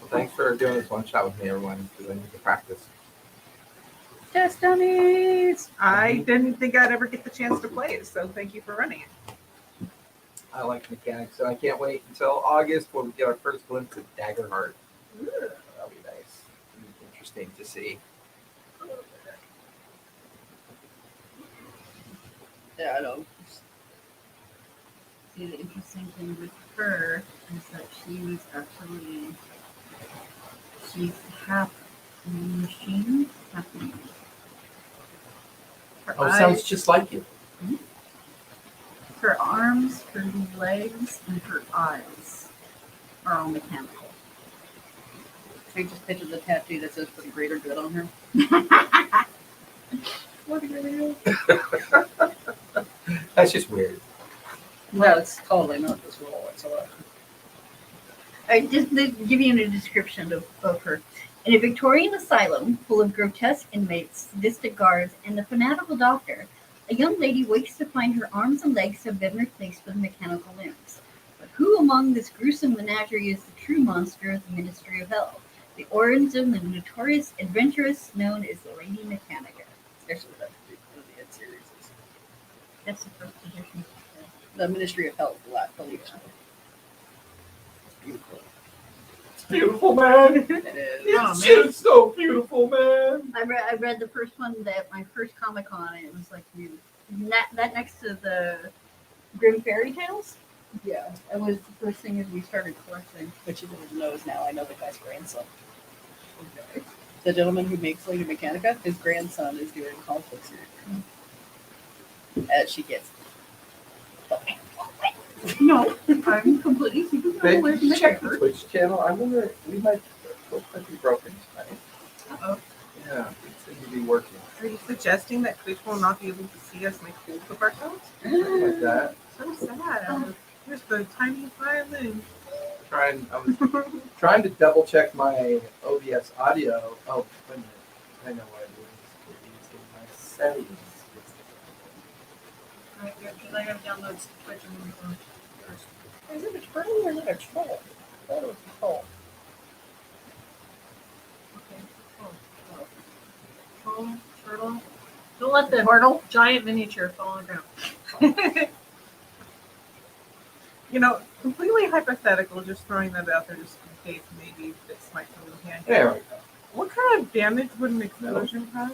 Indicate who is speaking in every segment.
Speaker 1: thanks for doing this one shot with me, everyone, because I need to practice.
Speaker 2: Destinies! I didn't think I'd ever get the chance to play it, so thank you for running it.
Speaker 1: I like mechanics, so I can't wait until August when we get our first glimpse of Daggerheart. That'll be nice. It'll be interesting to see.
Speaker 3: Yeah, I know.
Speaker 4: See, the interesting thing with her is that she's half machine, half human. Her
Speaker 1: Oh, sounds just like you.
Speaker 4: Her arms, her legs, and her eyes are all mechanical.
Speaker 3: I just pictured the tattoo that says "for the greater good" on her. What a greater good.
Speaker 1: That's just weird.
Speaker 3: No, it's totally not this role whatsoever.
Speaker 4: I just give you a description of her. In a Victorian asylum full of grotesque inmates, sadistic guards, and the fanatical doctor, a young lady wakes to find her arms and legs have been replaced with mechanical limbs. But who among this gruesome menagerie is the true monster of the Ministry of Hell? The origin of the notorious adventuress known as the Lady Mechanica.
Speaker 3: Actually, that's one of the Ed series.
Speaker 4: That's the first edition.
Speaker 3: The Ministry of Hell, the lead. It's beautiful.
Speaker 1: It's beautiful, man.
Speaker 3: It is.
Speaker 1: It's just so beautiful, man.
Speaker 4: I read the first one at my first Comic-Con, and it was like that next to the Grim Fairy Tales.
Speaker 3: Yeah,
Speaker 4: It was the first thing as we started collecting.
Speaker 3: but you didn't know now. I know the guy's grandson. Okay. The gentleman who makes Lady Mechanica, his grandson is doing conflict series. As she gets.
Speaker 4: No, I'm completely
Speaker 1: Babe,
Speaker 4: aware
Speaker 1: did
Speaker 4: from
Speaker 1: you
Speaker 4: the
Speaker 1: check the
Speaker 4: paper.
Speaker 1: Twitch channel? I wonder if we might be broken tonight.
Speaker 4: Uh-oh.
Speaker 1: Yeah, it seems to be working.
Speaker 2: Are you suggesting that Twitch will not be able to see us make fools of ourselves?
Speaker 1: Something like that.
Speaker 2: So sad. Here's the tiny violin.
Speaker 1: I was trying to double check my OBS audio. Oh, wait a minute. I know what I'm doing. It's in my settings.
Speaker 4: Right, because I have downloads Twitch on my phone.
Speaker 3: Is it a turtle or is it a troll? I thought it was a troll.
Speaker 4: Okay. Troll, turtle. Don't let the giant miniature fall on the ground.
Speaker 2: You know, completely hypothetical, just throwing that out there just in case maybe this might come in handy.
Speaker 1: There we go.
Speaker 2: What kind of damage would an explosion cause?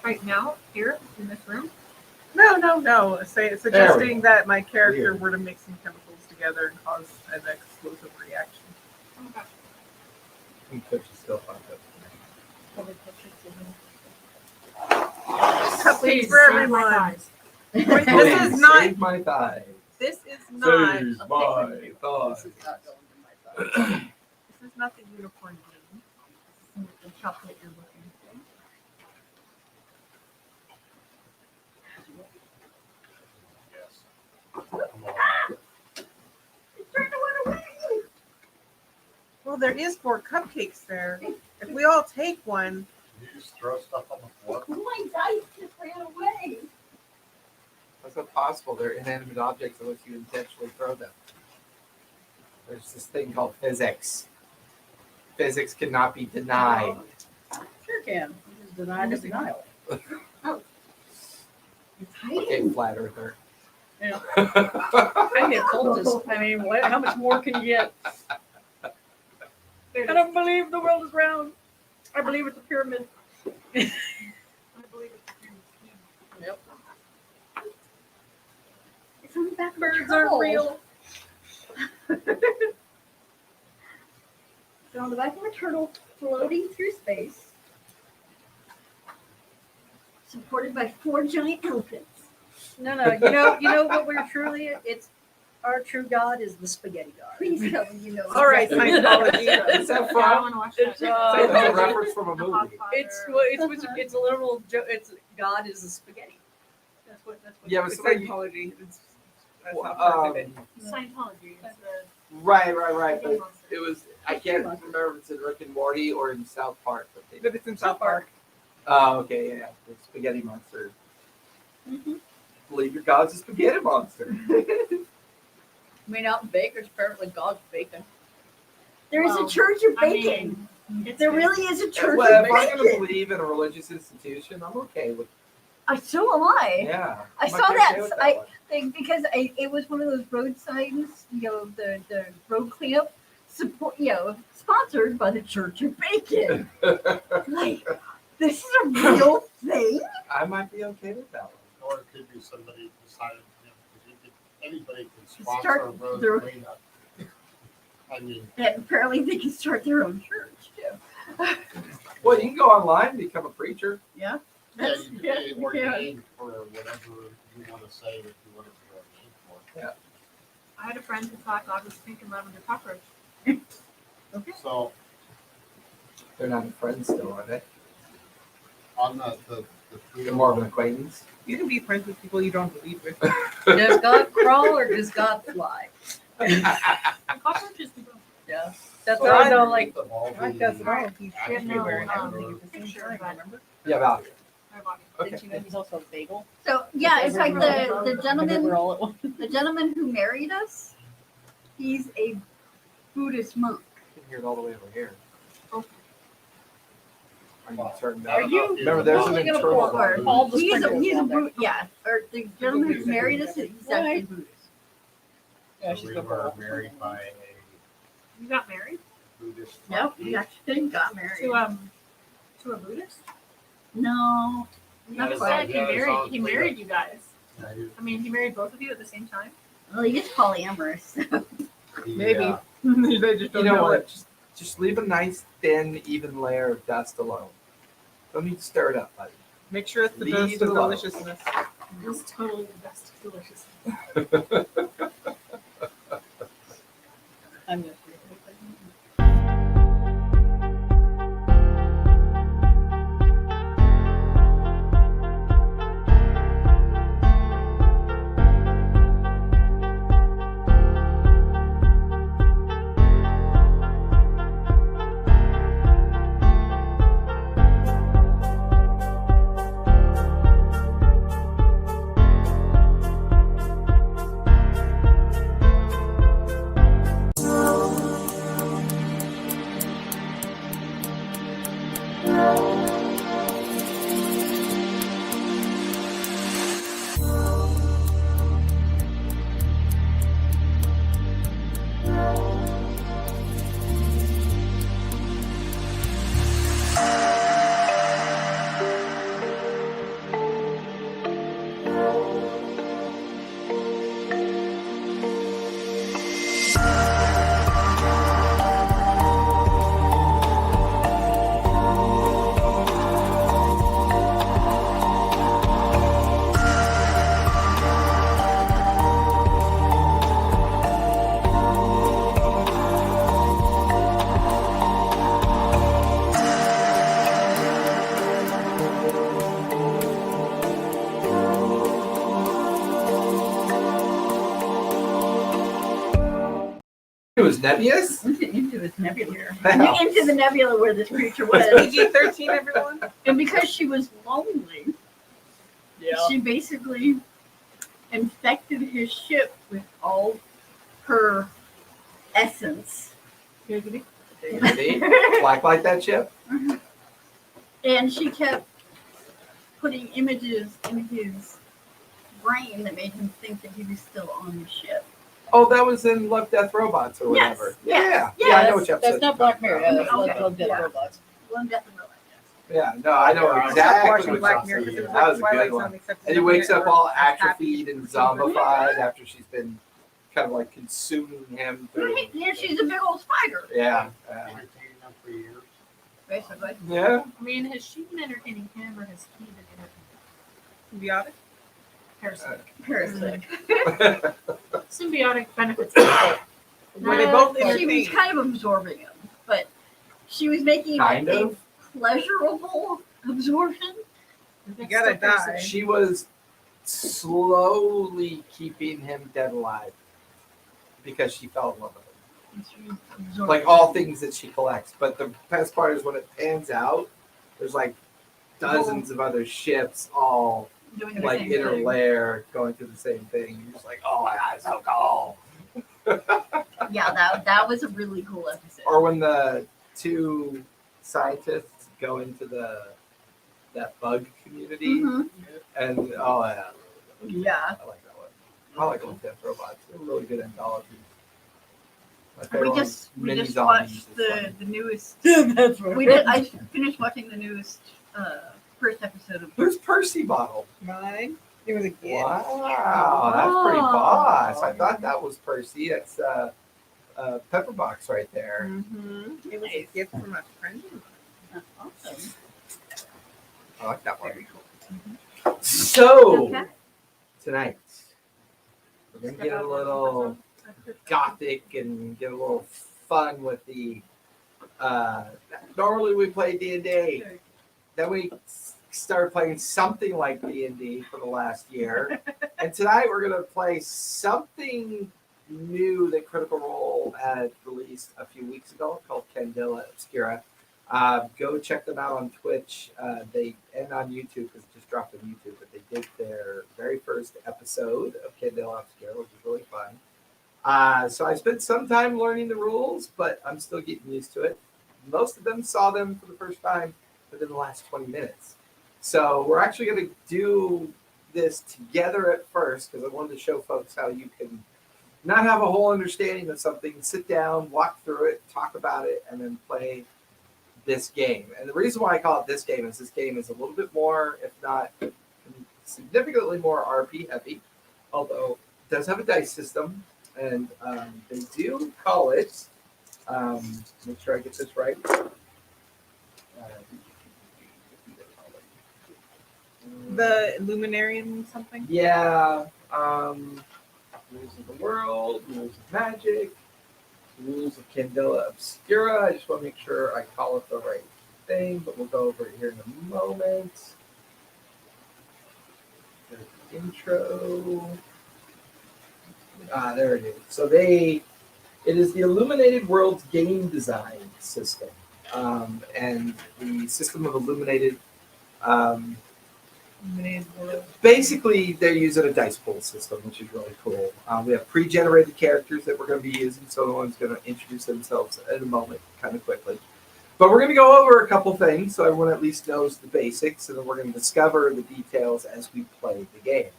Speaker 4: Right now, here in this room.
Speaker 2: No. Suggesting that my character
Speaker 1: Weird.
Speaker 2: were to mix some chemicals together and cause an explosive reaction.
Speaker 1: We could just still find it.
Speaker 2: Cupcakes for everyone. Wait, this
Speaker 1: Please,
Speaker 2: is not.
Speaker 1: save my thighs.
Speaker 2: This is not.
Speaker 1: Save my thighs.
Speaker 3: This is not going in my thoughts.
Speaker 2: This is not the unicorn game.
Speaker 4: The chocolate you're looking for.
Speaker 2: Well, there is 4 cupcakes there. If we all take one,
Speaker 5: You just throw stuff on the floor.
Speaker 4: My dice just ran away.
Speaker 1: That's not possible. They're inanimate objects unless you intentionally throw them. There's this thing called physics. Physics cannot be denied.
Speaker 3: Sure can. You just denied the denial.
Speaker 4: It's hiding.
Speaker 1: Okay, flat earther.
Speaker 3: Yeah. I'm the occultist. I mean, how much more can you get? I don't believe the world is round. I believe it's a pyramid.
Speaker 2: I believe it's
Speaker 3: Yep.
Speaker 4: It's on the back of
Speaker 3: Birds
Speaker 4: the
Speaker 3: aren't
Speaker 4: turtle.
Speaker 3: real.
Speaker 4: It's on the back of a turtle floating through space, supported by 4 giant elephants.
Speaker 3: No. You know what we're truly. It's our true God is the spaghetti God.
Speaker 4: Please tell me you know.
Speaker 2: All right,
Speaker 4: exactly.
Speaker 2: Scientology.
Speaker 1: Is that
Speaker 4: I
Speaker 1: from?
Speaker 4: want to watch
Speaker 3: It's,
Speaker 4: that.
Speaker 1: It's a reference from a movie.
Speaker 3: It's a literal joke. It's God is the spaghetti. That's what.
Speaker 1: Yeah, but
Speaker 2: It's
Speaker 1: somebody,
Speaker 2: Scientology. That's how part of it.
Speaker 4: Scientology. It's the
Speaker 1: right.
Speaker 4: spaghetti
Speaker 1: But
Speaker 4: monster.
Speaker 1: it was. I can't remember if it's in Rick and Morty or in South Park. But
Speaker 2: But it's in South Park.
Speaker 1: Oh, okay, yeah. The spaghetti monster.
Speaker 4: Mhm.
Speaker 1: believe your God's a spaghetti monster.
Speaker 3: I mean, out in Baker's apparently God's bacon.
Speaker 4: There is a
Speaker 6: Well,
Speaker 4: church of
Speaker 6: I
Speaker 4: bacon.
Speaker 6: mean, it's
Speaker 4: There
Speaker 6: good.
Speaker 4: really is a church
Speaker 1: Well,
Speaker 4: of
Speaker 1: if I'm going to
Speaker 4: bacon.
Speaker 1: believe in a religious institution, I'm okay with.
Speaker 4: So am I.
Speaker 1: Yeah,
Speaker 4: I
Speaker 1: I'm
Speaker 4: saw
Speaker 1: okay
Speaker 4: that.
Speaker 1: with
Speaker 4: I
Speaker 1: one.
Speaker 4: think because it was one of those road signs, the road cleanup support, sponsored by the Church of Bacon. Like, this is a real thing.
Speaker 1: I might be okay with that one.
Speaker 5: Or it could be somebody decided, anybody can
Speaker 4: Start
Speaker 5: sponsor a road
Speaker 4: their-
Speaker 5: cleanup. I mean,
Speaker 4: And apparently they can start their own church too.
Speaker 1: Well, you can go online and become a preacher.
Speaker 5: yeah,
Speaker 4: That's-
Speaker 5: you
Speaker 4: yeah,
Speaker 5: can be ordained for whatever you want to say that you want to be ordained for.
Speaker 6: I had a friend who thought God was pink and lavender cockroach.
Speaker 5: So
Speaker 1: They're not friends still, are they?
Speaker 5: on the
Speaker 1: They're more of an acquaintance.
Speaker 2: You can be friends with people you don't believe with.
Speaker 3: Does God crawl or does God fly?
Speaker 6: And cockroaches do both.
Speaker 3: Yeah. That's
Speaker 2: Well,
Speaker 3: what I
Speaker 2: I
Speaker 3: know. Like,
Speaker 2: God does it all. He's
Speaker 6: We have no,
Speaker 2: everywhere and
Speaker 6: um,
Speaker 2: everything at the same
Speaker 6: picture,
Speaker 2: time.
Speaker 6: but-
Speaker 2: Remember?
Speaker 1: Yeah, Val.
Speaker 6: My body.
Speaker 3: didn't you know he's also a bagel?
Speaker 4: So yeah, it's like the gentleman
Speaker 3: We're all at once.
Speaker 4: the gentleman who married us. He's a Buddhist monk.
Speaker 1: You can hear it all the way over here.
Speaker 6: Oh.
Speaker 1: Are you turning
Speaker 3: Are
Speaker 1: down?
Speaker 3: you-
Speaker 1: Remember, there's an
Speaker 3: Totally gonna
Speaker 1: internal
Speaker 3: pull-
Speaker 1: volume.
Speaker 3: all the
Speaker 4: He's a
Speaker 3: sprinkles down there.
Speaker 4: or the gentleman who married us. He's actually Buddhist.
Speaker 3: Yeah,
Speaker 5: So
Speaker 3: she's
Speaker 5: we
Speaker 3: gonna
Speaker 5: were
Speaker 3: pull.
Speaker 5: married by
Speaker 6: You got married
Speaker 5: a Buddhist.
Speaker 4: Nope, he actually got married.
Speaker 6: to a Buddhist?
Speaker 4: No,
Speaker 5: Yeah,
Speaker 4: not
Speaker 6: He
Speaker 4: quite.
Speaker 6: said he
Speaker 5: yeah, it
Speaker 6: married.
Speaker 5: sounds
Speaker 6: He
Speaker 5: like
Speaker 6: married you guys.
Speaker 5: Yeah,
Speaker 6: I mean, he married both of you at the same time.
Speaker 4: Well, he is polyamorous.
Speaker 2: Maybe.
Speaker 5: Yeah.
Speaker 2: They just
Speaker 1: You
Speaker 2: don't
Speaker 1: know
Speaker 2: know
Speaker 1: what?
Speaker 2: it.
Speaker 1: Just leave a nice, thin, even layer of dust alone. Don't need to stir it up, buddy.
Speaker 2: Make sure it's the
Speaker 1: Leave
Speaker 2: dust
Speaker 1: it
Speaker 2: of
Speaker 1: alone.
Speaker 2: deliciousness.
Speaker 6: It was totally the best. Delicious.
Speaker 3: I'm gonna.
Speaker 1: It was nebulous?
Speaker 4: into his nebula.
Speaker 1: Wow.
Speaker 4: Into the nebula where this creature was.
Speaker 2: PG-13, everyone.
Speaker 4: And because she was lonely,
Speaker 3: Yeah.
Speaker 4: she basically infected his ship with all her essence.
Speaker 1: See? Blacklight that ship?
Speaker 4: And she kept putting images in his brain that made him think that he was still on the ship.
Speaker 1: Oh, that was in Love, Death, Robots or
Speaker 4: Yes,
Speaker 1: whatever.
Speaker 4: yes,
Speaker 1: Yeah, I know which
Speaker 3: That's
Speaker 1: episode.
Speaker 3: not Black Mirror. Yeah, that's
Speaker 4: Okay.
Speaker 3: Love, Death,
Speaker 4: Yeah.
Speaker 3: Robots.
Speaker 4: One death and no life, yes.
Speaker 1: Yeah, no, I know
Speaker 2: I stopped
Speaker 1: exactly
Speaker 2: watching
Speaker 1: what
Speaker 2: Black
Speaker 1: you're
Speaker 2: Mirror because
Speaker 1: saying.
Speaker 2: it was
Speaker 1: That
Speaker 2: like
Speaker 1: was a
Speaker 2: Twilight
Speaker 1: good one.
Speaker 2: Zone, except
Speaker 1: And he
Speaker 2: it's
Speaker 1: wakes up
Speaker 2: not
Speaker 1: all
Speaker 2: happy.
Speaker 1: atrophied and zombified after she's been kind of like consuming him. Through,
Speaker 4: Yeah, she's a big old spider,
Speaker 1: yeah.
Speaker 5: Entertaining them for years.
Speaker 4: basically.
Speaker 1: Yeah.
Speaker 6: I mean, has she been entertaining him or has he been entertaining
Speaker 2: Symbiotic.
Speaker 6: parasitic?
Speaker 4: Parasitic.
Speaker 6: Symbiotic benefits. both.
Speaker 2: Were they both
Speaker 4: She was
Speaker 2: entertained?
Speaker 4: kind of absorbing him, but she was making
Speaker 1: Kind
Speaker 4: like
Speaker 1: of.
Speaker 4: a pleasurable absorption.
Speaker 2: You gotta
Speaker 6: Still parasitic.
Speaker 2: die.
Speaker 1: She was slowly keeping him dead alive because she fell in love with him.
Speaker 4: And she was absorbing
Speaker 1: Like all things that she collects. But the best part is when it pans out, there's like dozens of other ships all
Speaker 4: Doing the
Speaker 1: like
Speaker 4: same
Speaker 1: inner
Speaker 4: thing.
Speaker 1: lair, going through the same thing. You're just like, oh my god, it's so cool.
Speaker 4: Yeah, that was a really cool episode.
Speaker 1: Or when the two scientists go into that bug community,
Speaker 4: Mhm.
Speaker 1: and oh yeah,
Speaker 4: Yeah.
Speaker 1: I like that one. I like Old Death Robots. They're really good anthologies. My
Speaker 2: We
Speaker 1: favorite one's
Speaker 2: just
Speaker 1: Mini Zombies
Speaker 2: watched
Speaker 1: is
Speaker 2: the
Speaker 1: funny.
Speaker 2: newest.
Speaker 3: That's right.
Speaker 4: I finished watching the newest first episode of.
Speaker 1: Who's Percy Bottle?
Speaker 2: Mine. It was a gift.
Speaker 1: Wow, that's pretty
Speaker 4: Oh.
Speaker 1: boss. I thought that was Percy. That's Pepperbox right there.
Speaker 2: Mm-hmm. It was a gift from a friend of mine.
Speaker 3: That's awesome.
Speaker 1: I like that one.
Speaker 2: Very cool.
Speaker 1: So
Speaker 4: Okay.
Speaker 1: tonight we're gonna
Speaker 4: Step
Speaker 1: get
Speaker 4: out
Speaker 1: a
Speaker 4: of
Speaker 1: little gothic and get a little fun with the. Normally we play D&D. Then we started playing something like D&D for the last year, and tonight we're gonna play something new that Critical Role had released a few weeks ago called Candela Obscura. Go check them out on Twitch. They and on YouTube because it just dropped on YouTube. But they did their very first episode of Candela Obscura, which was really fun. So I spent some time learning the rules, but I'm still getting used to it. Most of them saw them for the first time within the last 20 minutes. So we're actually going to do this together at first because I wanted to show folks how you can not have a whole understanding of something, sit down, walk through it, talk about it, and then play this game. And the reason why I call it this game is a little bit more, if not significantly more RP heavy, although it does have a dice system. And they do call it, make sure I get this right.
Speaker 2: The Luminarian something.
Speaker 1: Yeah. Rules of the world, rules of magic, rules of Candela Obscura. I just want to make sure I call it the right thing, but we'll go over it here in a moment. There's the intro. There it is. So it is the Illuminated Worlds game design system. And the system of Illuminated,
Speaker 2: Illuminated World.
Speaker 1: basically they're using a dice pool system, which is really cool. We have pre-generated characters that we're going to be using, so the one's going to introduce themselves in a moment, kind of quickly. But we're going to go over a couple things so everyone at least knows the basics, and then we're going to discover the details as we play the game.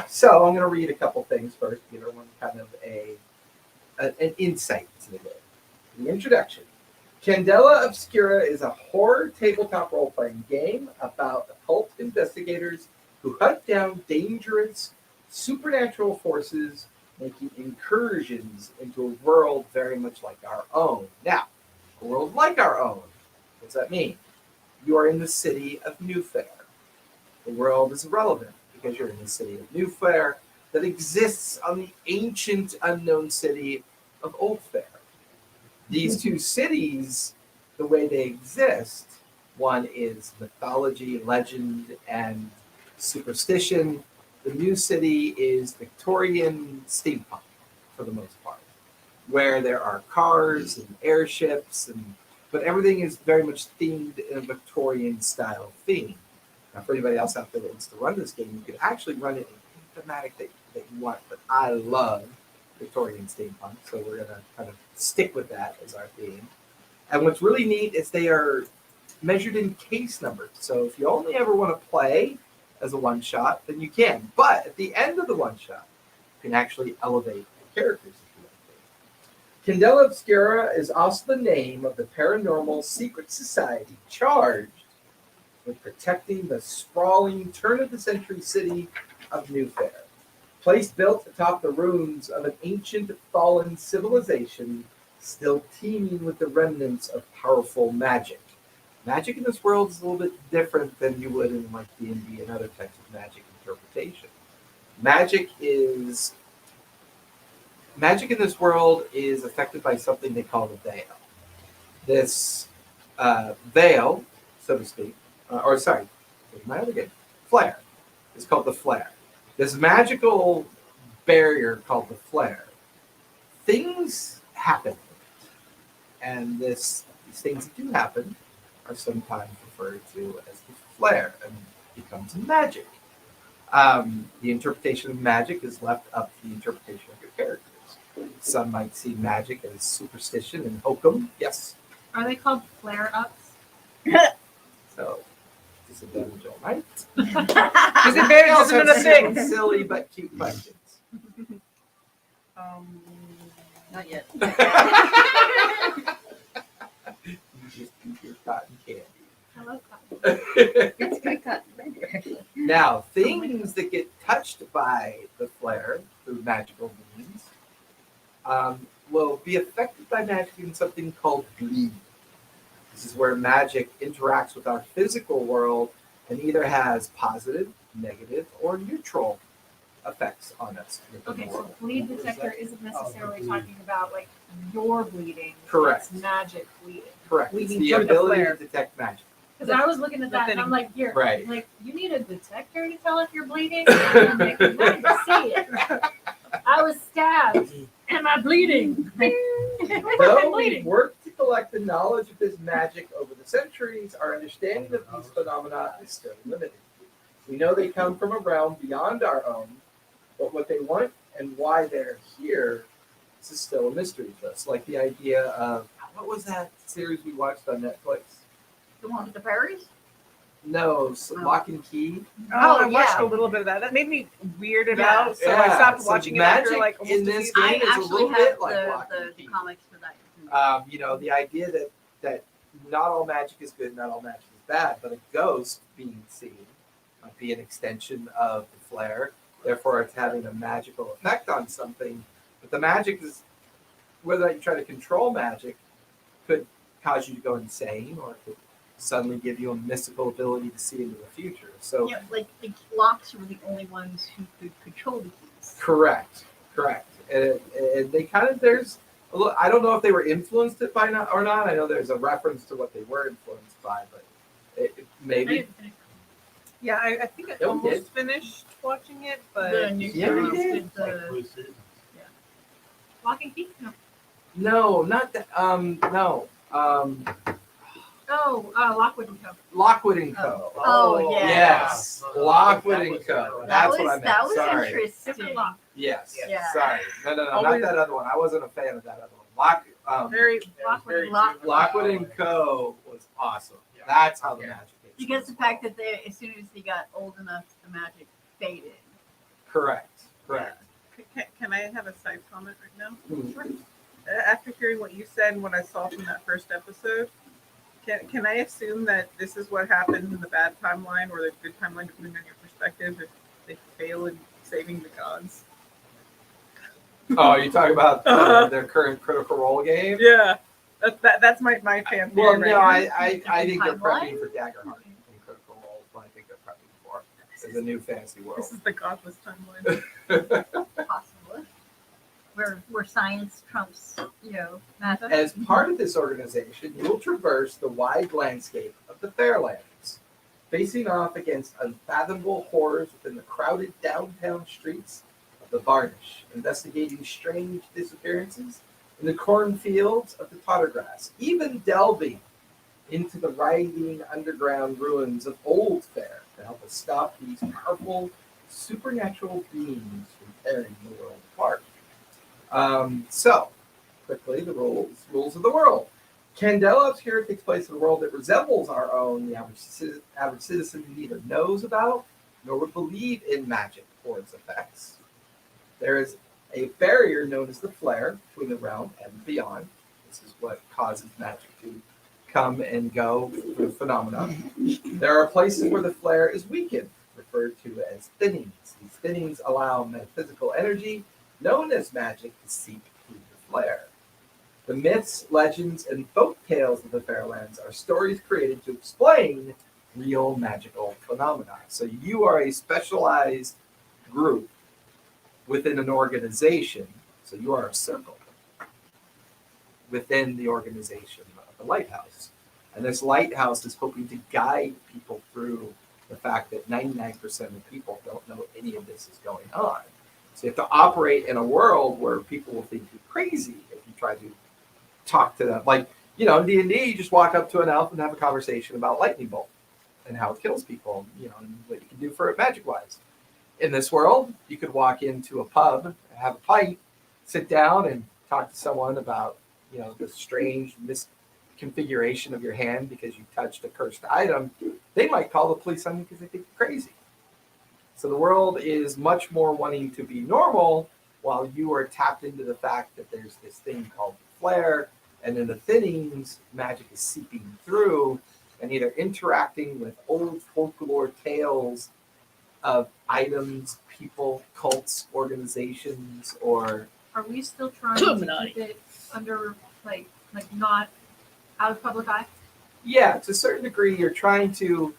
Speaker 1: So I'm going to read a couple things first, give everyone kind of an insight to the game. The introduction. Candela Obscura is a horror tabletop role-playing game about occult investigators who hunt down dangerous supernatural forces, making incursions into a world very much like our own. Now, a world like our own, what does that mean? You are in the city of Faire. The world is irrelevant because you're in the city of Faire that exists on the ancient unknown city of Faire. These two cities, the way they exist, one is mythology, legend, and superstition. The new city is Victorian steampunk, for the most part, where there are cars and airships, but everything is very much themed in a Victorian style theme. Now, for anybody else out there that wants to run this game, you can actually run it in any thematic that you want, but I love Victorian steampunk, so we're going to kind of stick with that as our theme. And what's really neat is they are measured in case numbers. So if you only ever want to play as a one-shot, then you can. But at the end of the one-shot, you can actually elevate the characters if you want to. Candela Obscura is also the name of the paranormal secret society charged with protecting the sprawling turn-of-the-century city of Faire. Place built atop the ruins of an ancient fallen civilization still teeming with the remnants of powerful magic. Magic in this world is a little bit different than you would in like D&D and other types of magic interpretation. Magic in this world is affected by something they call the veil. This veil, so to speak, flare. It's called the flare. This magical barrier called the flare. Things happen, and these things that do happen are sometimes referred to as the flare, and becomes magic. The interpretation of magic is left up to the interpretation of your characters. Some might see magic as superstition and hokum. Yes.
Speaker 6: Are they called flare-ups?
Speaker 1: So, disadvantage all night.
Speaker 2: Disadvantage
Speaker 1: Also
Speaker 2: isn't a
Speaker 1: have
Speaker 2: thing.
Speaker 1: some silly but cute questions.
Speaker 3: Not yet.
Speaker 1: You just eat your cotton candy.
Speaker 6: I love cotton.
Speaker 3: It's good cotton right here, actually.
Speaker 1: Now, things that get touched by the flare through magical means will be affected by magic in something called bleed. This is where magic interacts with our physical world and either has positive, negative, or neutral effects on us. within
Speaker 6: Okay,
Speaker 1: the
Speaker 6: so
Speaker 1: world.
Speaker 6: bleed detector isn't necessarily talking about like your bleeding.
Speaker 1: Correct.
Speaker 6: It's magic bleeding.
Speaker 1: Correct. It's
Speaker 2: bleeding
Speaker 1: the
Speaker 2: through the
Speaker 1: ability
Speaker 2: flare.
Speaker 1: to detect magic.
Speaker 6: Because I was looking at
Speaker 2: The
Speaker 6: that and I'm
Speaker 2: thinning.
Speaker 6: like, you're
Speaker 1: Right.
Speaker 6: like, you need a detector to tell if you're bleeding. And I'm like, I didn't see it. I was stabbed. Am I bleeding?
Speaker 1: Though we've
Speaker 6: bleeding.
Speaker 1: worked to collect the knowledge of this magic over the centuries, our understanding of these phenomena is still limited. We know they come from a realm beyond our own, but what they want and why they're here is still a mystery to us. Like the idea of, what was that series we watched on Netflix?
Speaker 4: The one with the prairies?
Speaker 1: No, Lock and Key.
Speaker 2: Oh, I
Speaker 4: Oh,
Speaker 2: watched
Speaker 4: yeah.
Speaker 2: a little bit of that. That made me weirded
Speaker 4: Yeah.
Speaker 2: out, so I stopped
Speaker 1: so
Speaker 2: watching it
Speaker 1: magic
Speaker 2: after like almost
Speaker 1: in
Speaker 2: a
Speaker 1: this
Speaker 2: season.
Speaker 1: game
Speaker 4: I
Speaker 1: is a
Speaker 4: actually
Speaker 1: little
Speaker 4: have
Speaker 1: bit like Lock and
Speaker 4: the
Speaker 1: Key.
Speaker 4: comics for that.
Speaker 1: The idea that not all magic is good, not all magic is bad, but a ghost being seen might be an extension of the flare. Therefore, it's having a magical effect on something. But the magic is, whether you try to control magic, could cause you to go insane, or it could suddenly give you a mystical ability to see into the future. So,
Speaker 4: You know, like the locks were the only ones who could control the keys.
Speaker 1: correct. And they kind of, there's a little, I don't know if they were influenced it by not or not. I know there's a reference to what they were influenced by, but maybe.
Speaker 2: Yeah, I think I
Speaker 1: Yeah, we
Speaker 2: almost
Speaker 1: did.
Speaker 2: finished watching it, but
Speaker 4: The new
Speaker 1: Yeah, we
Speaker 4: series
Speaker 1: did.
Speaker 4: with
Speaker 5: Like
Speaker 4: the
Speaker 5: 3 seasons.
Speaker 6: Lock and key? No.
Speaker 1: No, not that. No.
Speaker 6: Oh, Lockwood and Co.
Speaker 1: Lockwood and Co.
Speaker 4: Oh, yeah.
Speaker 1: Yes, Lockwood
Speaker 5: That
Speaker 1: and
Speaker 5: was
Speaker 1: Co.
Speaker 5: better.
Speaker 1: That's
Speaker 4: was,
Speaker 1: what I meant.
Speaker 4: That was
Speaker 1: Sorry.
Speaker 4: interesting.
Speaker 6: Different lock.
Speaker 1: Yes.
Speaker 4: Yeah.
Speaker 1: Sorry. No, not
Speaker 2: Always-
Speaker 1: that other one. I wasn't a fan of that other one.
Speaker 2: very
Speaker 6: Lockwood and
Speaker 1: Lockwood and Co. was awesome.
Speaker 5: Yeah.
Speaker 1: That's how the
Speaker 5: Okay.
Speaker 1: magic is.
Speaker 4: Because the fact that they, as soon as they got old enough, the magic faded.
Speaker 1: Correct.
Speaker 2: Can I have a side comment right now?
Speaker 1: Hmm.
Speaker 2: After hearing what you said and what I saw from that first episode, can I assume that this is what happens in the bad timeline or the good timeline, depending on your perspective, if they fail in saving the gods?
Speaker 1: Oh, you talking about their current Critical Role game?
Speaker 2: Yeah, that's my fan theory.
Speaker 1: Well,
Speaker 2: right
Speaker 1: no,
Speaker 2: now.
Speaker 1: I think they're
Speaker 4: Timeline?
Speaker 1: prepping for Daggerheart in Critical Role. What I think they're prepping for is a new fantasy world.
Speaker 2: This is the godless timeline.
Speaker 4: Possibly. Where science trumps, magic.
Speaker 1: As part of this organization, you will traverse the wide landscape of the Fairlands, facing off against unfathomable horrors within the crowded downtown streets of the Varnish, investigating strange disappearances in the cornfields of the Tottergrass, even delving into the writhing underground ruins of Old Faire to help us stop these powerful supernatural beings from tearing the world apart. So, quickly, the rules of the world. Candela Obscura takes place in a world that resembles our own. The average citizen neither knows about nor would believe in magic or its effects. There is a barrier known as the flare between the realm and beyond. This is what causes magic to come and go through phenomena. There are places where the flare is weakened, referred to as thinnings. These thinnings allow metaphysical energy known as magic to seep through the flare. The myths, legends, and folk tales of the Fairlands are stories created to explain real magical phenomena. So you are a specialized group within an organization. So you are a circle within the organization of the lighthouse. And this lighthouse is hoping to guide people through the fact that 99% of people don't know any of this is going on. So you have to operate in a world where people will think you're crazy if you try to talk to them. Like, in D&D, you just walk up to an elf and have a conversation about lightning bolt and how it kills people, and what you can do for it magic-wise. In this world, you could walk into a pub, have a pint, sit down, and talk to someone about, the strange misconfiguration of your hand because you touched a cursed item. They might call the police on you because they think you're crazy. So the world is much more wanting to be normal, while you are tapped into the fact that there's this thing called flare, and in the thinnings, magic is seeping through and either interacting with old folklore tales of items, people, cults, organizations, or
Speaker 6: Are we still trying
Speaker 3: Illuminati.
Speaker 6: to keep it under like not out of public eye?
Speaker 1: yeah, to a certain degree, you're trying to.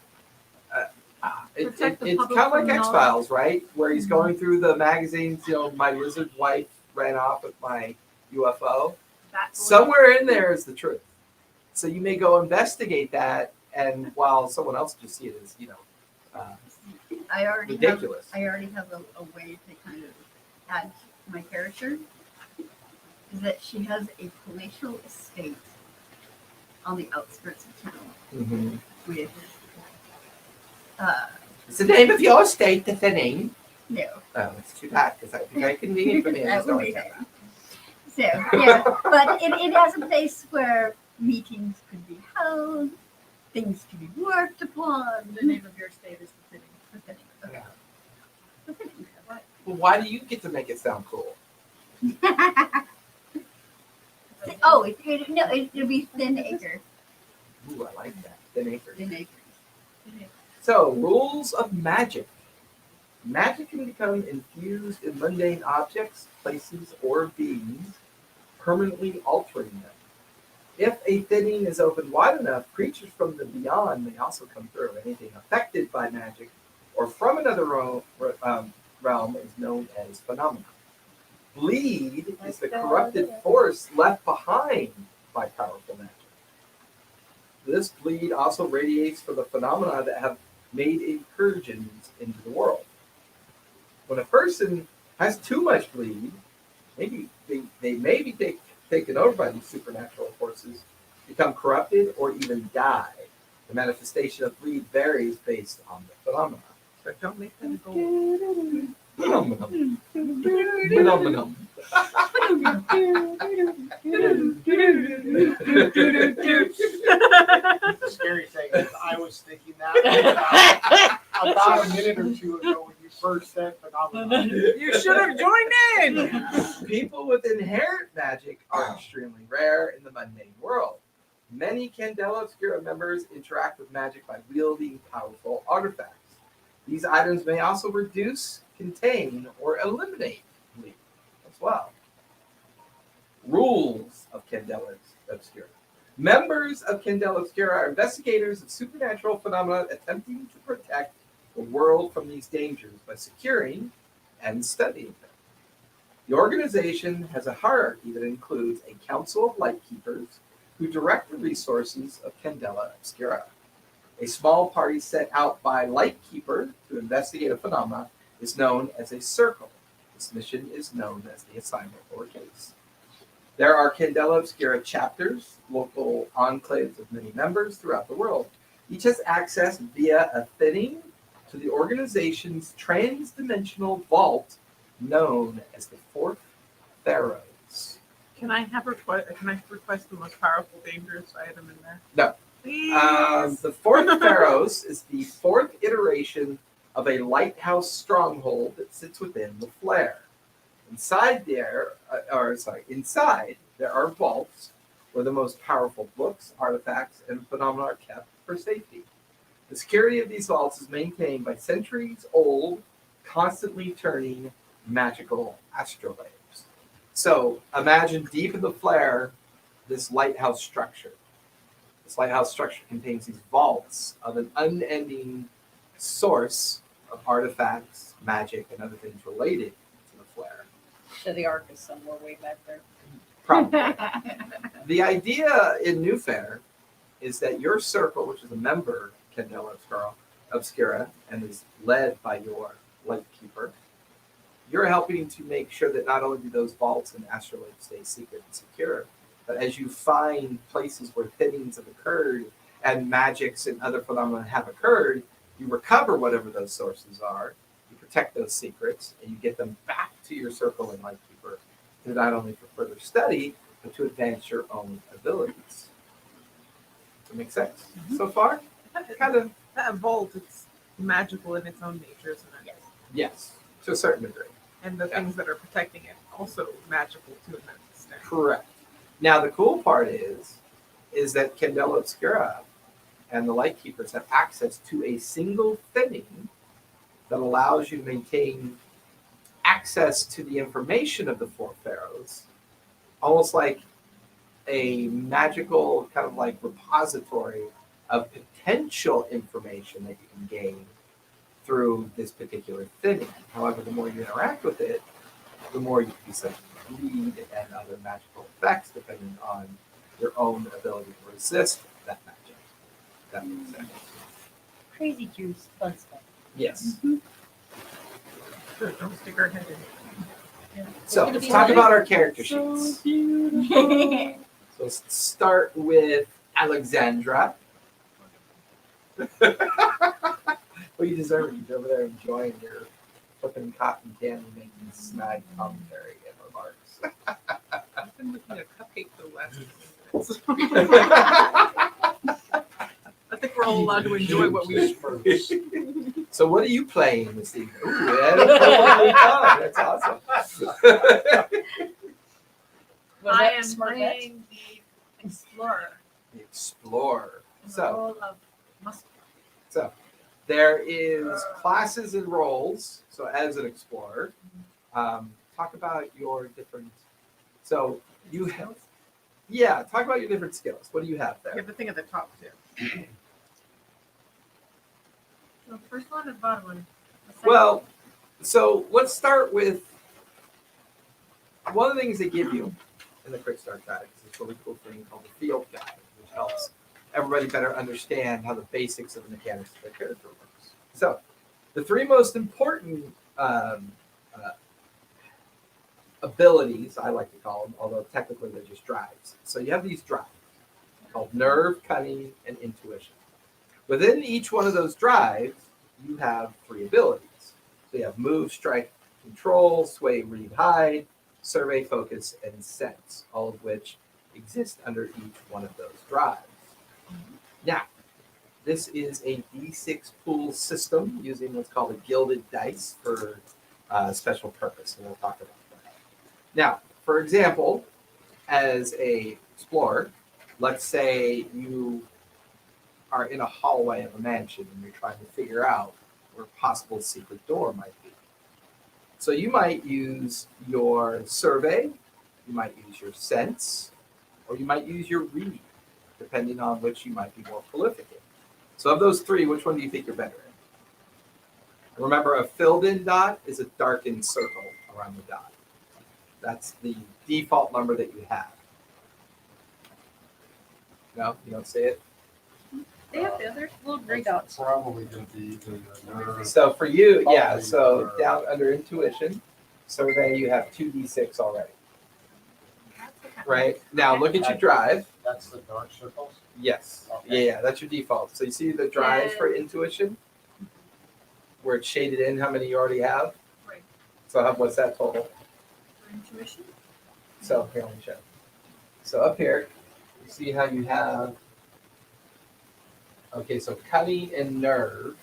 Speaker 6: Protect the
Speaker 1: It's
Speaker 6: public
Speaker 1: kind of like
Speaker 6: from
Speaker 1: X Files, right? Where he's going through the magazines. My lizard wife ran off with my UFO.
Speaker 6: That
Speaker 1: Somewhere in there is the truth. So you may go investigate that, and while someone else just see it as,
Speaker 4: I already
Speaker 1: ridiculous.
Speaker 4: have a way to kind of add to my character. Is that she has a palatial estate on the outskirts of town
Speaker 1: Mm-hmm.
Speaker 4: with
Speaker 1: It's the name of your estate, the thinning.
Speaker 4: no.
Speaker 1: Oh, it's too bad because I'd be very convenient for me. I
Speaker 4: That
Speaker 1: just don't
Speaker 4: would be
Speaker 1: like
Speaker 4: nice. So yeah, but it has a place where meetings could be held, things could be worked upon.
Speaker 3: The name of your state is the city.
Speaker 4: The thing.
Speaker 1: Yeah.
Speaker 4: The thing.
Speaker 1: Well, why do you get to make it sound cool?
Speaker 4: Oh, it'll be Thin Acre.
Speaker 1: Ooh, I like that. Thin acre.
Speaker 4: Thin Acre.
Speaker 1: So, rules of magic. Magic can become infused in mundane objects, places, or beings, permanently altering them. If a thinning is opened wide enough, creatures from the beyond may also come through. Anything affected by magic or from another realm is known as phenomena. Bleed is the corrupted force left behind by powerful magic. This bleed also radiates for the phenomena that have made incursions into the world. When a person has too much bleed, maybe they may be taken over by these supernatural forces, become corrupted, or even die. The manifestation of bleed varies based on the phenomena. So don't make that a goal. Phenomenon. Phenomenon.
Speaker 5: The scary thing is, I was thinking that about a minute or two ago when you first said phenomenon.
Speaker 2: You should have joined in.
Speaker 1: People with inherent magic are extremely rare in the mundane world. Many Candela Obscura members interact with magic by wielding powerful artifacts. These items may also reduce, contain, or eliminate bleed as well. Rules of Candela Obscura. Members of Candela Obscura are investigators of supernatural phenomena attempting to protect the world from these dangers by securing and studying them. The organization has a hierarchy that includes a council of lightkeepers who direct the resources of Candela Obscura. A small party set out by lightkeeper to investigate a phenomena is known as a circle. This mission is known as the assignment or case. There are Candela Obscura chapters, local enclaves of many members throughout the world. Each has access via a thinning to the organization's trans-dimensional vault known as the Fourth Pharaohs.
Speaker 2: Can I request the most powerful, dangerous item in there?
Speaker 1: No.
Speaker 2: Please.
Speaker 1: The Fourth Pharaohs is the fourth iteration of a lighthouse stronghold that sits within the flare. Inside there are vaults where the most powerful books, artifacts, and phenomena are kept for safety. The security of these vaults is maintained by centuries-old, constantly turning magical astrolabes. So imagine deep in the flare this lighthouse structure. This lighthouse structure contains these vaults of an unending source of artifacts, magic, and other things related to the flare.
Speaker 3: So the ark is somewhere way back there.
Speaker 1: Probably. The idea in New Faire is that your circle, which is a member of Candela Obscura and is led by your lightkeeper, you're helping to make sure that not only do those vaults and astrolabes stay secret and secure, but as you find places where thinnings have occurred and magics and other phenomena have occurred, you recover whatever those sources are, you protect those secrets, and you get them back to your circle and Lightkeeper, not only for further study, but to advance your own abilities. Does that make sense so far? Kind of.
Speaker 2: That vault, it's magical in its own nature, isn't it?
Speaker 4: Yes.
Speaker 1: Yes, to a certain degree.
Speaker 2: And the
Speaker 1: Yeah.
Speaker 2: things that are protecting it also magical to an extent.
Speaker 1: Correct. Now the cool part is that Candela Obscura and the Lightkeepers have access to a single thing that allows you to maintain access to the information of the four pharaohs, almost like a magical kind of like repository of potential information that you can gain through this particular thing. However, the more you interact with it, the more you can be subject to bleed and other magical effects depending on your own ability to resist that magic. That makes sense.
Speaker 4: Crazy juice, fun stuff.
Speaker 1: Yes.
Speaker 2: Sure, don't stick our head in.
Speaker 1: So let's talk about our character sheets. So let's start with Alexandra. Well, you deserve it. You're over there enjoying your flipping cotton candy, making snide commentary and remarks.
Speaker 2: I've been looking at a cupcake for the last 2 minutes. I think we're all allowed to enjoy what we
Speaker 1: So what are you playing this evening? Ooh, that's awesome.
Speaker 3: Was
Speaker 6: I
Speaker 3: that
Speaker 6: am
Speaker 3: smart
Speaker 6: playing the explorer.
Speaker 1: The Explorer.
Speaker 6: in the
Speaker 1: So,
Speaker 6: role of muscle.
Speaker 1: so there is classes and roles. So as an explorer, talk about your different. So you have, yeah. Talk about your different skills. What do you have
Speaker 2: You
Speaker 1: there?
Speaker 2: have the thing at the top too.
Speaker 6: The first one or the bottom one? The second
Speaker 1: Well, so let's start with one of the things they give you in the Quick Start Guide is this really cool thing called the Field Guide, which helps everybody better understand how the basics of the mechanics of their character works. So, the three most important abilities, I like to call them, although technically they're just drives. So you have these drives called nerve, cunning, and intuition. Within each one of those drives, you have 3 abilities. So you have move, strike, control, sway, read, hide, survey, focus, and sense, all of which exist under each one of those drives. Now, this is a D6 pool system using what's called a gilded dice for special purpose, and we'll talk about that. Now, for example, as a explorer, let's say you are in a hallway of a mansion and you're trying to figure out where a possible secret door might be. So you might use your survey, you might use your sense, or you might use your read, depending on which you might be more prolific in. So of those 3, which one do you think you're better in? Remember, a filled-in dot is a darkened circle around the dot. That's the default number that you have. No, you don't see it?
Speaker 3: They have the other little gray dots.
Speaker 5: Probably gonna be the nerve.
Speaker 1: So for you, yeah,
Speaker 5: Probably
Speaker 1: so
Speaker 5: your-
Speaker 1: down under intuition, survey, you have 2d6 already, right? Now look at your drive.
Speaker 5: That's the dark circles.
Speaker 1: Yes.
Speaker 5: Okay.
Speaker 1: Yeah, that's your default. So you see the drives for intuition? Where it's shaded in, how many you already have?
Speaker 6: Right.
Speaker 1: So what's that total?
Speaker 6: For intuition.
Speaker 1: So here, let me show. So up here, you see how you have, okay, so cunning and nerve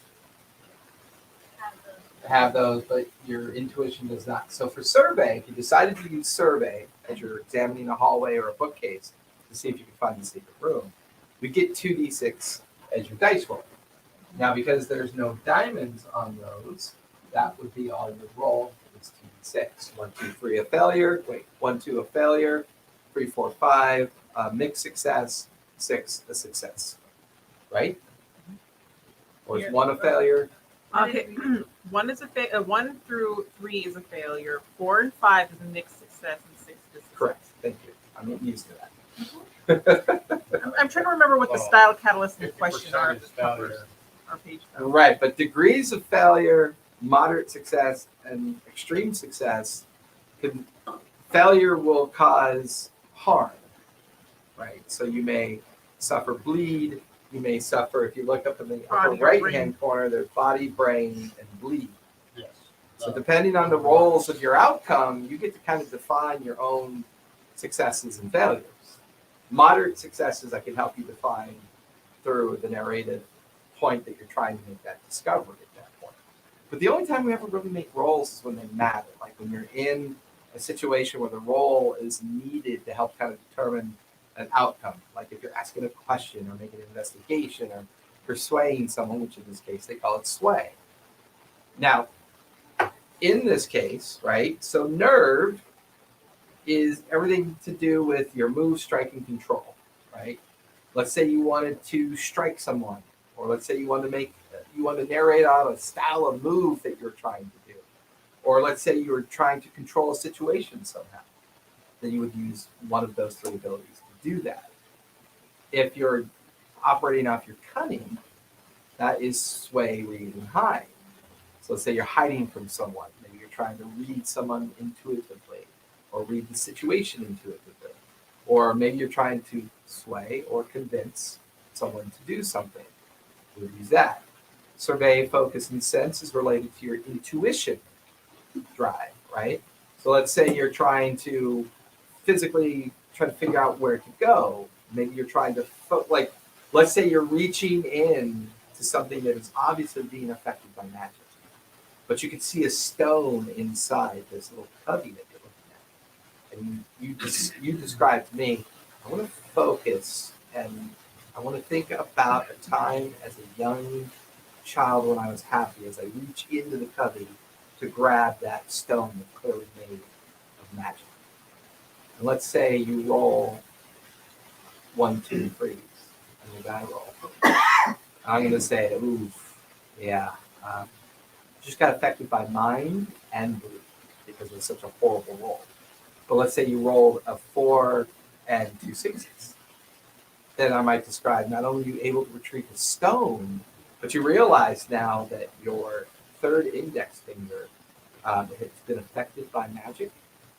Speaker 1: have those, but your intuition does not. So for survey, if you decided to use survey as you're examining a hallway or a bookcase to see if you can find the secret room, we get 2d6 as your dice roll. Now, because there's no diamonds on those, that would be all your roll. It's 2d6. 1, 2, 3, a failure. Wait, 1, 2, a failure. 3, 4, 5, a mixed success. 6, a success. Right? Or is
Speaker 2: Yeah.
Speaker 1: 1 a failure?
Speaker 2: Okay, 1 through 3 is a failure. 4 and 5 is a mixed success, and 6 is a success.
Speaker 1: Correct. Thank you. I'm not used to that.
Speaker 2: I'm trying to remember what the
Speaker 5: Oh,
Speaker 2: style catalyst in
Speaker 5: 50%
Speaker 2: question are.
Speaker 5: is failure.
Speaker 2: Our page.
Speaker 1: Right, but degrees of failure, moderate success, and extreme success, failure will cause harm. Right, so you may suffer bleed. You may suffer, if you look up in the upper
Speaker 2: Body or
Speaker 1: right-hand corner, there's body, brain, and bleed.
Speaker 5: Yes.
Speaker 1: So depending on the roles of your outcome, you get to kind of define your own successes and failures. Moderate successes I can help you define through the narrative point that you're trying to make that discovery at that point. But the only time we ever really make roles is when they matter, like when you're in a situation where the role is needed to help kind of determine an outcome. Like if you're asking a question or making an investigation or persuading someone, which in this case they call it sway. Now, in this case, right, so nerve is everything to do with your move, strike, and control, right? Let's say you wanted to strike someone, or let's say you want to narrate out a style of move that you're trying to do, or let's say you were trying to control a situation somehow. Then you would use one of those three abilities to do that. If you're operating off your cunning, that is sway, read, and hide. So let's say you're hiding from someone. Maybe you're trying to read someone intuitively, or read the situation intuitively, or maybe you're trying to sway or convince someone to do something. We'll use that. Survey, focus, and sense is related to your intuition drive, right? So let's say you're trying to physically try to figure out where to go. Maybe you're trying to, let's say you're reaching in to something that is obviously being affected by magic, but you can see a stone inside this little cubby that you're looking at. And you described to me, I want to focus and I want to think about a time as a young child when I was happy as I reach into the cubby to grab that stone that clearly made of magic. And let's say you roll 1, 2, 3, and you die roll. I'm going to say, oof, yeah. Just got affected by mind and belief because it was such a horrible roll. But let's say you rolled a 4 and 2 6s. Then I might describe not only are you able to retrieve a stone, but you realize now that your third index finger has been affected by magic.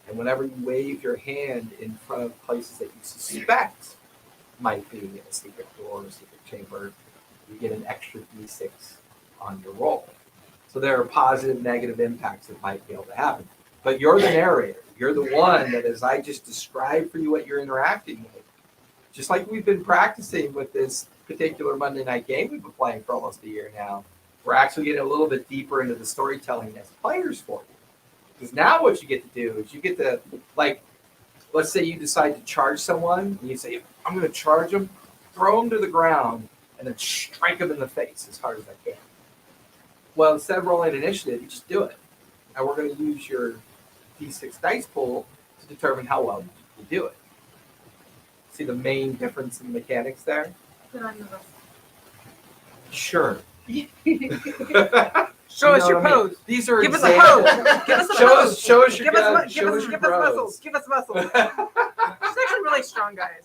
Speaker 1: And whenever you wave your hand in front of places that you suspect might be a secret door or a secret chamber, you get an extra d6 on your roll. So there are positive, negative impacts that might be able to happen. But you're the narrator. You're the one that, as I just described for you what you're interacting with, just like we've been practicing with this particular Monday night game we've been playing for almost a year now, we're actually getting a little bit deeper into the storytelling as players for you. Because now what you get to do is you get to, like, let's say you decide to charge someone, and you say, I'm going to charge them, throw them to the ground, and then strike them in the face as hard as I can. Well, instead of rolling initiative, you just do it. And we're going to use your D6 dice pool to determine how well you do it. See the main difference in the mechanics there?
Speaker 6: Put on your vest.
Speaker 1: Sure.
Speaker 2: Show us your pose.
Speaker 1: These are
Speaker 2: Give us a
Speaker 1: examples.
Speaker 2: pose. Give us a
Speaker 1: Show
Speaker 2: pose.
Speaker 1: us, show us your
Speaker 2: Give us,
Speaker 1: gun.
Speaker 2: give
Speaker 1: Show
Speaker 2: us,
Speaker 1: us your
Speaker 2: give us
Speaker 1: bros.
Speaker 2: muscles. Give us muscles. She's actually really strong, guys.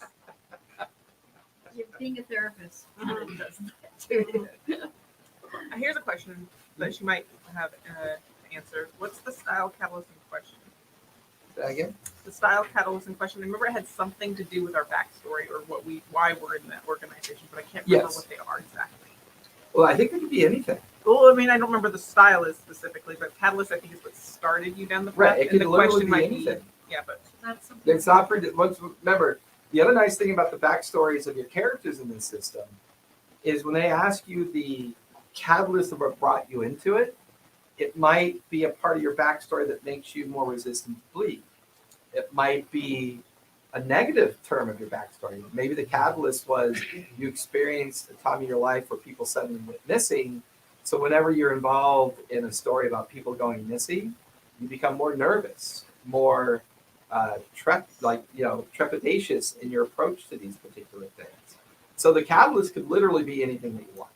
Speaker 4: Being a therapist
Speaker 2: Mhm.
Speaker 4: does that too.
Speaker 2: Here's a question that she might have answered. What's the style catalyst in question?
Speaker 1: Say that again?
Speaker 2: The style catalyst in question. I remember it had something to do with our backstory or why we're in that organization, but I can't remember
Speaker 1: Yes.
Speaker 2: what they are exactly.
Speaker 1: Well, I think it could be anything.
Speaker 2: Well, I mean, I don't remember the style is specifically, but catalyst I think is what started you down the path.
Speaker 1: Right. It
Speaker 2: and
Speaker 1: could
Speaker 2: the
Speaker 1: literally
Speaker 2: question
Speaker 1: be
Speaker 2: might
Speaker 1: anything.
Speaker 2: yeah, but
Speaker 6: That's something.
Speaker 1: It's not remember, the other nice thing about the backstories of your characters in this system is when they ask you the catalyst of what brought you into it, it might be a part of your backstory that makes you more resistant to bleed. It might be a negative term of your backstory. Maybe the catalyst was you experienced a time in your life where people suddenly went missing. So whenever you're involved in a story about people going missing, you become more nervous, more trepidatious in your approach to these particular things. So the catalyst could literally be anything that you want.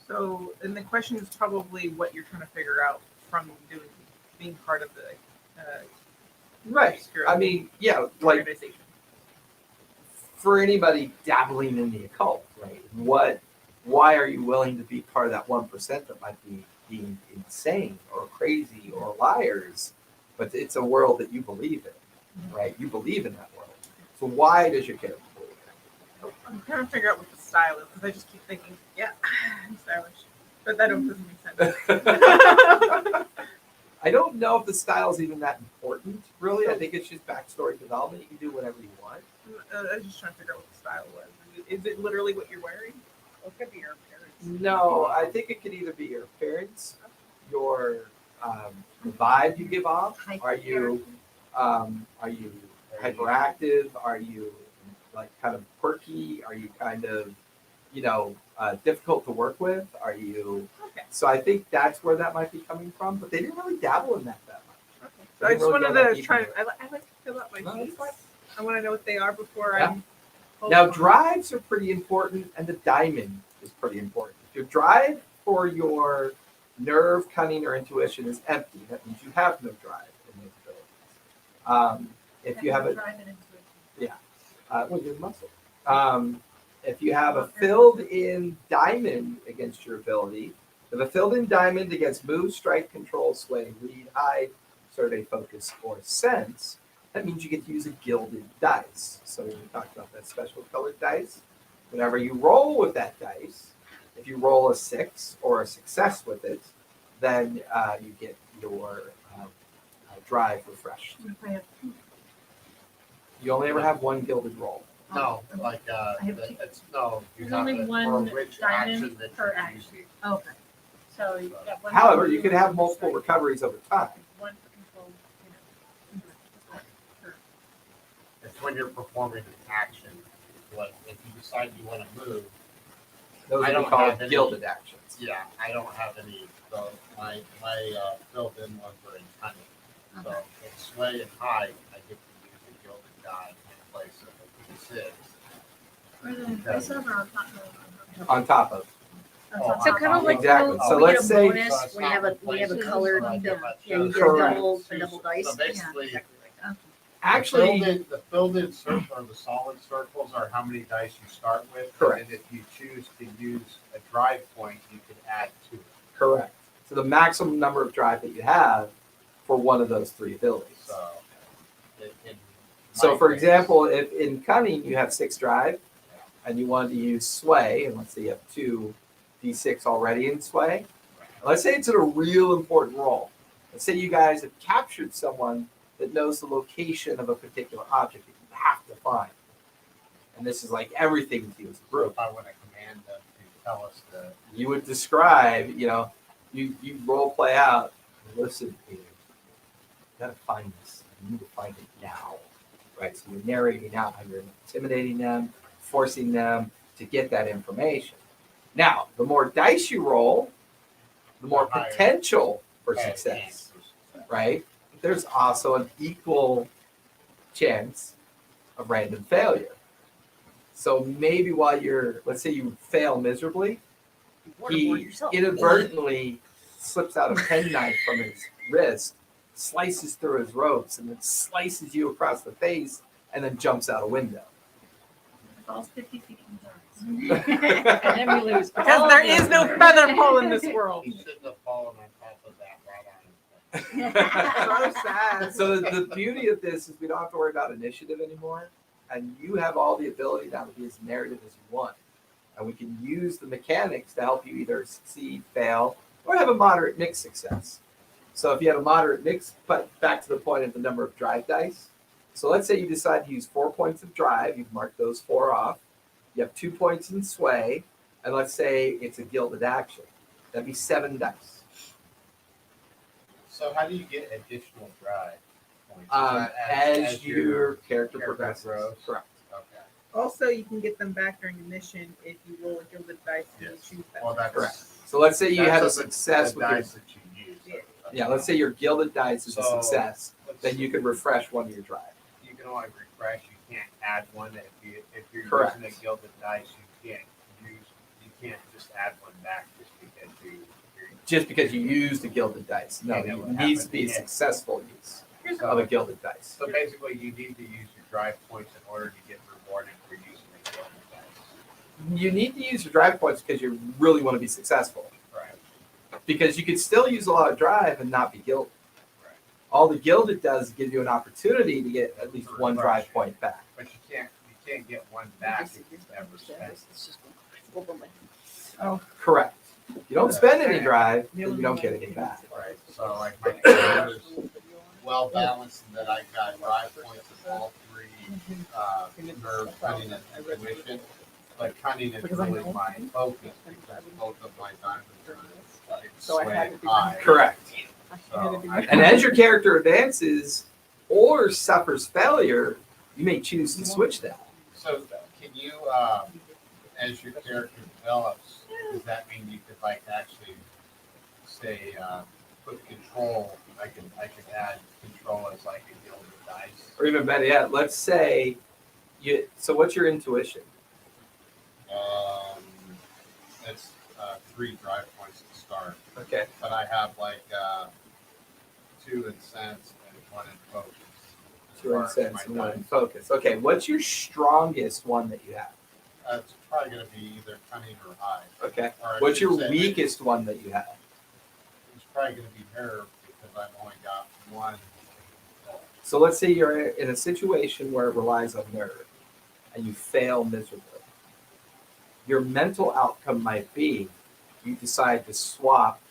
Speaker 2: so and the question is probably what you're trying to figure out from being part of the
Speaker 1: Right.
Speaker 2: Obscura
Speaker 1: I mean, yeah, like
Speaker 2: organization.
Speaker 1: for anybody dabbling in the occult, right? Why are you willing to be part of that 1% that might be being insane or crazy or liars? But it's a world that you believe in, right? You believe in that world. So why does your character believe in it?
Speaker 2: I'm trying to figure out what the style is because I just keep thinking, yeah, I'm stylish, but that doesn't make sense.
Speaker 1: I don't know if the style is even that important, really. I think it's just backstory development. You can do whatever you want.
Speaker 2: I was just trying to figure out what the style was. Is it literally what you're wearing?
Speaker 3: Well, it could be your parents.
Speaker 1: No, I think it could either be your appearance, your the vibe you give off. Are you hyperactive? Are you like kind of quirky? Are you kind of difficult to work with? Are you?
Speaker 2: Okay.
Speaker 1: So I think that's where that might be coming from. But they didn't really dabble in that much.
Speaker 2: Okay.
Speaker 1: They
Speaker 2: So I
Speaker 1: didn't
Speaker 2: just
Speaker 1: really
Speaker 2: wanted
Speaker 1: go that
Speaker 2: to
Speaker 1: deep
Speaker 2: try.
Speaker 1: into it.
Speaker 2: I like to fill out my
Speaker 1: No, that's
Speaker 2: sheets.
Speaker 1: fine.
Speaker 2: I want to know what they are before
Speaker 1: Yeah.
Speaker 2: I.
Speaker 1: Now, drives are pretty important, and the diamond is pretty important. If your drive for your nerve, cunning, or intuition is empty, that means you have no drive in those abilities. If you have a well, you're a muscle. If you have a filled-in diamond against your ability, if a filled-in diamond against move, strike, control, sway, read, hide, survey, focus, or sense, that means you get to use a gilded dice. So when we talked about that special colored dice, whenever you roll with that dice, if you roll a 6 or a success with it, then you get your drive refreshed. You only ever have one gilded roll.
Speaker 5: No, like,
Speaker 4: have two.
Speaker 5: it's, no. You
Speaker 6: There's
Speaker 5: have
Speaker 6: only
Speaker 5: it
Speaker 6: one
Speaker 5: for which
Speaker 6: diamond
Speaker 5: action that
Speaker 6: per
Speaker 5: you're
Speaker 6: action.
Speaker 5: using.
Speaker 6: Okay. So you got one.
Speaker 1: However, you can have multiple recoveries over time.
Speaker 6: One for control,
Speaker 5: It's when you're performing an action. Like, if you decide you want to move,
Speaker 1: Those
Speaker 5: I
Speaker 1: are
Speaker 5: don't
Speaker 1: called
Speaker 5: have any-
Speaker 1: gilded actions.
Speaker 5: yeah, I don't have any, so my filled-in ones are in cunning. So in sway and hide, I get to use a gilded die in place of a D6.
Speaker 1: On top of.
Speaker 3: So kind of like
Speaker 1: Exactly.
Speaker 3: how
Speaker 1: So
Speaker 3: we get
Speaker 1: let's
Speaker 3: a
Speaker 1: say-
Speaker 3: bonus,
Speaker 5: So it's
Speaker 3: we
Speaker 5: not
Speaker 3: have a
Speaker 5: replacing,
Speaker 3: colored,
Speaker 5: so I get my
Speaker 3: yeah, you
Speaker 5: choice.
Speaker 3: get a
Speaker 1: Correct.
Speaker 3: double dice.
Speaker 5: So basically,
Speaker 3: Exactly like that.
Speaker 1: Actually,
Speaker 5: the filled-in circle or the solid circles are how many dice you start with.
Speaker 1: Correct.
Speaker 5: And if you choose to use a drive point, you can add to it.
Speaker 1: correct. So the maximum number of drive that you have for one of those three abilities.
Speaker 5: So, in
Speaker 1: So,
Speaker 5: my
Speaker 1: for
Speaker 5: case-
Speaker 1: example, if in cunning you have 6 drive, and you wanted to use sway, and let's say you have 2 d6 already in sway. Let's say it's in a real important role. Let's say you guys have captured someone that knows the location of a particular object that you have to find. And this is like everything to you as a
Speaker 5: So
Speaker 1: group.
Speaker 5: if I want to command them to tell us the
Speaker 1: You would describe, you role play out. Listen, Peter, you gotta find this. You need to find it now, right? So you're narrating out how you're intimidating them, forcing them to get that information. Now, the more dice you roll, the more
Speaker 5: higher.
Speaker 1: potential for
Speaker 5: chance
Speaker 1: success,
Speaker 5: for success.
Speaker 1: right? There's also an equal chance of random failure. So maybe while let's say you fail miserably, he inadvertently slips out a penknife from his wrist, slices through his ropes, and then slices you across the face, and then jumps out a window.
Speaker 4: Falls 50 feet from the
Speaker 3: And then we lose.
Speaker 2: Because there is no feather fall in this world.
Speaker 5: He shouldn't have fallen on top of that right on his head.
Speaker 2: So sad.
Speaker 1: So the beauty of this is we don't have to worry about initiative anymore, and you have all the ability now to be as narrative as you want, and we can use the mechanics to help you either succeed, fail, or have a moderate mixed success. So if you have a moderate mix, but back to the point of the number of drive dice. So let's say you decide to use 4 points of drive. You've marked those 4 off. You have 2 points in sway, and let's say it's a gilded action. That'd be 7 dice.
Speaker 5: So how do you get additional drive points? Is that
Speaker 1: As your character
Speaker 5: character
Speaker 1: progresses.
Speaker 5: grows?
Speaker 1: Correct.
Speaker 5: Okay.
Speaker 2: Also, you can get them back during a mission if you roll a gilded dice and
Speaker 5: Yes.
Speaker 2: you choose that.
Speaker 5: Well, that's
Speaker 1: Correct. So let's say you had a
Speaker 5: that's
Speaker 1: success
Speaker 5: the
Speaker 1: with your
Speaker 5: dice that you use.
Speaker 2: Yeah.
Speaker 1: yeah. Let's say your gilded dice is a
Speaker 5: So,
Speaker 1: success.
Speaker 5: let's
Speaker 1: Then
Speaker 5: see.
Speaker 1: you could refresh one of your drive.
Speaker 5: You can only refresh. You can't add one. If you're
Speaker 1: Correct.
Speaker 5: using a gilded dice, you can't just add one back just because you're
Speaker 1: Just because you used a gilded dice. No,
Speaker 5: Yeah, that
Speaker 1: it
Speaker 5: would
Speaker 1: needs
Speaker 5: happen.
Speaker 1: to be a
Speaker 5: Yeah.
Speaker 1: successful use
Speaker 2: Here's
Speaker 1: of a gilded dice.
Speaker 5: So basically, you need to use your drive points in order to get rewarded for using a gilded dice.
Speaker 1: You need to use your drive points because you really want to be successful.
Speaker 5: Right.
Speaker 1: Because you could still use a lot of drive and not be gilded.
Speaker 5: Right.
Speaker 1: All the gilded does is give you an opportunity to get at least one drive point back.
Speaker 5: But you can't get one back if you've never spent it.
Speaker 3: It's just over my.
Speaker 1: Correct. You don't spend any drive, then you don't get any back.
Speaker 5: Right. So like my character is well balanced in that I got 5 points of all three nerve, cunning, and intuition. But cunning is really my focus because both of my diamonds are
Speaker 3: So I had to do
Speaker 5: high.
Speaker 1: Correct.
Speaker 5: So
Speaker 1: And as your character advances or suffers failure, you may choose to switch that.
Speaker 5: So can you, as your character develops, does that mean you could like actually say put control? I can add control as like a guild of dice.
Speaker 1: Or even better yet, let's say you. So what's your intuition?
Speaker 5: It's 3 drive points to start,
Speaker 1: Okay.
Speaker 5: but I have like 2 in sense and 1 in focus. as
Speaker 1: 2 in
Speaker 5: far as
Speaker 1: sense
Speaker 5: my
Speaker 1: and 1 in
Speaker 5: dice.
Speaker 1: focus. Okay. What's your strongest one that you have?
Speaker 5: It's probably going to be either cunning or high.
Speaker 1: Okay.
Speaker 5: Or I
Speaker 1: What's
Speaker 5: should
Speaker 1: your
Speaker 5: say,
Speaker 1: weakest one that you have?
Speaker 5: It's probably going to be nerve because I've only got 1.
Speaker 1: So let's say you're in a situation where it relies on nerve and you fail miserably. Your mental outcome might be you decide to swap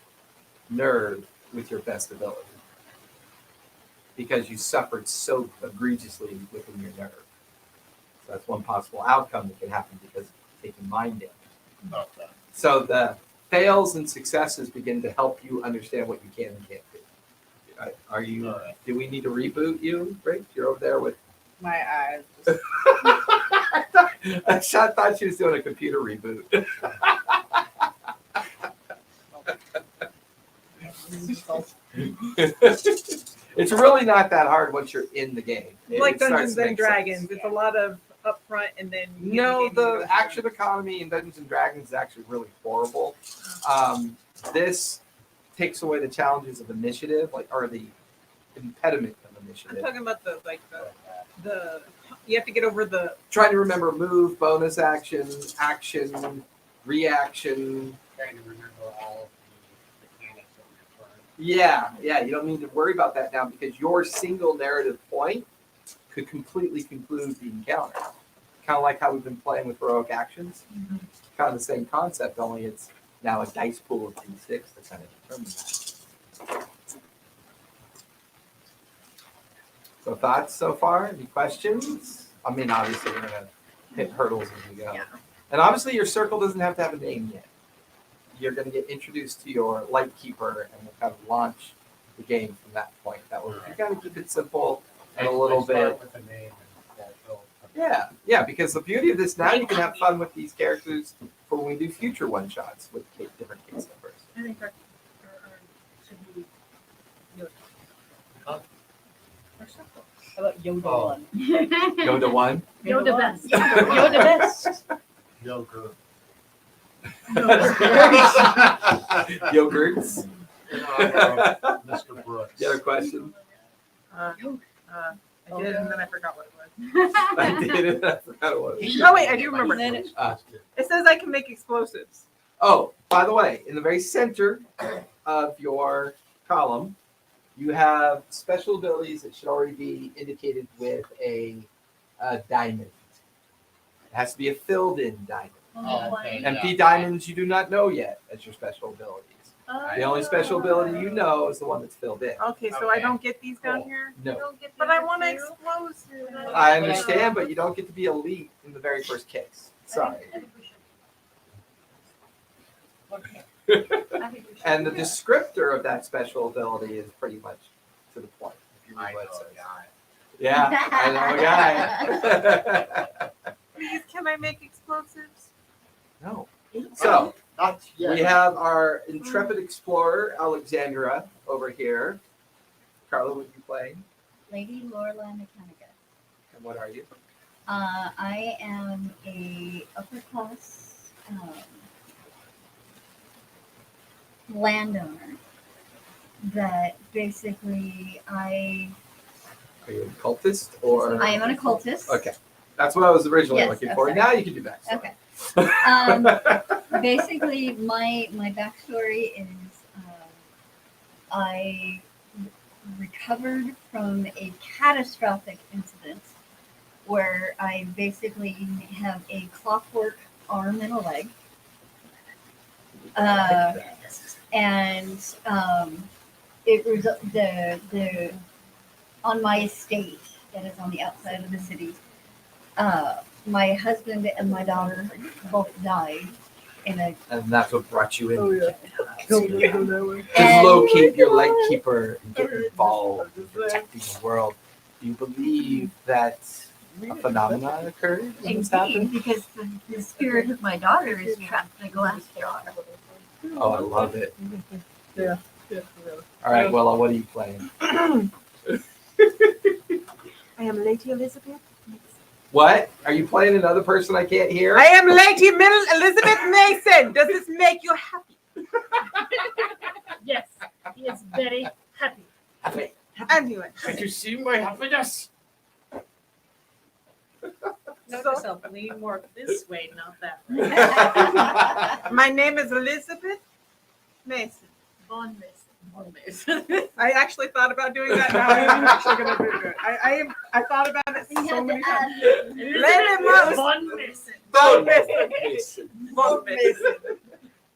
Speaker 1: nerve with your best ability because you suffered so egregiously within your nerve. So that's one possible outcome that can happen because of taking mind damage.
Speaker 5: Okay.
Speaker 1: So the fails and successes begin to help you understand what you can and can't do. Are you?
Speaker 5: All right.
Speaker 1: Do we need to reboot you, Rick? You're over there with.
Speaker 3: My eyes. Just,
Speaker 1: I thought she was doing a computer reboot. It's really not that hard once you're in the game.
Speaker 2: It's like
Speaker 1: It starts
Speaker 2: Dungeons
Speaker 1: to
Speaker 2: and
Speaker 1: make
Speaker 2: Dragons.
Speaker 1: sense.
Speaker 2: It's a lot of upfront and then you
Speaker 1: No,
Speaker 2: get into
Speaker 1: the action economy in Dungeons and Dragons is actually really horrible. This takes away the challenges of initiative, like or the impediment of
Speaker 2: I'm
Speaker 1: initiative.
Speaker 2: talking about the you have to get over the
Speaker 1: Trying to remember move, bonus action, reaction.
Speaker 5: Trying to remember all of the mechanics of your turn.
Speaker 1: Yeah, you don't need to worry about that now because your single narrative point could completely conclude the encounter. Kind of like how we've been playing with heroic actions. Kind of the same concept, only it's now a dice pool of D6 to kind of determine that. So thoughts so far? Any questions? I mean, obviously we're gonna hit hurdles as we go.
Speaker 4: Yeah.
Speaker 1: And obviously your circle doesn't have to have a name yet. You're gonna get introduced to your light keeper and we'll kind of launch the game from that point. That will you gotta keep it simple and a little
Speaker 5: I start
Speaker 1: bit.
Speaker 5: with a name and build from
Speaker 1: Yeah, because the beauty of this now you can have fun with these characters for when we do future one shots with different case numbers.
Speaker 6: I think that should be Yoda.
Speaker 5: Huh?
Speaker 6: Or something.
Speaker 3: how about Yoda
Speaker 5: Oh.
Speaker 3: one?
Speaker 1: Yoda one.
Speaker 4: Yoda best.
Speaker 3: Yoda best.
Speaker 5: Yogurt.
Speaker 1: Yogurts.
Speaker 5: Mr. Brooks.
Speaker 1: You have a question?
Speaker 2: I did and then I forgot what it was.
Speaker 1: I did it. I forgot what it was.
Speaker 2: Oh, wait, I do remember.
Speaker 3: And then
Speaker 2: It says I can make explosives.
Speaker 1: Oh, by the way, in the very center of your column, you have special abilities that should already be indicated with a diamond. It has to be a filled-in diamond.
Speaker 5: Oh, okay.
Speaker 1: Empty
Speaker 5: Yeah.
Speaker 1: diamonds you do not know yet as your special abilities. The only special ability you know is the one that's filled in.
Speaker 2: Okay, so I
Speaker 5: Okay.
Speaker 2: don't get these down
Speaker 5: Cool.
Speaker 2: here?
Speaker 1: No.
Speaker 2: But I want to explosives.
Speaker 1: I understand, but you don't get to be elite in the very first case. Sorry. And the descriptor of that special ability is pretty much to the point. If you
Speaker 5: I
Speaker 1: read
Speaker 5: know
Speaker 1: what it
Speaker 5: a
Speaker 1: says.
Speaker 5: guy.
Speaker 1: Yeah, I know a guy.
Speaker 2: Please, can I make explosives?
Speaker 1: No. So
Speaker 5: Not yet.
Speaker 1: we have our intrepid explorer, Alexandra, over here. Carla, what are you playing?
Speaker 4: Lady Lorla Mechanica.
Speaker 1: And what are you?
Speaker 4: I am a upper class landowner that basically
Speaker 1: Are you a cultist or?
Speaker 4: I am an occultist.
Speaker 1: Okay. That's what I was originally
Speaker 4: Yes,
Speaker 1: looking for.
Speaker 4: okay.
Speaker 1: Now you can do that.
Speaker 4: Okay. Basically, my backstory is I recovered from a catastrophic incident where I basically have a clockwork arm and a leg. And it was the on my estate that is on the outside of the city. My husband and my daughter both died in a
Speaker 1: And that's what brought you in.
Speaker 3: Oh, yeah.
Speaker 1: To
Speaker 4: And-
Speaker 1: locate your light keeper and get involved in protecting the world. Do you believe that a phenomenon occurred when this
Speaker 4: indeed,
Speaker 1: happened?
Speaker 4: because the spirit of my daughter is trapped in a glass jar.
Speaker 1: Oh, I love it.
Speaker 3: Yeah.
Speaker 1: All right, well, what are you playing?
Speaker 2: I am Lady Elizabeth.
Speaker 1: What? Are you playing another person I can't hear?
Speaker 2: I am Lady Elizabeth Mason. Does this make you happy?
Speaker 6: Yes, he is very happy.
Speaker 1: Happy.
Speaker 2: Anyway,
Speaker 1: Did you see my happiness?
Speaker 3: Note
Speaker 2: So-
Speaker 3: yourself, lean more this way, not that way.
Speaker 2: my name is Elizabeth Mason.
Speaker 6: Von Mason.
Speaker 2: I actually thought about doing that. Now I'm actually going to do it. I thought about it
Speaker 4: You
Speaker 2: so
Speaker 4: had
Speaker 2: many
Speaker 4: to
Speaker 2: times.
Speaker 4: add
Speaker 2: Lady Mason.
Speaker 6: Von Mason.
Speaker 1: Von
Speaker 2: Mason. Von Mason.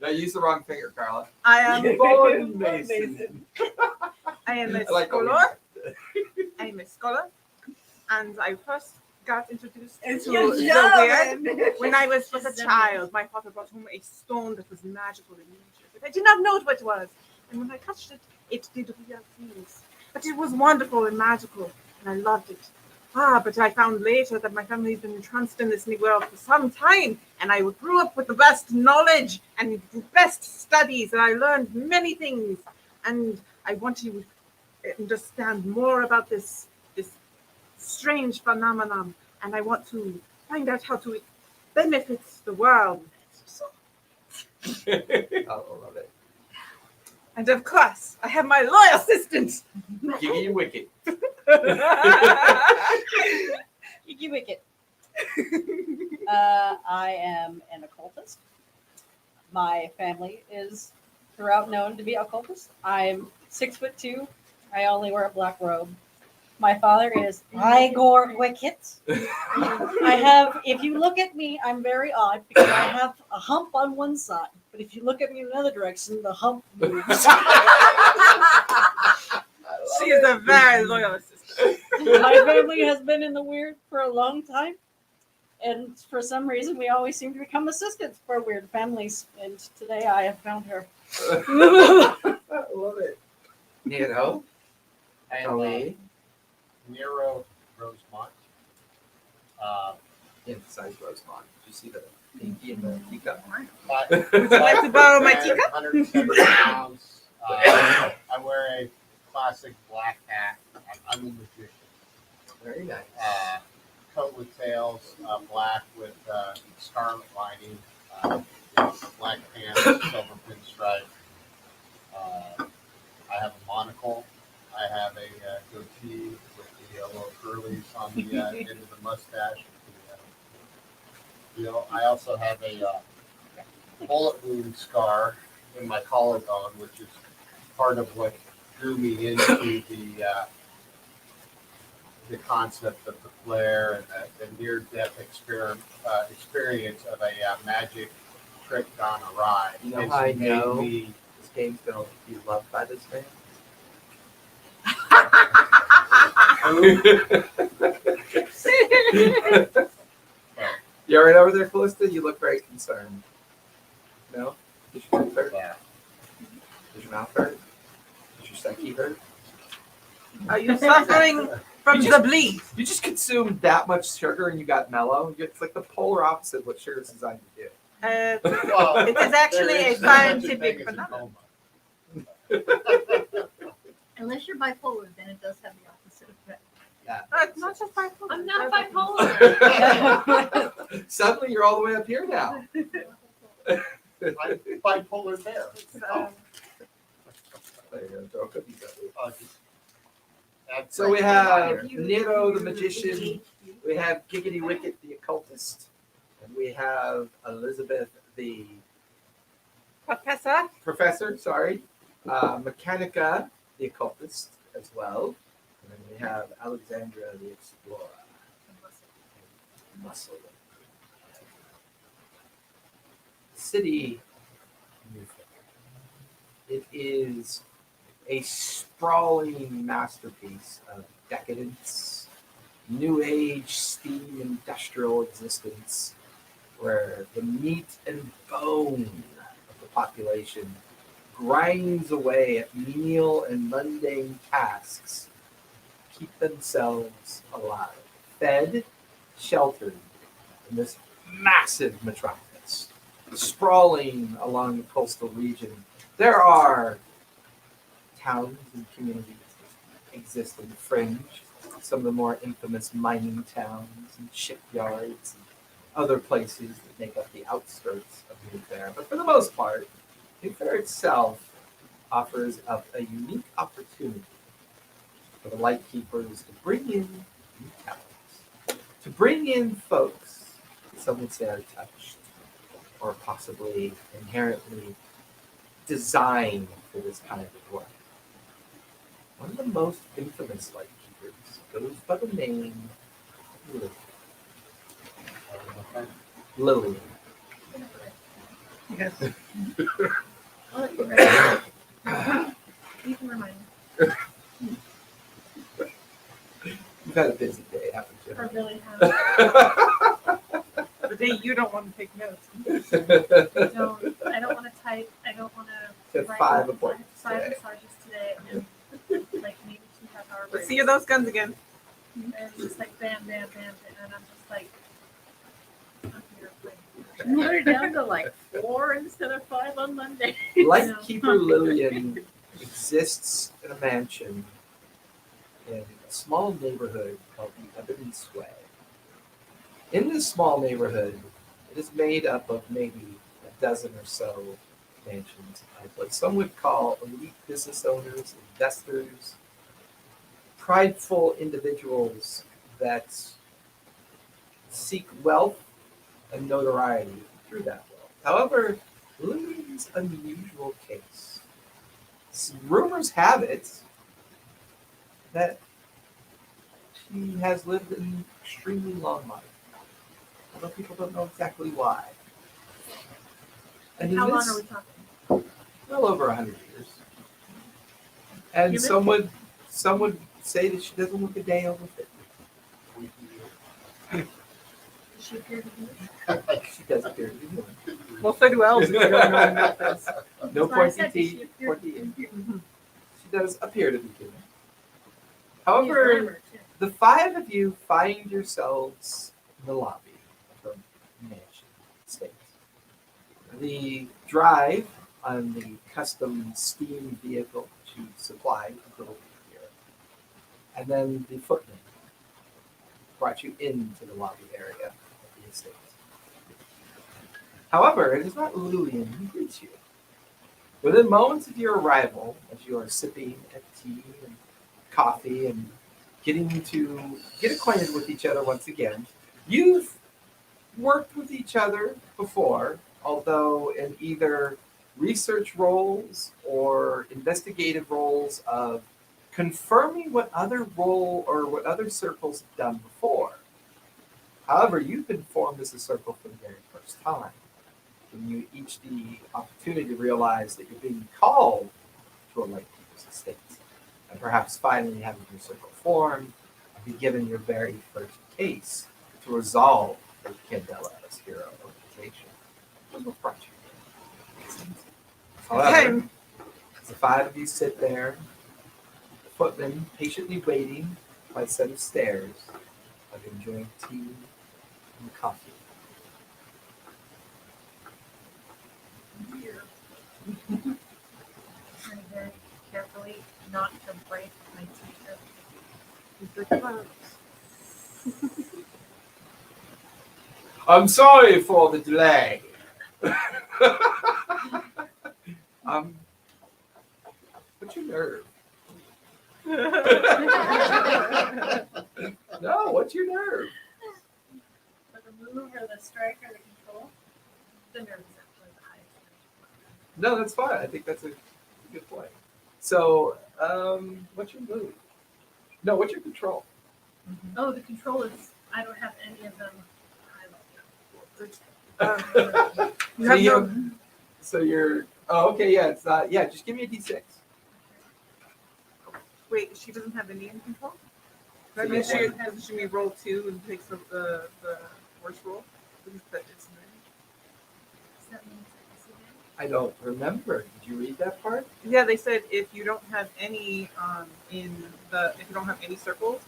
Speaker 1: No, use the wrong finger, Carla.
Speaker 2: I am
Speaker 1: Von Mason.
Speaker 2: I am a
Speaker 1: I like the
Speaker 2: scholar. I am a scholar, and I first got introduced to the
Speaker 4: your
Speaker 2: weird when I was a child. My father brought home a stone that was magical in nature, but I did not know what it was. And when I touched it, it did weird things. But it was wonderful and magical, and I loved it. But I found later that my family had been entranced in this new world for some time, and I grew up with the best knowledge and the best studies, and I learned many things. And I want to understand more about this strange phenomenon, and I want to find out how to benefit the world.
Speaker 1: I love it.
Speaker 2: And of course, I have my loyal assistant.
Speaker 1: Giggy Wicket.
Speaker 3: Kiki Wicket. I am an occultist. My family is throughout known to be occultist. I'm 6'2". I only wear a black robe. My father is Igor Wicket. I have, if you look at me, I'm very odd because I have a hump on one side. But if you look at me in another direction, the hump moves.
Speaker 2: She is a very loyal assistant.
Speaker 3: My family has been in the weird for a long time. And for some reason, we always seem to become assistants for weird families. And today I have found her.
Speaker 1: I love it. Nero.
Speaker 5: I am
Speaker 1: Ali.
Speaker 5: Nero Rosemont.
Speaker 1: Emphasize Rosemont. Did you see the pinky and the teacup?
Speaker 2: Would you like to borrow my teacup?
Speaker 5: 170 pounds. I wear a classic black hat. I'm a magician.
Speaker 1: Very nice.
Speaker 5: Coat with tails, black with scarlet lining, black pants, silver pinstripe. I have a monocle. I have a goatee with the little curlies on the end of the mustache. I also have a bullet wound scar in my collarbone, which is part of what drew me into the concept of the flare and the near-death experience of a magic trick gone awry.
Speaker 1: You know
Speaker 5: It's
Speaker 1: how I
Speaker 5: made
Speaker 1: know?
Speaker 5: me-
Speaker 1: This game's going to be loved by this man. You all right over there, Callista? You look very concerned. No? Does your tooth hurt?
Speaker 5: Yeah.
Speaker 1: Does your mouth hurt? Does your psyche hurt?
Speaker 2: Are you suffering from
Speaker 1: You
Speaker 2: the bleed?
Speaker 1: You just consumed that much sugar and you got mellow. It's like the polar opposite of what sugar is designed to do.
Speaker 5: Well,
Speaker 2: It is actually
Speaker 5: there
Speaker 2: a
Speaker 5: is no such
Speaker 2: scientific
Speaker 5: thing as a
Speaker 2: phenomenon.
Speaker 5: coma.
Speaker 4: unless you're bipolar, then it does have the opposite effect.
Speaker 2: It's not just bipolar.
Speaker 6: I'm not bipolar.
Speaker 1: Suddenly you're all the way up here now.
Speaker 5: I'm bipolar bear.
Speaker 1: There you go. Throw cookies at me.
Speaker 5: That's
Speaker 1: So we have Nero the magician, we have Giggity Wicket the occultist, and we have Elizabeth the professor, Mechanica the occultist as well, and then we have Alexandra the explorer. Muscle. City. It is a sprawling masterpiece of decadence, new age steam industrial existence, where the meat and bone of the population grinds away at menial and mundane tasks to keep themselves alive, fed, sheltered in this massive metropolis, sprawling along the coastal region. There are towns and communities that exist in the fringe, some of the more infamous mining towns and shipyards and other places that make up the outskirts of New Faire. But for the most part, New Faire itself offers up a unique opportunity for the Lightkeepers to bring in new talents, to bring in folks that some would say are touched or possibly inherently designed for this kind of work. One of the most infamous Lightkeepers goes by the name of Lillian.
Speaker 2: Yes.
Speaker 6: I'll let you know. You can remind me.
Speaker 1: You've had a busy day, haven't you?
Speaker 6: I really have.
Speaker 2: The day you don't want to take notes.
Speaker 6: I don't want to type. I don't want to.
Speaker 1: Had 5 appointments
Speaker 6: Five
Speaker 1: today.
Speaker 6: massages today, and like maybe 2 half-hour
Speaker 2: Let's
Speaker 6: breaks.
Speaker 2: see those guns again.
Speaker 6: And it's just like bam, bam, bam, and I'm just like, I'm here playing.
Speaker 3: They're down to like 4 instead of 5 on Monday.
Speaker 1: Lightkeeper Lillian exists in a mansion in a small neighborhood called the Ebony Sway. In this small neighborhood, it is made up of maybe a dozen or so mansions of what some would call elite business owners, investors, prideful individuals that seek wealth and notoriety through that wealth. However, Lillian's unusual case. Rumors have it that she has lived an extremely long life. Although people don't know exactly why. And in
Speaker 6: How long
Speaker 1: this,
Speaker 6: are we talking?
Speaker 1: well over 100 years. And
Speaker 6: Human?
Speaker 1: some would say that she doesn't look a day over 50.
Speaker 6: Does she appear to be?
Speaker 1: She does appear to be human.
Speaker 2: Well, so do elves if you don't know about this.
Speaker 1: No
Speaker 6: That's why I
Speaker 1: pointy
Speaker 6: said, does she
Speaker 1: teeth,
Speaker 6: appear to
Speaker 1: pointy
Speaker 6: be
Speaker 1: ears.
Speaker 6: human?
Speaker 1: She does appear to be human.
Speaker 6: He's
Speaker 1: However,
Speaker 6: glamour, too.
Speaker 1: the 5 of you find yourselves in the lobby of her mansion state. The drive on the custom steam vehicle she supplied a little bit here, and then the footman brought you into the lobby area of the estate. However, it is not Lillian who greets you. Within moments of your arrival, as you are sipping at tea and coffee and getting to get acquainted with each other once again, you've worked with each other before, although in either research roles or investigative roles of confirming what other role or what other circles have done before. However, you've been formed as a circle for the very first time. When you each the opportunity to realize that you're being called to a Lightkeeper's estate, and perhaps finally having your circle formed, and be given your very first case to resolve the Candela Obscura organization. That's what brought you here. However, as the 5 of you sit there, the footman patiently waiting by a set of stairs, of enjoying tea and coffee.
Speaker 6: Here. Trying very carefully not to break my t-shirt.
Speaker 1: I'm sorry for the delay. What's your nerve? No, what's your nerve?
Speaker 6: For the move or the strike or the control, the nerve is actually the highest.
Speaker 1: No, that's fine. I think that's a good point. So, what's your move? No, what's your control?
Speaker 6: Oh, the control is, I don't have any of them
Speaker 2: You have no.
Speaker 1: So you're. Oh, okay. Yeah, it's not. Yeah, just give me a d6.
Speaker 2: Wait, she doesn't have Indian control? That means she has she may roll 2 and takes the worst roll. Because it's
Speaker 6: Does that mean it's disadvantage?
Speaker 1: I don't remember. Did you read that part?
Speaker 2: yeah, they said if you don't have any if you don't have any circles,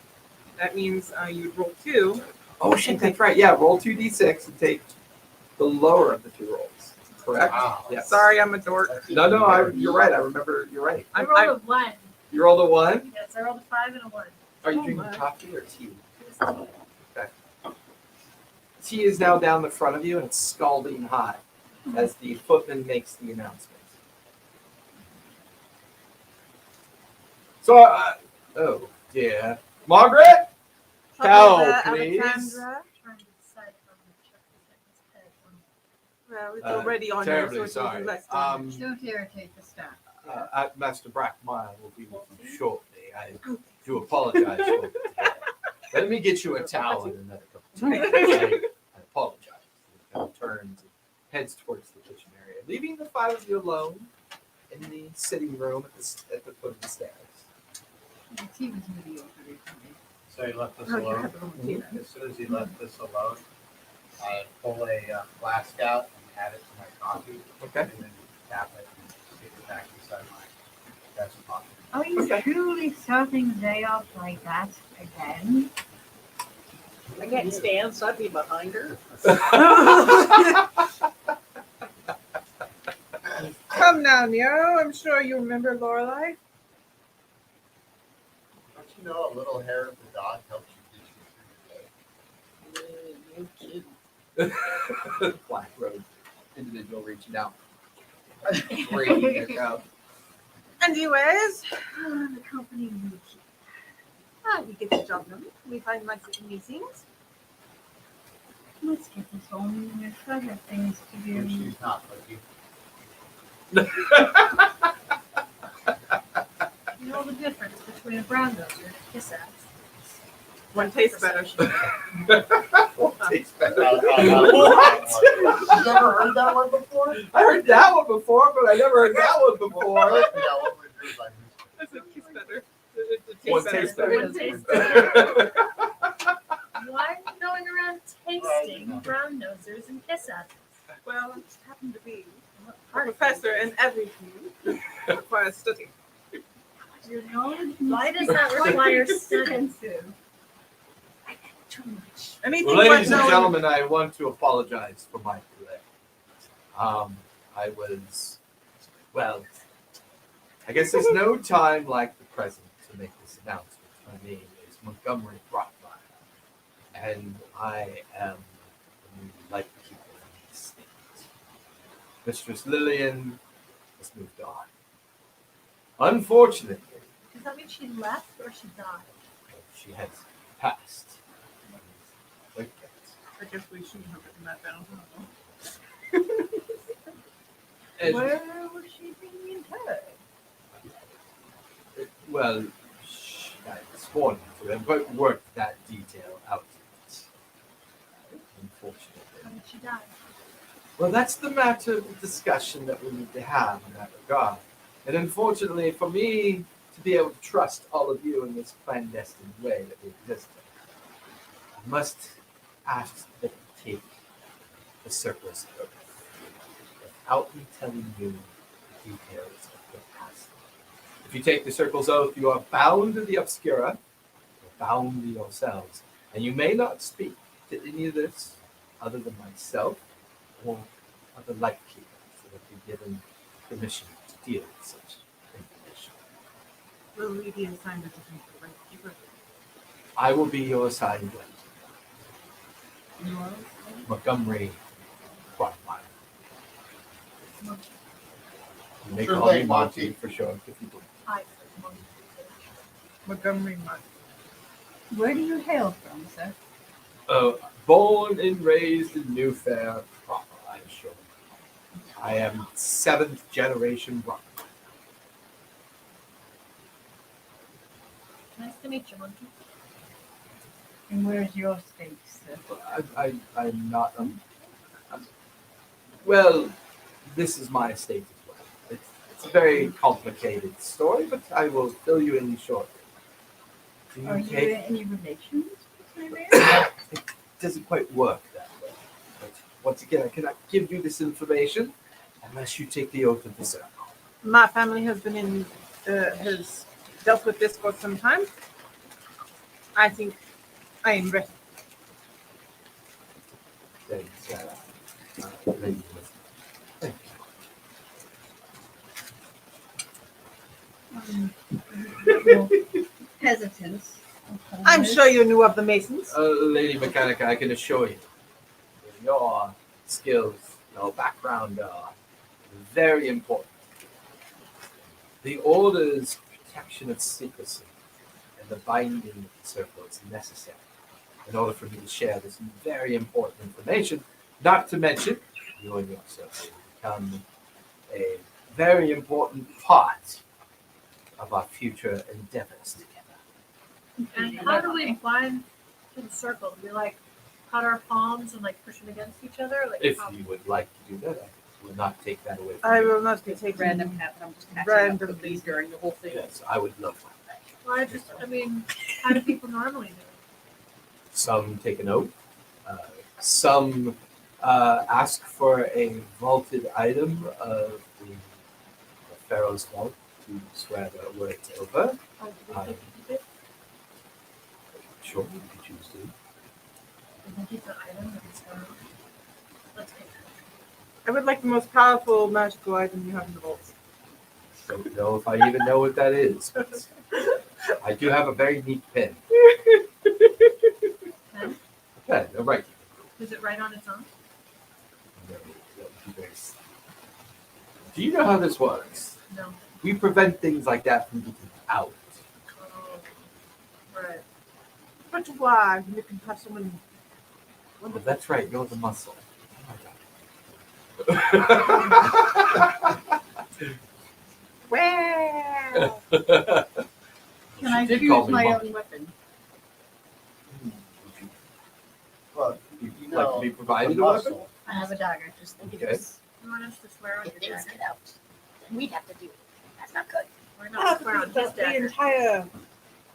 Speaker 2: that means you'd roll 2.
Speaker 1: Oh shit, that's right. Yeah, roll 2d6 and take the lower of the 2 rolls. Correct?
Speaker 5: Wow.
Speaker 1: Yes.
Speaker 2: Sorry, I'm a dork.
Speaker 1: No, you're right. I remember. You're right.
Speaker 6: I
Speaker 2: I'm-
Speaker 6: rolled
Speaker 2: I'm-
Speaker 6: a 1.
Speaker 1: You rolled a 1.
Speaker 6: Yes, I rolled a 5 and a 1.
Speaker 1: Are you
Speaker 2: Oh
Speaker 1: drinking
Speaker 2: my.
Speaker 1: coffee or tea?
Speaker 6: It was
Speaker 1: Tea is now down the front of you and it's scalding hot as the footman makes the announcement. So, oh dear. Margaret? Cow, please.
Speaker 2: Alexandra.
Speaker 6: trying to decide if I'm going to check this head on.
Speaker 2: Well, it's
Speaker 1: Uh,
Speaker 2: already on
Speaker 1: terribly
Speaker 2: here, so
Speaker 1: sorry.
Speaker 2: it's less damage.
Speaker 4: Don't irritate the staff.
Speaker 1: Master Brackmeyer will be with you shortly. I do apologize for the delay. Let me get you a towel and another cup of tea. I apologize. He kind of turns and heads towards the kitchen area, leaving the 5 of you alone in the sitting room at the foot of the stairs.
Speaker 4: The tea was mediocre recently.
Speaker 5: So he left us
Speaker 2: Oh, you
Speaker 5: alone.
Speaker 2: have the wrong tea.
Speaker 5: As soon as he left us alone, I pull a flask out and add it to my coffee.
Speaker 1: Okay.
Speaker 5: And then tap it and stick it back inside my desk pocket.
Speaker 4: Are you
Speaker 1: Okay.
Speaker 4: truly starting the day off like that again?
Speaker 3: I can't stand, so I'd be behind her.
Speaker 2: Come now, Nero. I'm sure you remember Lorelai.
Speaker 5: Don't you know a little hair of the dog helps you get you through your day?
Speaker 1: Black robed individual reaching out. Breaking their cow.
Speaker 2: Anyways,
Speaker 6: The company we keep.
Speaker 2: we get the job done. We find nice little meetings.
Speaker 4: Let's get this home. There's other things to
Speaker 5: When
Speaker 4: do.
Speaker 5: she's not looking.
Speaker 6: You know the difference between a brown noser and a kiss ass.
Speaker 2: One tastes better.
Speaker 1: Tastes better.
Speaker 5: What?
Speaker 1: You never heard that one before? I heard that one before, but I never heard that one before.
Speaker 5: Yeah, what would you do
Speaker 2: I said kiss better.
Speaker 1: One tastes better.
Speaker 6: One tastes better. Why are you going around tasting brown nosers and kiss asses?
Speaker 2: Well, it just happened to be
Speaker 6: What
Speaker 2: a
Speaker 6: part of
Speaker 2: professor in everything requires study.
Speaker 4: Your knowledge
Speaker 6: Why does that require study?
Speaker 4: expensive.
Speaker 6: Too much.
Speaker 2: Anything
Speaker 1: Well,
Speaker 2: but
Speaker 1: ladies and
Speaker 2: knowing-
Speaker 1: gentlemen, I want to apologize for my delay. I was, well, I guess there's no time like the present to make this announcement. My name is Montgomery Brockmeyer, and I am the new lightkeeper in the state. Mistress Lillian has moved on. Unfortunately,
Speaker 6: Does that mean she left or she died?
Speaker 1: she has passed. Like that.
Speaker 2: I guess we shouldn't have written that down.
Speaker 1: And-
Speaker 4: Where was she being interred?
Speaker 1: Well, I sworn to have but worked that detail out. Unfortunately.
Speaker 6: How did she die?
Speaker 1: Well, that's the matter of discussion that we need to have in that regard. And unfortunately, for me to be able to trust all of you in this clandestine way that we exist in, I must ask that you take the circle's oath without me telling you the details of your past. If you take the circle's oath, you are bound to the Obscura, you're bound to yourselves, and you may not speak to any of this other than myself or other lightkeepers that have been given permission to deal with such information.
Speaker 2: Will we be assigned a different right keeper?
Speaker 1: I will be your assigned lightkeeper,
Speaker 2: You are?
Speaker 1: Montgomery Brockmeyer. You may
Speaker 5: Sure
Speaker 1: call me
Speaker 5: thing,
Speaker 1: Monty
Speaker 5: Monty.
Speaker 1: for short if you do.
Speaker 6: I
Speaker 2: Montgomery Mott.
Speaker 4: Where do you hail from, sir?
Speaker 1: Born and raised in New Faire proper, I'm sure. I am 7th generation Brockmeyer.
Speaker 6: Nice to meet you, Monkey.
Speaker 4: And where's your stake, sir?
Speaker 1: I'm not. Well, this is my estate as well. It's It's a very complicated story, but I will fill you in shortly. Do
Speaker 4: Are
Speaker 1: you
Speaker 4: you
Speaker 1: take
Speaker 4: any relations with my man?
Speaker 1: it doesn't quite work that way. But once again, I cannot give you this information unless you take the oath of the circle.
Speaker 2: My family has has dealt with this for some time. I think I am ready.
Speaker 1: Then, Lady Elizabeth. Thank you.
Speaker 4: Hesitance.
Speaker 2: I'm sure you knew of the Masons.
Speaker 1: Lady Mechanica, I can assure you, your skills, your background are very important. The Order's protection of secrecy and the binding of the circle is necessary in order for me to share this very important information, not to mention you and your circle will become a very important part of our future endeavors together.
Speaker 6: And how do we bind to the circle? Do we like cut our palms and like push them against each other? Like
Speaker 1: If
Speaker 6: how-
Speaker 1: you would like to do that, I will not take that away from
Speaker 2: I
Speaker 1: you.
Speaker 2: will not be
Speaker 3: It's
Speaker 2: taking
Speaker 3: random happen. I'm just catching
Speaker 2: Random
Speaker 3: up cookies during the whole thing.
Speaker 1: Yes, I would love that.
Speaker 6: Well, I mean, how do people normally do it?
Speaker 1: Some take an oath. Some ask for a vaulted item of the Pharaoh's vault to swear their words over.
Speaker 6: Oh, do we take it?
Speaker 1: Sure, if you choose to.
Speaker 6: I think it's an item that is let's take it.
Speaker 2: I would like the most powerful magical item you have in the vault.
Speaker 1: Don't know if I even know what that is. But I do have a very neat pen.
Speaker 6: Pen?
Speaker 1: Pen, right.
Speaker 6: Does it write on its own?
Speaker 1: Do you know how this works?
Speaker 6: No.
Speaker 1: We prevent things like that from getting out.
Speaker 6: Oh, right.
Speaker 2: But why? You can have someone.
Speaker 1: Well, that's right, you're the muscle.
Speaker 2: Well,
Speaker 4: Can I
Speaker 1: She did
Speaker 4: choose
Speaker 1: call me
Speaker 4: my
Speaker 1: monkey.
Speaker 4: own weapon?
Speaker 5: Well,
Speaker 1: You'd
Speaker 5: you
Speaker 1: like
Speaker 5: know,
Speaker 1: to be
Speaker 5: the
Speaker 1: provided a weapon?
Speaker 5: muscle,
Speaker 4: I have a dagger. Just think
Speaker 1: Okay.
Speaker 4: of this.
Speaker 6: You want us to swear on
Speaker 4: If
Speaker 6: your
Speaker 4: things
Speaker 6: dagger?
Speaker 4: get out, then we'd have to do it. That's not good.
Speaker 6: We're not swear on his
Speaker 2: the
Speaker 6: dagger.
Speaker 2: entire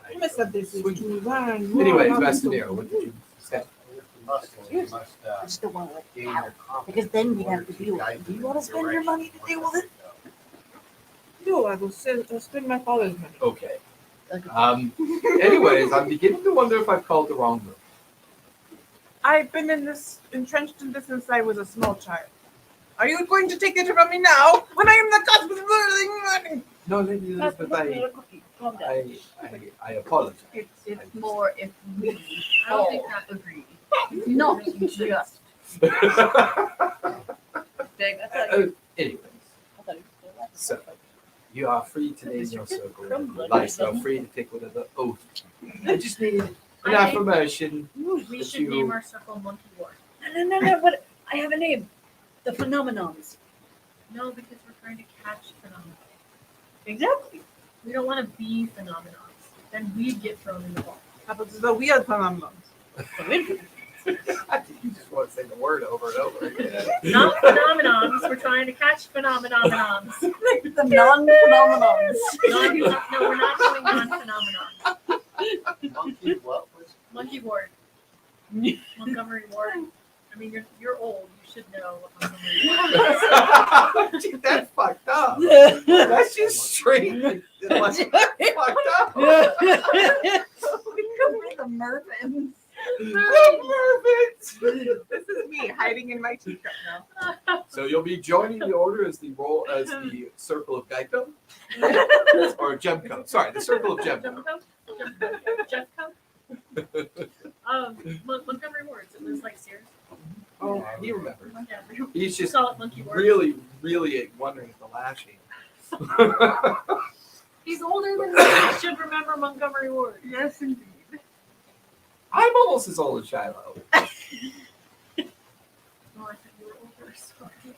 Speaker 2: premise of this is to learn more
Speaker 1: Anyways,
Speaker 2: about
Speaker 1: Mastonero,
Speaker 2: the-
Speaker 1: what did you say?
Speaker 5: with the muscle, you must
Speaker 4: I just don't want to let
Speaker 5: gain
Speaker 4: it
Speaker 5: your
Speaker 4: out.
Speaker 5: confidence
Speaker 4: Because then
Speaker 5: in
Speaker 4: we'd
Speaker 5: order
Speaker 4: have to
Speaker 5: to
Speaker 4: deal with
Speaker 5: guide
Speaker 4: it. Do you
Speaker 5: them
Speaker 4: want to
Speaker 5: in the
Speaker 4: spend your money to
Speaker 5: direction
Speaker 4: deal with it?
Speaker 2: No, I will spend my father's money.
Speaker 1: Okay.
Speaker 4: Okay.
Speaker 1: Anyways, I'm beginning to wonder if I've called the wrong room.
Speaker 2: I've been entrenched in this since I was a small child. Are you going to take it from me now when I am the cusp of losing money?
Speaker 1: No, Lady Elizabeth,
Speaker 3: Calm down.
Speaker 1: I apologize.
Speaker 4: It's more if we
Speaker 6: I don't think
Speaker 4: all
Speaker 6: that
Speaker 4: agree. Not just.
Speaker 3: Big. I thought you
Speaker 1: Anyways,
Speaker 3: I thought you were still
Speaker 1: So, you are free to name your circle. Like, you're free to take whatever oath. I just need an
Speaker 6: I think-
Speaker 1: affirmation.
Speaker 6: we
Speaker 1: that
Speaker 6: should
Speaker 1: you-
Speaker 6: name our circle Monkey Ward.
Speaker 3: No. What? I have a name. The Phenomenons.
Speaker 6: No, because we're trying to catch phenomena.
Speaker 3: Exactly.
Speaker 6: We don't want to be phenomenons. Then we'd get thrown in the ball.
Speaker 2: How about the weird phenomenon?
Speaker 1: I think you just want to say the word over and over again.
Speaker 6: Not phenomenons. We're trying to catch phenomenons.
Speaker 3: The non-phenomenons.
Speaker 6: No, we're not doing non-phenomenons.
Speaker 5: Monkey, what was?
Speaker 6: Monkey Ward. Montgomery Ward. I mean, you're old. You should know what Montgomery Ward is.
Speaker 1: Dude, that's fucked up. That's just straight. Like, fucked up.
Speaker 4: The Mervins.
Speaker 1: Perfect.
Speaker 2: This is me hiding in my teacup now.
Speaker 1: So you'll be joining the order as the Circle of Geico or Gemco. Sorry, the Circle of Gemco.
Speaker 6: Montgomery Wards. It was like Sears.
Speaker 1: Oh, he remembers.
Speaker 6: Yeah,
Speaker 1: He's
Speaker 6: we
Speaker 1: just
Speaker 6: call it Monkey Ward.
Speaker 1: really wondering at the lashing.
Speaker 6: He's older than me. He should remember Montgomery Ward.
Speaker 2: Yes, indeed.
Speaker 1: I'm almost as old as Shiloh.
Speaker 6: Oh, I thought you were older. Sorry.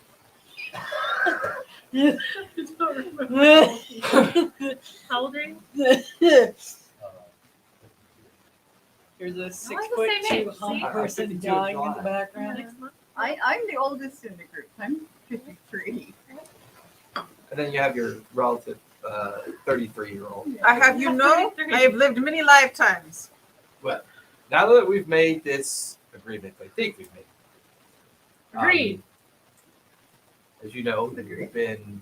Speaker 6: I don't remember. How old are you?
Speaker 3: There's a
Speaker 6: the
Speaker 3: 6'2"
Speaker 6: same age,
Speaker 3: hung
Speaker 6: see?
Speaker 3: person
Speaker 1: 52
Speaker 3: dying in the
Speaker 1: July.
Speaker 3: background.
Speaker 6: Next month.
Speaker 4: I'm the oldest in the group. I'm 53.
Speaker 1: And then you have your relative 33-year-old.
Speaker 2: I have you know, I have lived many lifetimes.
Speaker 1: Well, now that we've made this agreement, I think we've made it.
Speaker 6: Agreed.
Speaker 1: As you know, we've been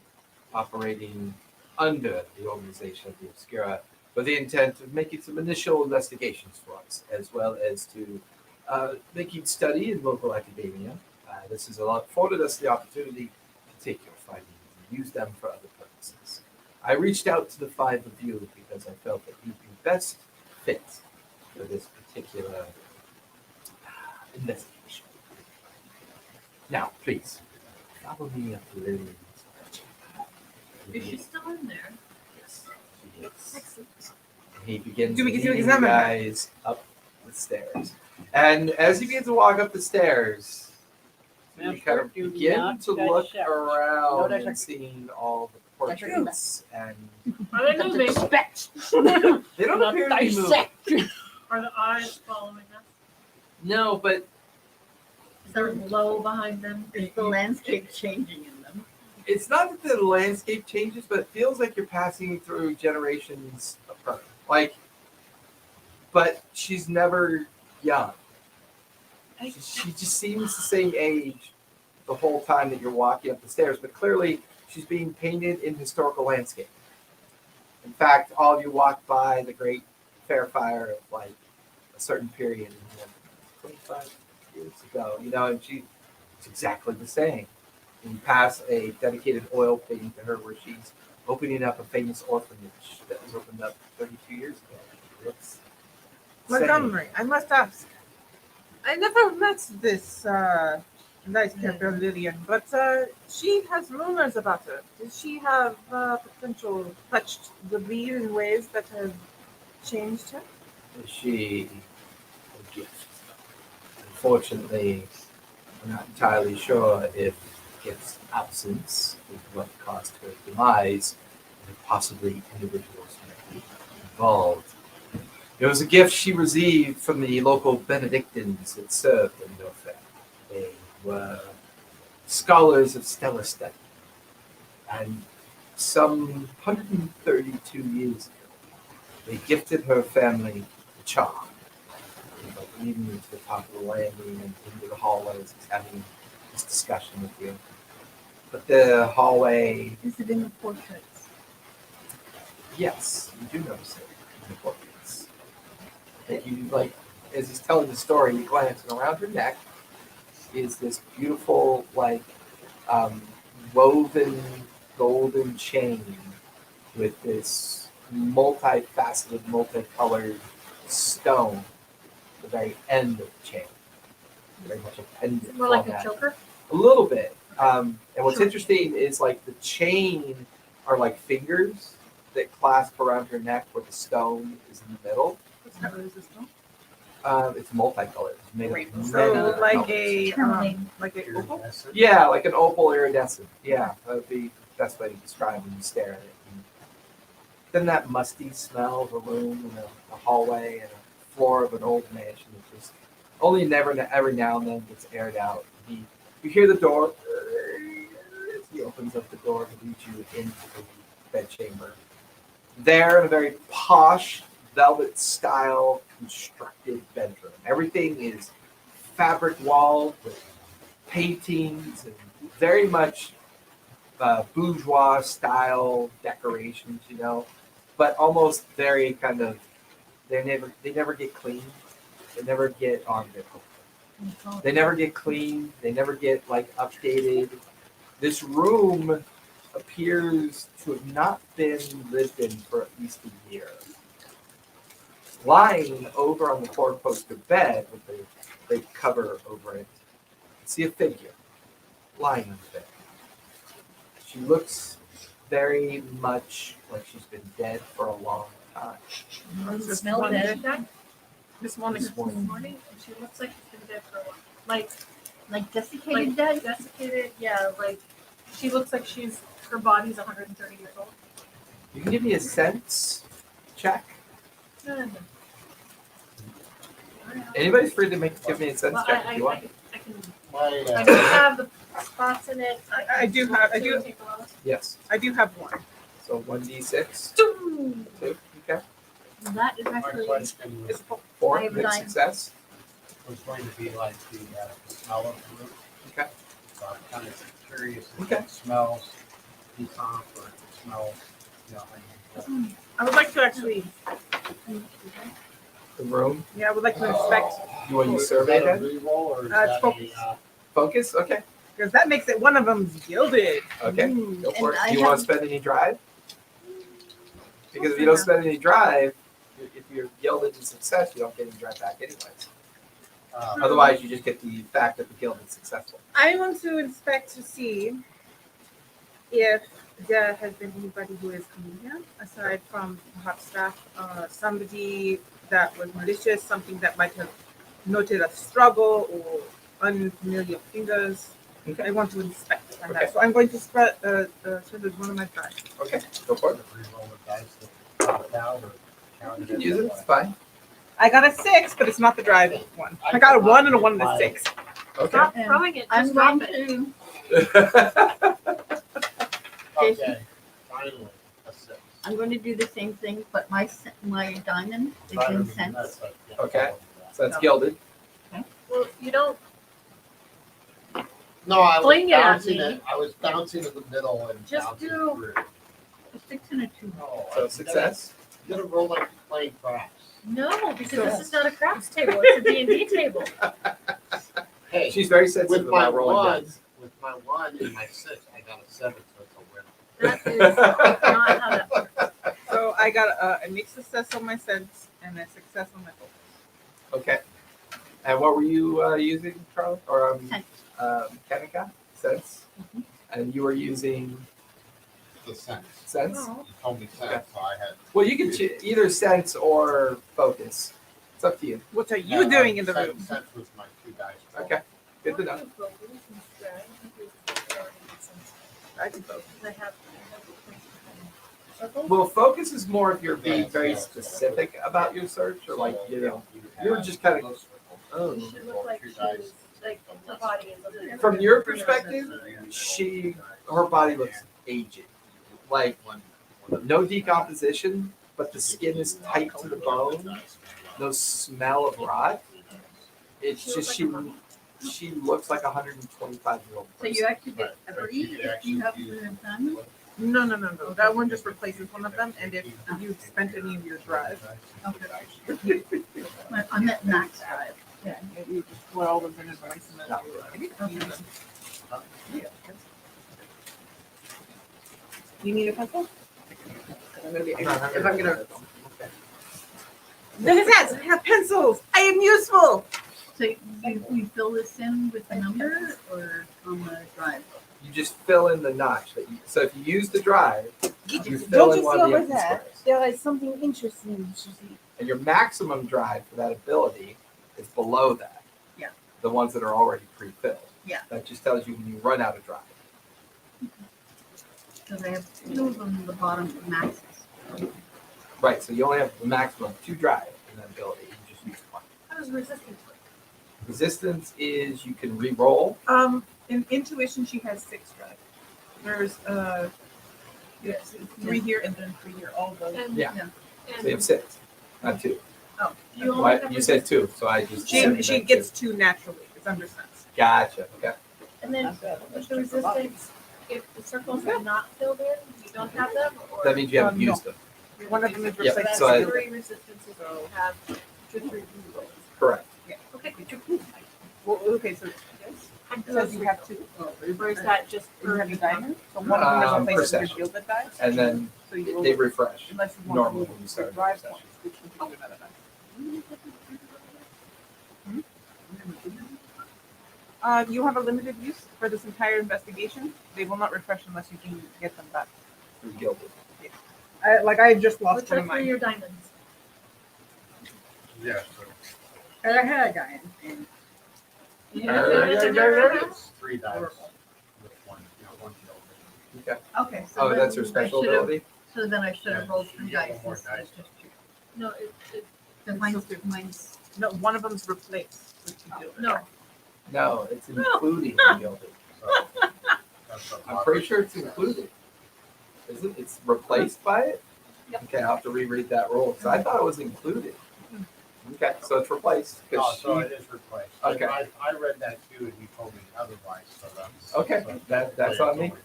Speaker 1: operating under the organization of the Obscura with the intent of making some initial investigations for us, as well as to making study in local academia. This has afforded us the opportunity to take your findings and use them for other purposes. I reached out to the five of you because I felt that you'd be best fit for this particular investigation. Now, please, follow me up to Lillian's chamber.
Speaker 6: Is she still in there?
Speaker 1: Yes, she is.
Speaker 6: Excellent.
Speaker 1: And he begins
Speaker 2: Do we get to
Speaker 1: leading you
Speaker 2: examine her?
Speaker 1: guys up the stairs. And as he begins to walk up the stairs, you kind of
Speaker 3: Do
Speaker 1: begin
Speaker 3: not
Speaker 1: to
Speaker 3: touch
Speaker 1: look
Speaker 3: that.
Speaker 1: around
Speaker 3: No touch.
Speaker 1: and seeing all the portraits, and
Speaker 6: Are they moving?
Speaker 1: they don't appear to be moving.
Speaker 6: Are the eyes following us?
Speaker 1: No, but
Speaker 6: Is there a glow behind them?
Speaker 4: Is the landscape changing in them?
Speaker 1: it's not that the landscape changes, but it feels like you're passing through generations of her. Like, but she's never young. She just seems the same age the whole time that you're walking up the stairs, but clearly she's being painted in historical landscape. In fact, all of you walk by the great Faire fire of like a certain period, 25 years ago, you know, and it's exactly the same. And you pass a dedicated oil painting to her where she's opening up a famous orphanage that was opened up 32 years ago. It looks the same.
Speaker 2: Montgomery, I must ask. I never met this nice character, Lillian, but she has rumors about her. Does she have potential touched the bead in ways that have changed her?
Speaker 1: Is she a gift? Unfortunately, I'm not entirely sure if gift's absence is what caused her demise, and if possibly individuals might be involved. It was a gift she received from the local Benedictines that served in Faire. They were scholars of stellar study, and some 132 years ago, they gifted her family a charm. Like leading you to the top of the landing and into the hallways, having this discussion with you. But the hallway,
Speaker 4: Is it in the portraits?
Speaker 1: yes, you do notice it in the portraits. That you like, as he's telling the story, you glance, and around her neck is this beautiful, like, woven golden chain with this multifaceted, multicolored stone at the very end of the chain. Very much a pendant.
Speaker 6: More like a
Speaker 1: format.
Speaker 6: choker?
Speaker 1: A little bit. And what's interesting is like the chain are like fingers that clasp around her neck where the stone is in the middle.
Speaker 2: What's that resistance?
Speaker 1: It's multicolored. It's made of many
Speaker 2: So like
Speaker 1: colors.
Speaker 2: a
Speaker 4: Turning.
Speaker 2: like a opal?
Speaker 1: Yeah, like an opal iridescent. Yeah, that would be the best way to describe when you stare at it. And then that musty smell of a room and a hallway and a floor of an old mansion that just only every now and then gets aired out. You hear the door. He opens up the door to lead you into the bedchamber. There, in a very posh, velvet-style constructed bedroom. Everything is fabric walled with paintings and very much bourgeois style decorations, you know, but almost very kind of they never get clean. They never get on their own. They never get clean. They never get like updated. This room appears to have not been lived in for at least a year. Lying over on the four-poster bed with the big cover over it, you see a figure lying on the bed. She looks very much like she's been dead for a long time.
Speaker 2: This
Speaker 4: Smell
Speaker 2: one
Speaker 4: dead.
Speaker 2: day? This morning.
Speaker 1: This morning.
Speaker 6: Morning, and she looks like she's been dead for a while. Like
Speaker 4: Like desiccated dead?
Speaker 6: desiccated, yeah, like she looks like her body's 130 years old.
Speaker 1: You can give me a sense check. Anybody's free to give me a sense
Speaker 6: Well,
Speaker 1: check if you want.
Speaker 6: I can
Speaker 5: My,
Speaker 6: I don't have the spots in it.
Speaker 2: I do have- I do-
Speaker 6: Take a look.
Speaker 1: Yes.
Speaker 2: I do have one.
Speaker 1: So 1d6.
Speaker 6: Doom.
Speaker 1: 2. Okay.
Speaker 4: That is
Speaker 5: My
Speaker 4: actually
Speaker 5: question
Speaker 2: It's
Speaker 5: was,
Speaker 1: 4.
Speaker 4: I have
Speaker 1: Mixed
Speaker 4: nine.
Speaker 1: success.
Speaker 5: was going to be like the smell of the root.
Speaker 1: Okay.
Speaker 5: So I'm kind of curious if
Speaker 1: Okay.
Speaker 5: it smells decent or if it smells, you know, like,
Speaker 2: I would like to actually,
Speaker 1: The room.
Speaker 2: yeah, I would like to inspect
Speaker 1: You want to use
Speaker 5: Is
Speaker 1: survey
Speaker 5: that a
Speaker 1: then?
Speaker 5: reroll or is
Speaker 2: It's
Speaker 5: that
Speaker 2: focus.
Speaker 1: Focus. Okay.
Speaker 2: because that makes it one of them's gilded.
Speaker 1: Okay.
Speaker 2: Ooh.
Speaker 1: Go for
Speaker 4: And
Speaker 1: it.
Speaker 4: I
Speaker 1: Do you want
Speaker 4: have-
Speaker 1: to spend any drive? Because if you don't spend any drive, if you're gilded in success, you don't get any drive back anyways. Otherwise, you just get the fact that the guild is successful.
Speaker 2: I want to inspect to see if there has been anybody who is coming here, aside from perhaps staff, somebody that was malicious, something that might have noted a struggle or unfamiliar fingers.
Speaker 1: Okay.
Speaker 2: I want to inspect on
Speaker 1: Okay.
Speaker 2: that. So I'm going to spread serve as one of my drives.
Speaker 1: Okay. Go for it.
Speaker 5: Reroll the dice that pop it out or count
Speaker 1: You
Speaker 5: it
Speaker 1: can
Speaker 5: in
Speaker 1: use it.
Speaker 5: that
Speaker 1: It's
Speaker 5: way.
Speaker 1: fine.
Speaker 2: I got a 6, but it's not the drive one. I got a 1 and a 1 and a 6.
Speaker 1: Okay.
Speaker 6: Stop
Speaker 4: And
Speaker 6: throwing it.
Speaker 4: I'm
Speaker 6: Just drop
Speaker 4: going
Speaker 6: it.
Speaker 4: to
Speaker 5: Okay, finally, a 6.
Speaker 4: I'm going to do the same thing, but my diamond is in cents.
Speaker 1: Okay. So that's gilded.
Speaker 6: Well, you don't.
Speaker 5: No, I was
Speaker 6: Fling it at
Speaker 5: bouncing
Speaker 6: me.
Speaker 5: it. I was bouncing in the middle and
Speaker 6: Just
Speaker 5: bouncing
Speaker 6: do-
Speaker 5: through.
Speaker 4: A 6 and a 2.
Speaker 5: No,
Speaker 1: So
Speaker 5: you
Speaker 1: success.
Speaker 5: gotta roll like you're playing craps.
Speaker 6: No, because this is not a crafts table. It's a D&D table.
Speaker 5: Hey,
Speaker 1: She's very sensitive
Speaker 5: with my
Speaker 1: about rolling
Speaker 5: one,
Speaker 1: dice.
Speaker 5: with my 1 and my 6, I got a 7, so it's a winner.
Speaker 6: That is not how that works.
Speaker 2: So I got a mixed success on my sense and a success on my focus.
Speaker 1: Okay. And what were you using, Charlie? Or
Speaker 4: Sense.
Speaker 1: Kanika? Sense.
Speaker 4: Mhm.
Speaker 1: And you were using
Speaker 5: The sense.
Speaker 1: sense.
Speaker 2: Oh.
Speaker 5: You told me sense, so I had.
Speaker 1: Well, you can either sense or focus. It's up to you.
Speaker 2: What are you doing in the
Speaker 5: sense,
Speaker 2: room?
Speaker 5: Sense was my 2 dice. roll.
Speaker 1: Okay. Good to know.
Speaker 2: I can focus.
Speaker 1: Well, focus is more if you're being very specific about your search, or like you were just kind of. Oh.
Speaker 6: She should look like she was like her body is a
Speaker 1: From your perspective, her body looks aged, like no decomposition, but the skin is tight to the bone, no smell of rot. It's just she looks like a 125-year-old
Speaker 4: So you actually get a 3 if you have the diamond?
Speaker 2: No. That one just replaces one of them, and if you spent any of your drive,
Speaker 4: I'm at max drive.
Speaker 2: yeah, you just put all those in advice and then you need a pencil? I'm gonna be, if I'm gonna. Look at that! I have pencils. I am useful.
Speaker 4: So you fill this in with the number or on the drive?
Speaker 1: You just fill in the notch that you. So if you use the drive, you fill
Speaker 2: Don't
Speaker 1: in
Speaker 2: you
Speaker 1: one
Speaker 2: see
Speaker 1: of the
Speaker 2: over
Speaker 1: empty
Speaker 2: there?
Speaker 1: squares.
Speaker 2: There is something interesting. You should see.
Speaker 1: And your maximum drive for that ability is below that.
Speaker 4: Yeah.
Speaker 1: The ones that are already pre-filled.
Speaker 4: Yeah.
Speaker 1: That just tells you when you run out of drive.
Speaker 4: Because I have 2 of them at the bottom of maxes.
Speaker 1: Right. So you only have the maximum of 2 drive in that ability. You just use one.
Speaker 6: How does resistance work?
Speaker 1: Resistance is you can re-roll.
Speaker 2: In intuition, she has 6 drive. There's yes, 3 here and then 3 here. All those.
Speaker 6: And,
Speaker 1: Yeah.
Speaker 6: and
Speaker 1: So you have 6, not 2.
Speaker 6: you only
Speaker 1: Why,
Speaker 6: have
Speaker 1: you said 2, so I just.
Speaker 2: She
Speaker 1: said
Speaker 2: she
Speaker 1: that
Speaker 2: gets
Speaker 1: too.
Speaker 2: 2 naturally. It's under sense.
Speaker 1: Gotcha. Okay.
Speaker 6: And then with the resistance, if the circles are not filled in, you don't have them, or
Speaker 1: That means you haven't
Speaker 2: no.
Speaker 1: used them.
Speaker 2: One of them is
Speaker 1: Yeah,
Speaker 6: so
Speaker 2: replaced.
Speaker 6: that's
Speaker 1: so I-
Speaker 6: 3 resistances that you have to 3 rolls.
Speaker 1: Correct.
Speaker 6: Okay,
Speaker 2: Well, okay, so yes. It says you have 2.
Speaker 6: or is that just
Speaker 2: You have a
Speaker 6: for
Speaker 2: diamond. So one of them is replaced with
Speaker 1: perception.
Speaker 2: your gilded die.
Speaker 1: And then
Speaker 2: So you
Speaker 1: they
Speaker 2: roll,
Speaker 1: refresh.
Speaker 2: unless you want
Speaker 1: normally
Speaker 2: to
Speaker 1: when you
Speaker 2: move
Speaker 1: start
Speaker 2: your
Speaker 1: a
Speaker 2: drive
Speaker 1: session.
Speaker 2: points, which can give you another die. You have a limited use for this entire investigation. They will not refresh unless you can get them back.
Speaker 1: Through gilded.
Speaker 2: I just lost
Speaker 6: what's
Speaker 2: one
Speaker 6: that
Speaker 2: of
Speaker 6: for
Speaker 2: mine.
Speaker 6: your diamonds?
Speaker 5: Yeah,
Speaker 4: And I had a diamond. And
Speaker 5: it's 3 dice with 1, one gilded.
Speaker 1: Okay.
Speaker 4: okay, so
Speaker 1: Oh,
Speaker 4: then
Speaker 1: that's your
Speaker 4: I
Speaker 1: special
Speaker 4: should've-
Speaker 1: ability?
Speaker 4: So then I should have rolled 3
Speaker 5: You got
Speaker 4: dice
Speaker 5: more
Speaker 4: instead
Speaker 5: dice.
Speaker 4: of just 2.
Speaker 6: No,
Speaker 4: Because mine's
Speaker 2: No, one of them's replaced with the gilded.
Speaker 6: no.
Speaker 1: No, it's including the gilded.
Speaker 5: So That's a
Speaker 1: I'm
Speaker 5: lot
Speaker 1: pretty
Speaker 5: of
Speaker 1: sure it's
Speaker 5: success.
Speaker 1: included. Isn't it? It's replaced by it?
Speaker 3: Yep.
Speaker 1: Okay, I'll have to reread that rule because I thought it was included. Okay, so it's replaced.
Speaker 5: Oh,
Speaker 1: 'cause
Speaker 5: so
Speaker 1: she-
Speaker 5: it is replaced.
Speaker 1: Okay.
Speaker 5: I read that too, and he told me otherwise, so that's.
Speaker 1: Okay,
Speaker 5: so
Speaker 1: that's
Speaker 5: it's
Speaker 1: on me.
Speaker 5: over too.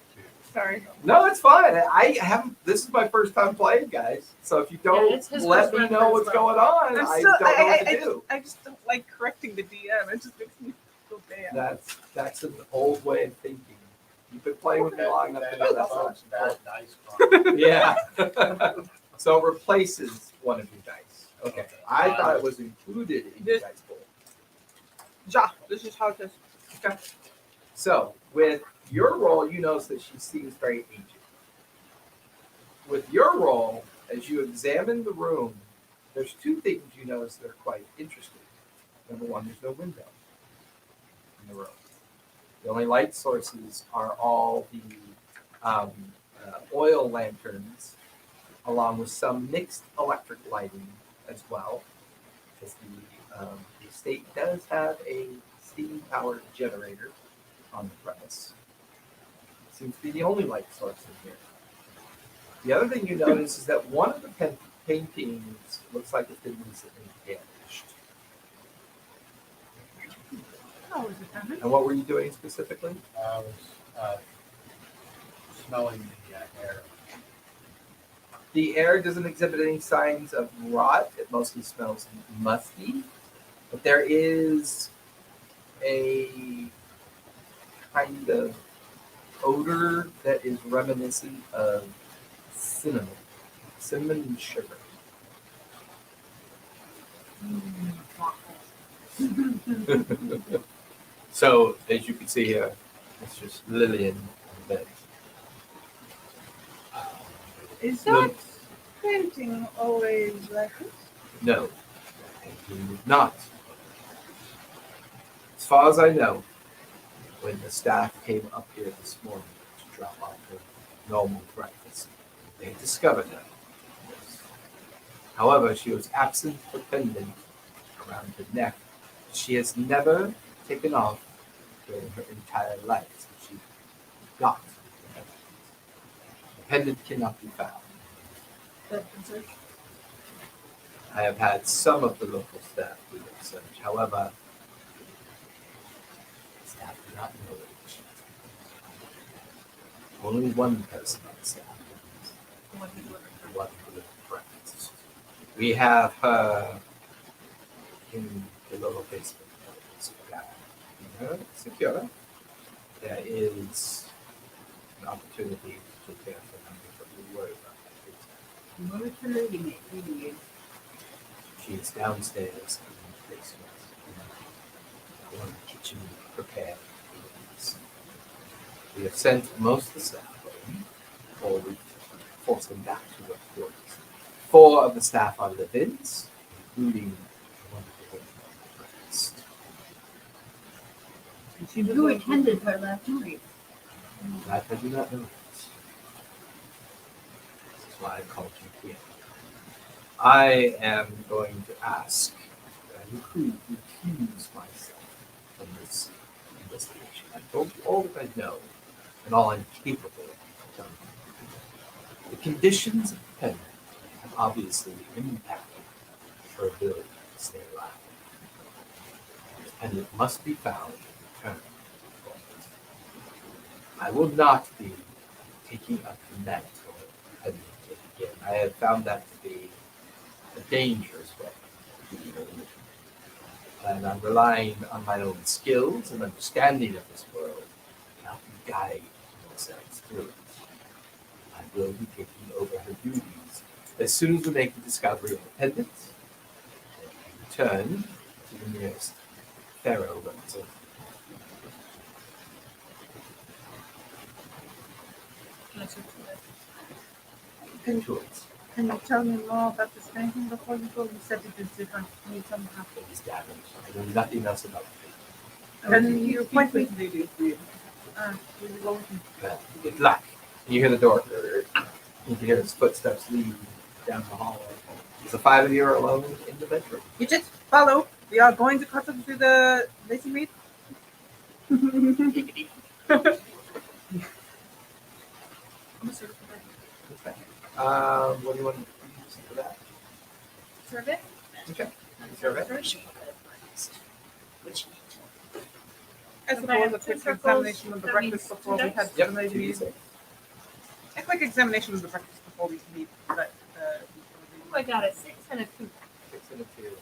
Speaker 2: Sorry.
Speaker 1: No, it's fine. I haven't. This is my first time playing, guys. So if you don't
Speaker 6: it's his
Speaker 1: let
Speaker 6: first
Speaker 1: me
Speaker 6: run
Speaker 1: know
Speaker 6: for
Speaker 1: what's
Speaker 6: as well.
Speaker 1: going on,
Speaker 2: I'm
Speaker 1: I
Speaker 2: still,
Speaker 1: don't know what to do.
Speaker 2: I just don't like correcting the DM. It just makes me feel bad.
Speaker 1: That's an old way of thinking. You've been playing with me long enough to know that's not.
Speaker 5: That dice card.
Speaker 1: Yeah. So it replaces one of your dice. Okay. I thought it was included in your dice pool.
Speaker 2: Ja, this is how it is.
Speaker 1: Okay. So with your roll, you notice that she seems very aged. With your roll, as you examine the room, there's two things you notice that are quite interesting. Number one, there's no window in the room. The only light sources are all the oil lanterns, along with some mixed electric lighting as well, because the estate does have a steam-powered generator on the premise. Seems to be the only light source in here. The other thing you notice is that one of the paintings looks like it's been recently damaged.
Speaker 2: How is it done?
Speaker 1: And what were you doing specifically?
Speaker 5: I was smelling the air.
Speaker 1: The air doesn't exhibit any signs of rot. It mostly smells musty. But there is a kind of odor that is reminiscent of cinnamon and sugar. So, as you can see here, it's just Lillian on the bed.
Speaker 2: Is
Speaker 1: No.
Speaker 2: that painting always like this?
Speaker 1: No, he did not. As far as I know, when the staff came up here this morning to drop off their normal breakfast, they discovered her. Yes. However, she was absent for pendant around her neck. She has never taken off during her entire life since she got the pendant. The pendant cannot be found. I have had some of the local staff do the search. However, staff do not know it. Only one person on staff knows. The one who delivered breakfast. We have her in the lower basement. Secure. There is an opportunity to prepare for them, but we worry about that.
Speaker 4: Where's the lady maid?
Speaker 1: She is downstairs in the basement. I want the kitchen prepared. We have sent most of the staff home, or we forced them back to their quarters. 4 of the staff are live-ins, including one of the women on the breakfast.
Speaker 4: Who attended her last night?
Speaker 1: That I do not know. This is why I called you here. I am going to ask that I recuse myself from this investigation. I told you all that I know and all I'm capable of telling you. The conditions of the pendant have obviously impacted her ability to stay alive. The pendant must be found and returned. I will not be taking up the net or pendant again. I have found that to be a dangerous way to be living. And I'm relying on my own skills and understanding of this world to help me guide myself through it. I will be taking over her duties as soon as we make the discovery of the pendant and return to the nearest pharaoh representative.
Speaker 2: Can
Speaker 1: To it.
Speaker 2: Can you tell me more about this painting before you go? You said it is different. Can you tell me how?
Speaker 1: It is damaged. I know nothing else about it.
Speaker 2: Can you point me? You go with me.
Speaker 1: But good luck. You hear the door. You can hear his footsteps lead down the hallway. Is the 5 of you are alone in the bedroom?
Speaker 2: You just follow. We are going to cut through the lazy meat. I'm a certified.
Speaker 1: Okay. What do you want to use for that?
Speaker 6: Survey?
Speaker 1: Okay. Survey.
Speaker 2: I suppose a quick examination of the breakfast before we had
Speaker 1: Yep.
Speaker 2: somebody
Speaker 1: 2d6.
Speaker 2: meet. A quick examination of the breakfast before we meet. But,
Speaker 6: Oh, I got a 6 and a 2.
Speaker 1: 6 and a 2.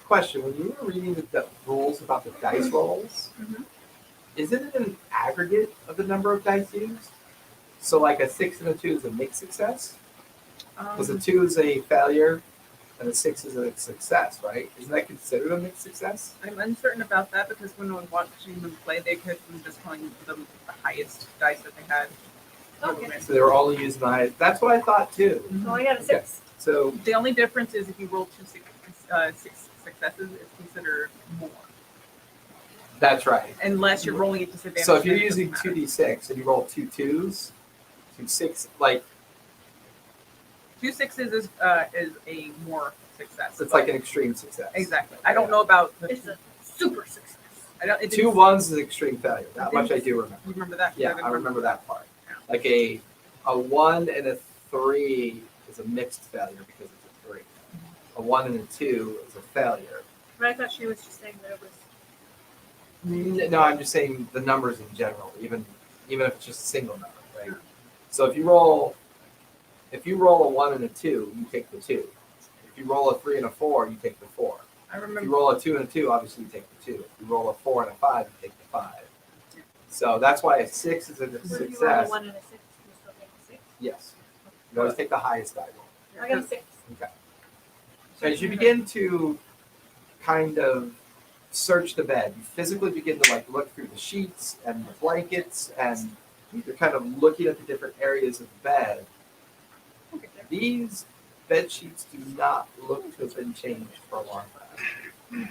Speaker 1: Question: when you were reading the rules about the dice rolls,
Speaker 2: Mhm.
Speaker 1: isn't it an aggregate of the number of dice used? So, like a 6 and a 2 is a mixed success, because a 2 is a failure, and a 6 is a success, right? Isn't that considered a mixed success?
Speaker 2: I'm uncertain about that because when I was watching them play, they could them just telling them the highest dice that they had.
Speaker 6: Okay.
Speaker 1: So they were all using the highest. That's what I thought too.
Speaker 6: So I got a 6.
Speaker 1: So
Speaker 2: The only difference is if you roll six successes, it's considered more.
Speaker 1: that's right.
Speaker 2: Unless you're rolling at disadvantage.
Speaker 1: So if you're
Speaker 2: then it
Speaker 1: using
Speaker 2: doesn't matter.
Speaker 1: 2d6 and you roll 2 2s, 2 6, like
Speaker 2: 2 6s is a more success.
Speaker 1: it's like an extreme success.
Speaker 2: Exactly. I don't know about the
Speaker 6: It's a super success.
Speaker 2: I don't. It
Speaker 1: 2
Speaker 2: didn't-
Speaker 1: 1s is extreme failure. That much I do remember.
Speaker 2: You remember that?
Speaker 1: Yeah,
Speaker 2: didn't
Speaker 1: I remember that part.
Speaker 2: Yeah.
Speaker 1: Like a 1 and a 3 is a mixed failure because it's a 3. A 1 and a 2 is a failure.
Speaker 6: But I thought she was just saying that it was.
Speaker 1: No, I'm just saying the numbers in general, even if it's just a single number, right? So if you roll a 1 and a 2, you take the 2. If you roll a 3 and a 4, you take the 4.
Speaker 2: I
Speaker 1: If
Speaker 2: remember.
Speaker 1: you roll a 2 and a 2, obviously you take the 2. If you roll a 4 and a 5, you take the 5. So that's why a 6 is a
Speaker 6: What if you roll a
Speaker 1: success.
Speaker 6: 1 and a 6? You still get a 6?
Speaker 1: Yes. You always take the highest die roll.
Speaker 6: I got a 6.
Speaker 1: Okay. So as you begin to kind of search the bed, you physically begin to like look through the sheets and the blankets, and you're kind of looking at the different areas of the bed. These bed sheets do not look to have been changed for a long time.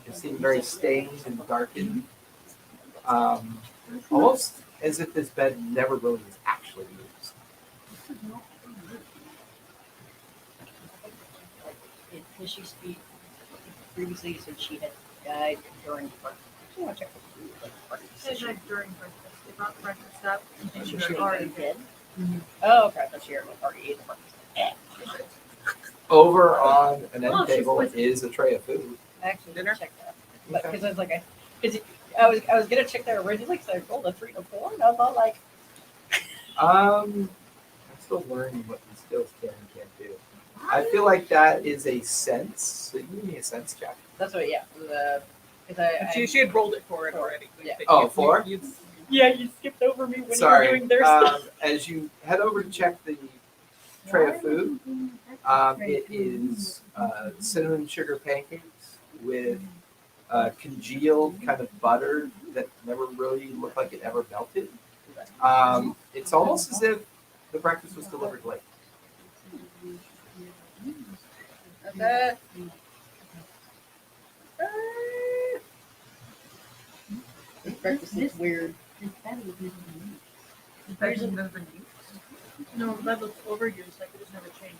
Speaker 1: They seem very stained and darkened, almost as if this bed never really was actually used.
Speaker 3: Because she speak previously said she had died during breakfast. I want to check
Speaker 6: She died during breakfast. They brought the breakfast up and she
Speaker 3: She
Speaker 6: was
Speaker 3: was
Speaker 6: already
Speaker 3: already
Speaker 6: dead.
Speaker 3: dead. Oh, okay. I thought she already ate the breakfast.
Speaker 1: Over on an end
Speaker 6: Oh, she's
Speaker 1: table
Speaker 6: with-
Speaker 1: is a tray of food.
Speaker 3: I actually
Speaker 2: Dinner?
Speaker 3: didn't check that, but
Speaker 1: Okay.
Speaker 3: because I was like, I was gonna check that originally because I rolled a 3 and a 4, and I thought like,
Speaker 1: I'm still learning what these skills can and can't do. I feel like that is a sense. So you give me a sense check.
Speaker 3: that's what, yeah. Because
Speaker 2: She had rolled it for it already.
Speaker 3: Yeah.
Speaker 1: Oh, 4?
Speaker 3: yeah, you skipped over me when
Speaker 1: Sorry.
Speaker 3: you were doing their stuff.
Speaker 1: As you head over to check the tray of food, it is cinnamon sugar pancakes with congealed kind of butter that never really looked like it ever melted. It's almost as if the breakfast was delivered late.
Speaker 3: That. This breakfast is weird.
Speaker 6: No, that looks overused. Like it was never changed.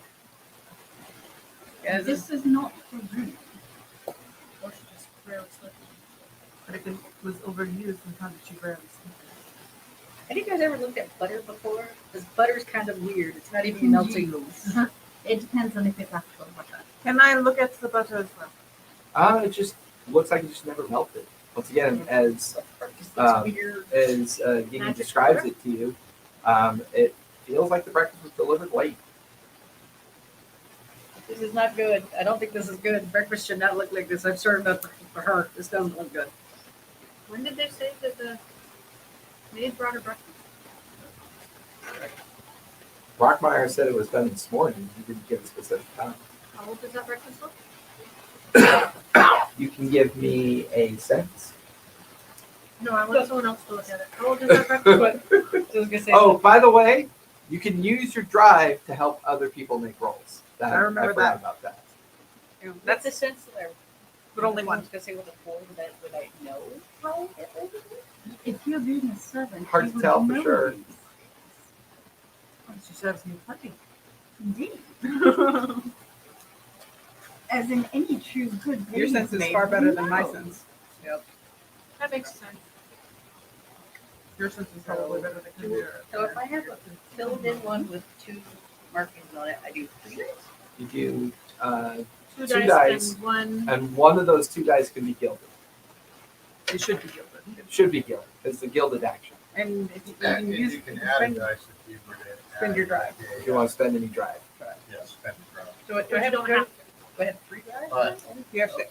Speaker 2: Yeah,
Speaker 4: This is not for room.
Speaker 6: Or she just rarely slept.
Speaker 2: but if it was overused, then how did she rarely sleep?
Speaker 3: Have you guys ever looked at butter before? Because butter's kind of weird. It's not even melting.
Speaker 4: It depends on if it's actual butter.
Speaker 2: Can I look at the butter as well?
Speaker 1: It just looks like it just never melted. Once again, as
Speaker 3: Breakfast looks
Speaker 1: Um,
Speaker 3: weird.
Speaker 1: Gigi
Speaker 6: Magic
Speaker 1: describes
Speaker 6: butter?
Speaker 1: it to you, it feels like the breakfast was delivered late.
Speaker 3: This is not good. I don't think this is good. Breakfast should not look like this. I'm sorry about for her. This doesn't look good.
Speaker 6: When did they say that the maid brought her breakfast?
Speaker 1: Brockmeyer said it was done this morning. He didn't give a specific time.
Speaker 6: How old does that breakfast look?
Speaker 1: You can give me a sense.
Speaker 6: No, I want someone else to look at it. How old does that breakfast look?
Speaker 3: I was gonna say.
Speaker 1: Oh, by the way, you can use your drive to help other people make rolls.
Speaker 2: I remember
Speaker 1: forgot
Speaker 2: that.
Speaker 1: about that.
Speaker 3: That's the sense that I.
Speaker 2: But only
Speaker 3: I
Speaker 2: one.
Speaker 3: was gonna say with a 4, would I know how it would be?
Speaker 4: If you're being a servant,
Speaker 1: Hard
Speaker 4: you
Speaker 1: to
Speaker 4: would
Speaker 1: tell for
Speaker 4: know
Speaker 1: sure.
Speaker 4: these.
Speaker 2: She serves me plenty.
Speaker 4: Indeed. As in any true good
Speaker 2: Your
Speaker 4: lady
Speaker 2: sense is
Speaker 4: maid
Speaker 2: far better
Speaker 4: would
Speaker 2: than my
Speaker 4: know.
Speaker 2: sense.
Speaker 6: That makes sense.
Speaker 2: Your sense is probably better than computer.
Speaker 3: So if I have a filled in one with 2 markings on it, I do 3 dice.
Speaker 1: You do,
Speaker 6: Two
Speaker 1: Two
Speaker 6: dice,
Speaker 1: dice.
Speaker 6: and one.
Speaker 1: and one of those 2 dice can be gilded.
Speaker 2: It should be gilded.
Speaker 1: It should be gilded. It's the gilded action.
Speaker 2: And if you
Speaker 5: And
Speaker 2: can
Speaker 5: you
Speaker 2: use
Speaker 5: can add a
Speaker 2: spend,
Speaker 5: dice if you were to.
Speaker 2: spend your drive.
Speaker 1: If you want to spend any drive.
Speaker 5: Yeah, spend your drive.
Speaker 3: So do I
Speaker 6: You
Speaker 3: have
Speaker 6: don't
Speaker 3: to
Speaker 6: have
Speaker 3: go ahead 3 dice?
Speaker 5: But
Speaker 2: you have 6.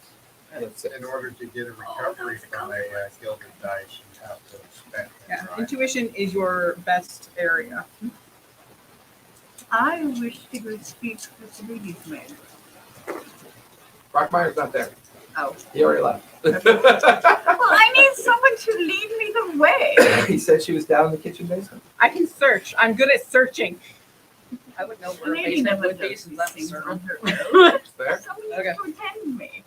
Speaker 1: That's it.
Speaker 5: in order to get a recovery from a gilded dice, you have to spend the
Speaker 2: Yeah.
Speaker 5: drive.
Speaker 2: Intuition is your best area.
Speaker 4: I wish to go speak with the lady's maid.
Speaker 1: Rockmeyer's not there.
Speaker 2: Oh.
Speaker 1: He already left.
Speaker 4: Well, I need someone to lead me the way.
Speaker 1: He said she was down in the kitchen basement.
Speaker 2: I can search. I'm good at searching.
Speaker 3: I would know where a
Speaker 4: Lady
Speaker 3: basement
Speaker 4: never
Speaker 3: would be
Speaker 4: does
Speaker 3: since
Speaker 4: these
Speaker 3: I'm
Speaker 4: things
Speaker 3: certain.
Speaker 4: on her own.
Speaker 1: There.
Speaker 4: Someone needs
Speaker 3: Okay.
Speaker 4: to attend me.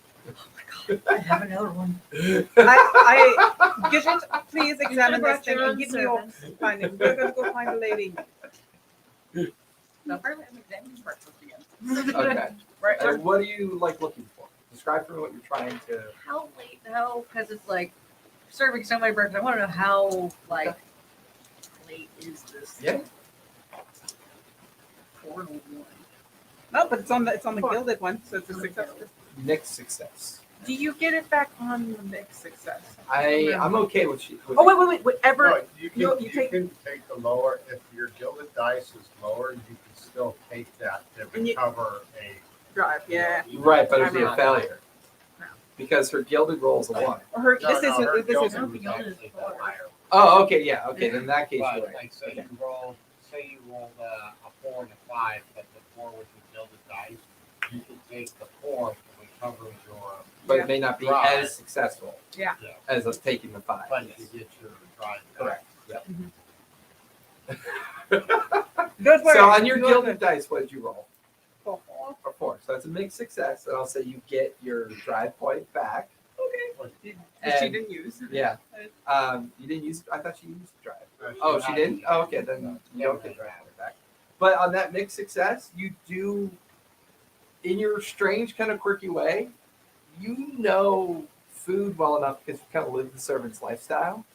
Speaker 3: I have another one.
Speaker 2: I get it. Please examine this
Speaker 6: brought your
Speaker 2: thing and
Speaker 6: own
Speaker 2: give me your findings. We're going to go find the lady.
Speaker 3: No, apparently I'm examining breakfast again.
Speaker 1: Okay.
Speaker 2: Right.
Speaker 1: And what are you like looking for? Describe for me what you're trying to.
Speaker 3: How late? How? Because it's like serving so many breakfast. I want to know how like late is this?
Speaker 1: Yeah.
Speaker 3: 4 to 1.
Speaker 2: No, but it's on the gilded one, so it's a success.
Speaker 1: Mixed success.
Speaker 2: Do you get it back on the mixed success?
Speaker 1: I'm okay with she. With
Speaker 2: Oh wait, whatever.
Speaker 5: No, you can,
Speaker 2: you
Speaker 5: you
Speaker 2: take-
Speaker 5: can take the lower, if your gilded dice is lower, you can still take that to
Speaker 2: And you-
Speaker 5: recover a.
Speaker 2: Drive, yeah.
Speaker 1: Right, but it'd be a
Speaker 2: I'm
Speaker 1: failure.
Speaker 2: No.
Speaker 1: Because her gilded rolls a 1.
Speaker 2: Or her,
Speaker 5: No,
Speaker 2: this
Speaker 5: no, her
Speaker 2: isn't. This
Speaker 5: gilded
Speaker 2: isn't.
Speaker 5: was
Speaker 3: Gilded
Speaker 5: actually
Speaker 3: is lower.
Speaker 5: higher.
Speaker 1: Oh, okay, yeah, okay. Then in that case,
Speaker 5: But
Speaker 1: you're right.
Speaker 5: like, say you rolled, say you rolled a 4 and a 5, but the 4 was the gilded dice, you can take the 4 and recover your.
Speaker 1: But it may not be
Speaker 5: Drive.
Speaker 1: as successful
Speaker 2: Yeah.
Speaker 5: Yeah.
Speaker 1: as us taking the 5.
Speaker 5: But you get your drive. back.
Speaker 1: Correct. Yep.
Speaker 2: Good work.
Speaker 1: So on your
Speaker 2: Good
Speaker 1: gilded
Speaker 2: work.
Speaker 1: dice, what did you roll?
Speaker 2: 4.
Speaker 1: A 4. So that's a mixed success, and I'll say you get your drive point back.
Speaker 2: Which she
Speaker 1: And-
Speaker 2: didn't use.
Speaker 1: Yeah. You didn't use. I thought she used drive.
Speaker 5: But
Speaker 1: Oh,
Speaker 5: you
Speaker 1: she
Speaker 5: have
Speaker 1: didn't.
Speaker 5: to-
Speaker 1: Oh, okay, then you don't get drive point back. But on that mixed success, you do, in your strange kind of quirky way, you know food well enough because you kind of live the servant's lifestyle.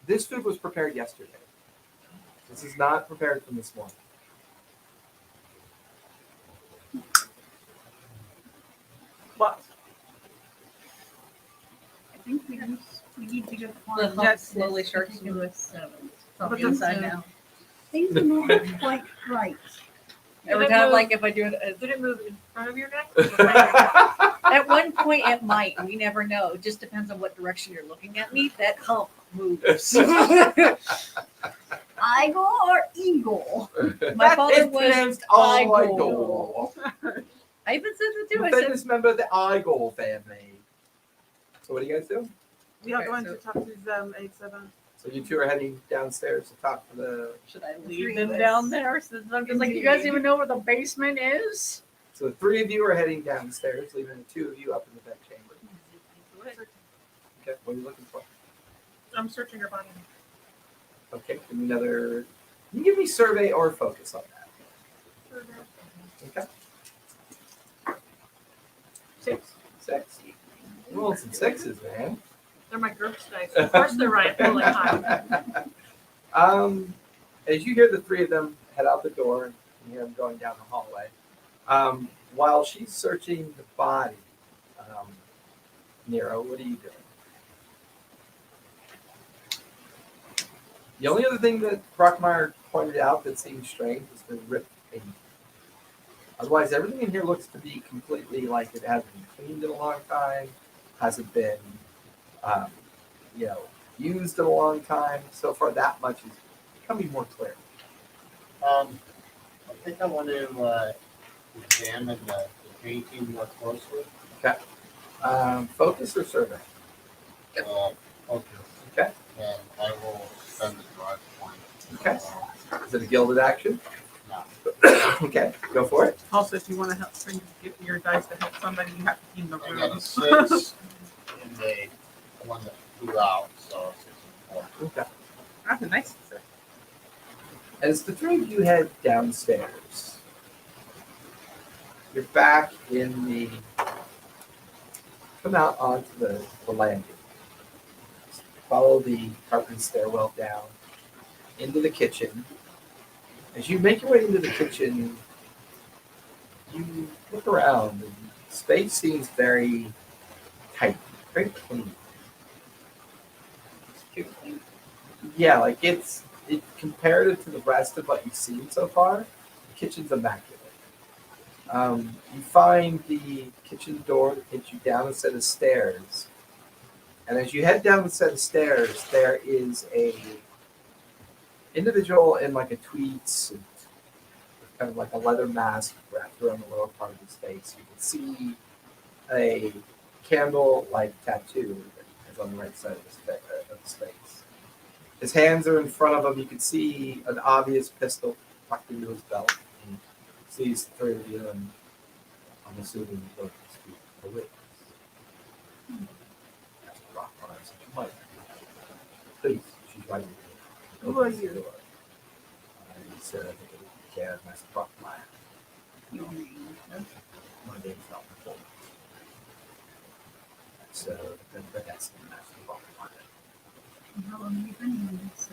Speaker 1: This food was prepared yesterday. This is not prepared from this morning.
Speaker 2: What?
Speaker 4: I think we need to go
Speaker 3: The
Speaker 4: find
Speaker 3: hump slowly starts to
Speaker 4: particular 7.
Speaker 3: From
Speaker 4: But
Speaker 3: the inside now.
Speaker 4: things are not quite right.
Speaker 3: Every
Speaker 6: Did it
Speaker 3: time,
Speaker 6: move-
Speaker 3: like if I do it,
Speaker 6: Did it move in front of your neck? or behind your neck?
Speaker 3: at one point it might. We never know. It just depends on what direction you're looking at me. That hump moves.
Speaker 4: Igor or Eagle?
Speaker 3: My father was
Speaker 1: pronounced
Speaker 3: Igor.
Speaker 1: Igor.
Speaker 3: I even said that too.
Speaker 1: The
Speaker 3: I said,
Speaker 1: famous member of the Igor family. So what do you guys do?
Speaker 2: We are
Speaker 3: Okay,
Speaker 2: going
Speaker 3: so-
Speaker 2: to talk to them 8-7.
Speaker 1: So you two are heading downstairs to talk to the.
Speaker 3: should I
Speaker 4: Three
Speaker 3: leave them
Speaker 4: of us.
Speaker 3: down there? Since I'm just like, you guys even know where the basement is?
Speaker 1: So the 3 of you are heading downstairs, leaving the 2 of you up in the bed chamber. Okay, what are you looking for?
Speaker 2: I'm searching her body.
Speaker 1: Okay, give me another. Can you give me survey or focus on that? Okay. 6. Roll some 6s, man.
Speaker 6: They're my group's dice. Of course they're right. Really high.
Speaker 1: As you hear the 3 of them head out the door, and you hear them going down the hallway, while she's searching the body, Nero, what are you doing? The only other thing that Brockmeyer pointed out that seemed strange was the ripped paint. Otherwise, everything in here looks to be completely like it hasn't been cleaned in a long time, hasn't been, used in a long time. So far, that much is becoming more clear.
Speaker 5: I think I want to examine the painting more closely.
Speaker 1: Focus or survey?
Speaker 5: Okay.
Speaker 1: Okay.
Speaker 5: And I will spend the drive point.
Speaker 1: Okay. Is it a gilded action?
Speaker 5: No.
Speaker 1: Okay, go for it.
Speaker 2: Also, if you want to help get your dice to help somebody, you have to be in the
Speaker 5: I got
Speaker 2: room.
Speaker 5: a 6 and a one that flew out, so 6 and 4.
Speaker 1: Okay.
Speaker 2: That's a nice success.
Speaker 1: As the 3 of you head downstairs, you're back in the. Come out onto the landing. follow the carpeted stairwell down into the kitchen. As you make your way into the kitchen, you look around, and space seems very tight, very clean. Yeah, like it comparative to the rest of what you've seen so far, the kitchen's immaculate. You find the kitchen door that takes you down a set of stairs. And as you head down the set of stairs, there is a individual in like a tweed suit, with kind of like a leather mask wrapped around the lower part of his face. You can see a candle-like tattoo that is on the right side of his face. His hands are in front of him. You can see an obvious pistol tucked into his belt. And sees the three of you, and I'm assuming you both speak the witness. That's a rock on us. You might. Please, she's right here.
Speaker 2: Who are you?
Speaker 1: He said, I think it would be a nice truck line.
Speaker 4: Your name.
Speaker 1: My name's not Nicole. So, that's the master truck line.
Speaker 4: How long have you been in this?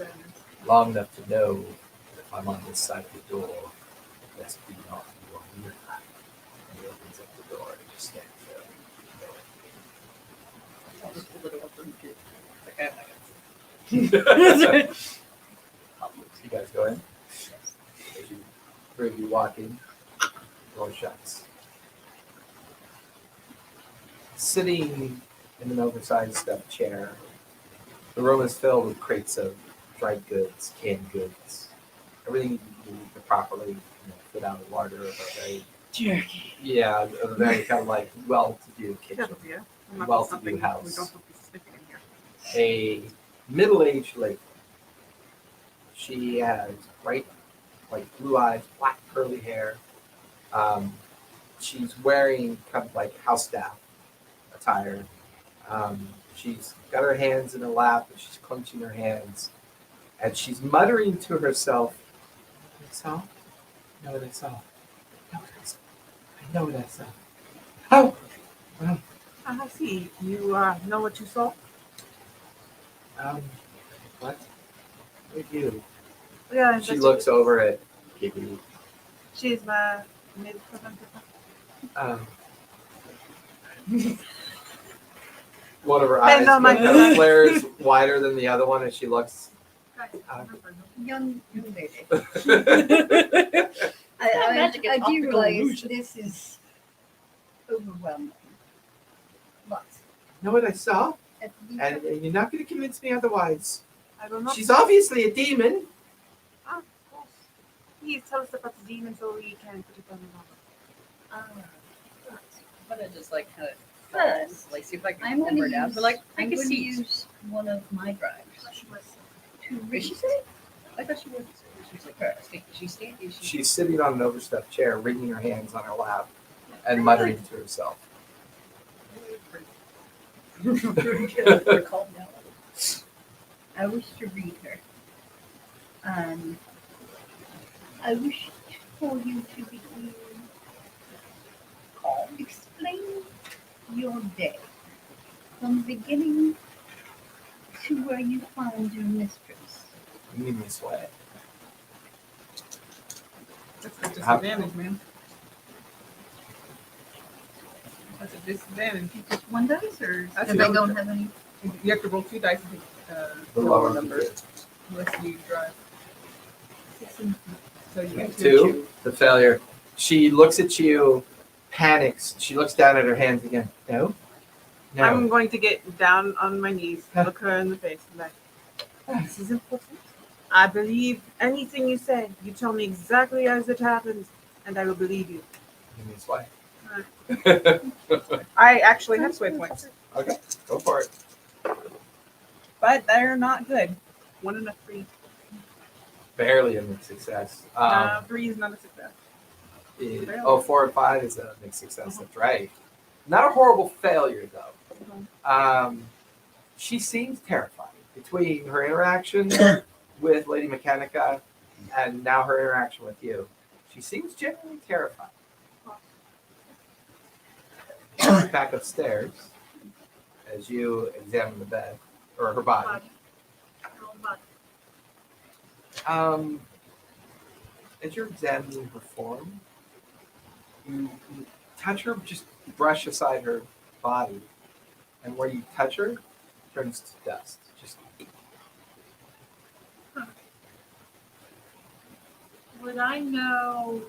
Speaker 1: Long enough to know that if I'm on this side of the door, that's be not your ear. And he opens up the door and just stands there.
Speaker 3: I'll just hold it open to
Speaker 1: You guys go in. As you three of you walk in, door shuts. Sitting in an oversized stuffed chair, the room is filled with crates of dried goods, canned goods, everything you need to properly fit out a larder of a very
Speaker 3: jerky.
Speaker 1: yeah, a very kind of like well-to-do kitchen,
Speaker 2: Yeah. I'm not
Speaker 1: well-to-do
Speaker 2: something
Speaker 1: house.
Speaker 2: We don't be sniffing in here.
Speaker 1: A middle-aged lady. She has bright, like blue eyes, black curly hair. She's wearing kind of like house staff attire. She's got her hands in her lap and she's clenching her hands, and she's muttering to herself, "I saw, know what I saw, know what I saw, I know what I saw." Oh, well,
Speaker 2: I see. You know what you saw?
Speaker 1: what? What you?
Speaker 2: Yeah.
Speaker 1: She looks over at Gibby.
Speaker 2: She's my maid.
Speaker 1: One of her
Speaker 2: Hey,
Speaker 1: eyes
Speaker 2: no, my
Speaker 1: kind of
Speaker 2: God.
Speaker 1: flares wider than the other one as she looks.
Speaker 4: Young lady.
Speaker 1: Magic
Speaker 3: Magic is
Speaker 4: I do
Speaker 3: optical
Speaker 4: realize
Speaker 3: illusion.
Speaker 4: this is overwhelming. Lots.
Speaker 1: Know what I saw?
Speaker 4: At least
Speaker 1: And you're not going to convince me otherwise.
Speaker 2: I don't know.
Speaker 1: She's obviously a demon.
Speaker 2: Of course. Please tell us about the demon so we can put it on the
Speaker 3: But I just like kind of
Speaker 4: First,
Speaker 3: like see if I can
Speaker 4: I'm
Speaker 3: pull
Speaker 4: going
Speaker 3: her
Speaker 4: to
Speaker 3: down.
Speaker 4: use,
Speaker 3: But like I
Speaker 4: I'm
Speaker 3: can
Speaker 4: going to
Speaker 3: see.
Speaker 4: use one of my drives to
Speaker 3: Did
Speaker 4: read.
Speaker 3: she say? I thought she was. She's like her. She's standing.
Speaker 1: She's sitting on an overstuffed chair, wringing her hands on her lap, and muttering to herself.
Speaker 3: They're called now.
Speaker 4: I wish to read her. I wish for you to begin. Explain your day from the beginning to where you found your mistress.
Speaker 1: You need me sweat.
Speaker 2: That's a disadvantage, man. That's a disadvantage.
Speaker 4: Just one dice, or
Speaker 2: That's
Speaker 4: if I
Speaker 2: the
Speaker 4: don't
Speaker 2: other-
Speaker 4: have any?
Speaker 2: You have to roll 2 dice
Speaker 1: The lower
Speaker 2: number
Speaker 1: number.
Speaker 2: unless you drive. So you get
Speaker 1: 2, the failure. She looks at you, panics. She looks down at her hands again. No? No.
Speaker 2: I'm going to get down on my knees, look her in the face, and like, this is important. I believe anything you say. You tell me exactly as it happens, and I will believe you.
Speaker 1: Give me sweat.
Speaker 2: I actually have sway points,
Speaker 1: Okay, go for it.
Speaker 2: but they're not good. 1 and a 3.
Speaker 1: Barely a mixed success.
Speaker 2: 3 is not a success.
Speaker 1: 4 and 5 is a mixed success. That's right. Not a horrible failure, though. She seems terrified between her interaction with Lady Mechanica and now her interaction with you. She seems genuinely terrified. Back upstairs, as you examine the bed, or her body.
Speaker 6: Her own body.
Speaker 1: As you're examining her form, you touch her, just brush aside her body, and where you touch her, turns to dust. Just
Speaker 6: Would I know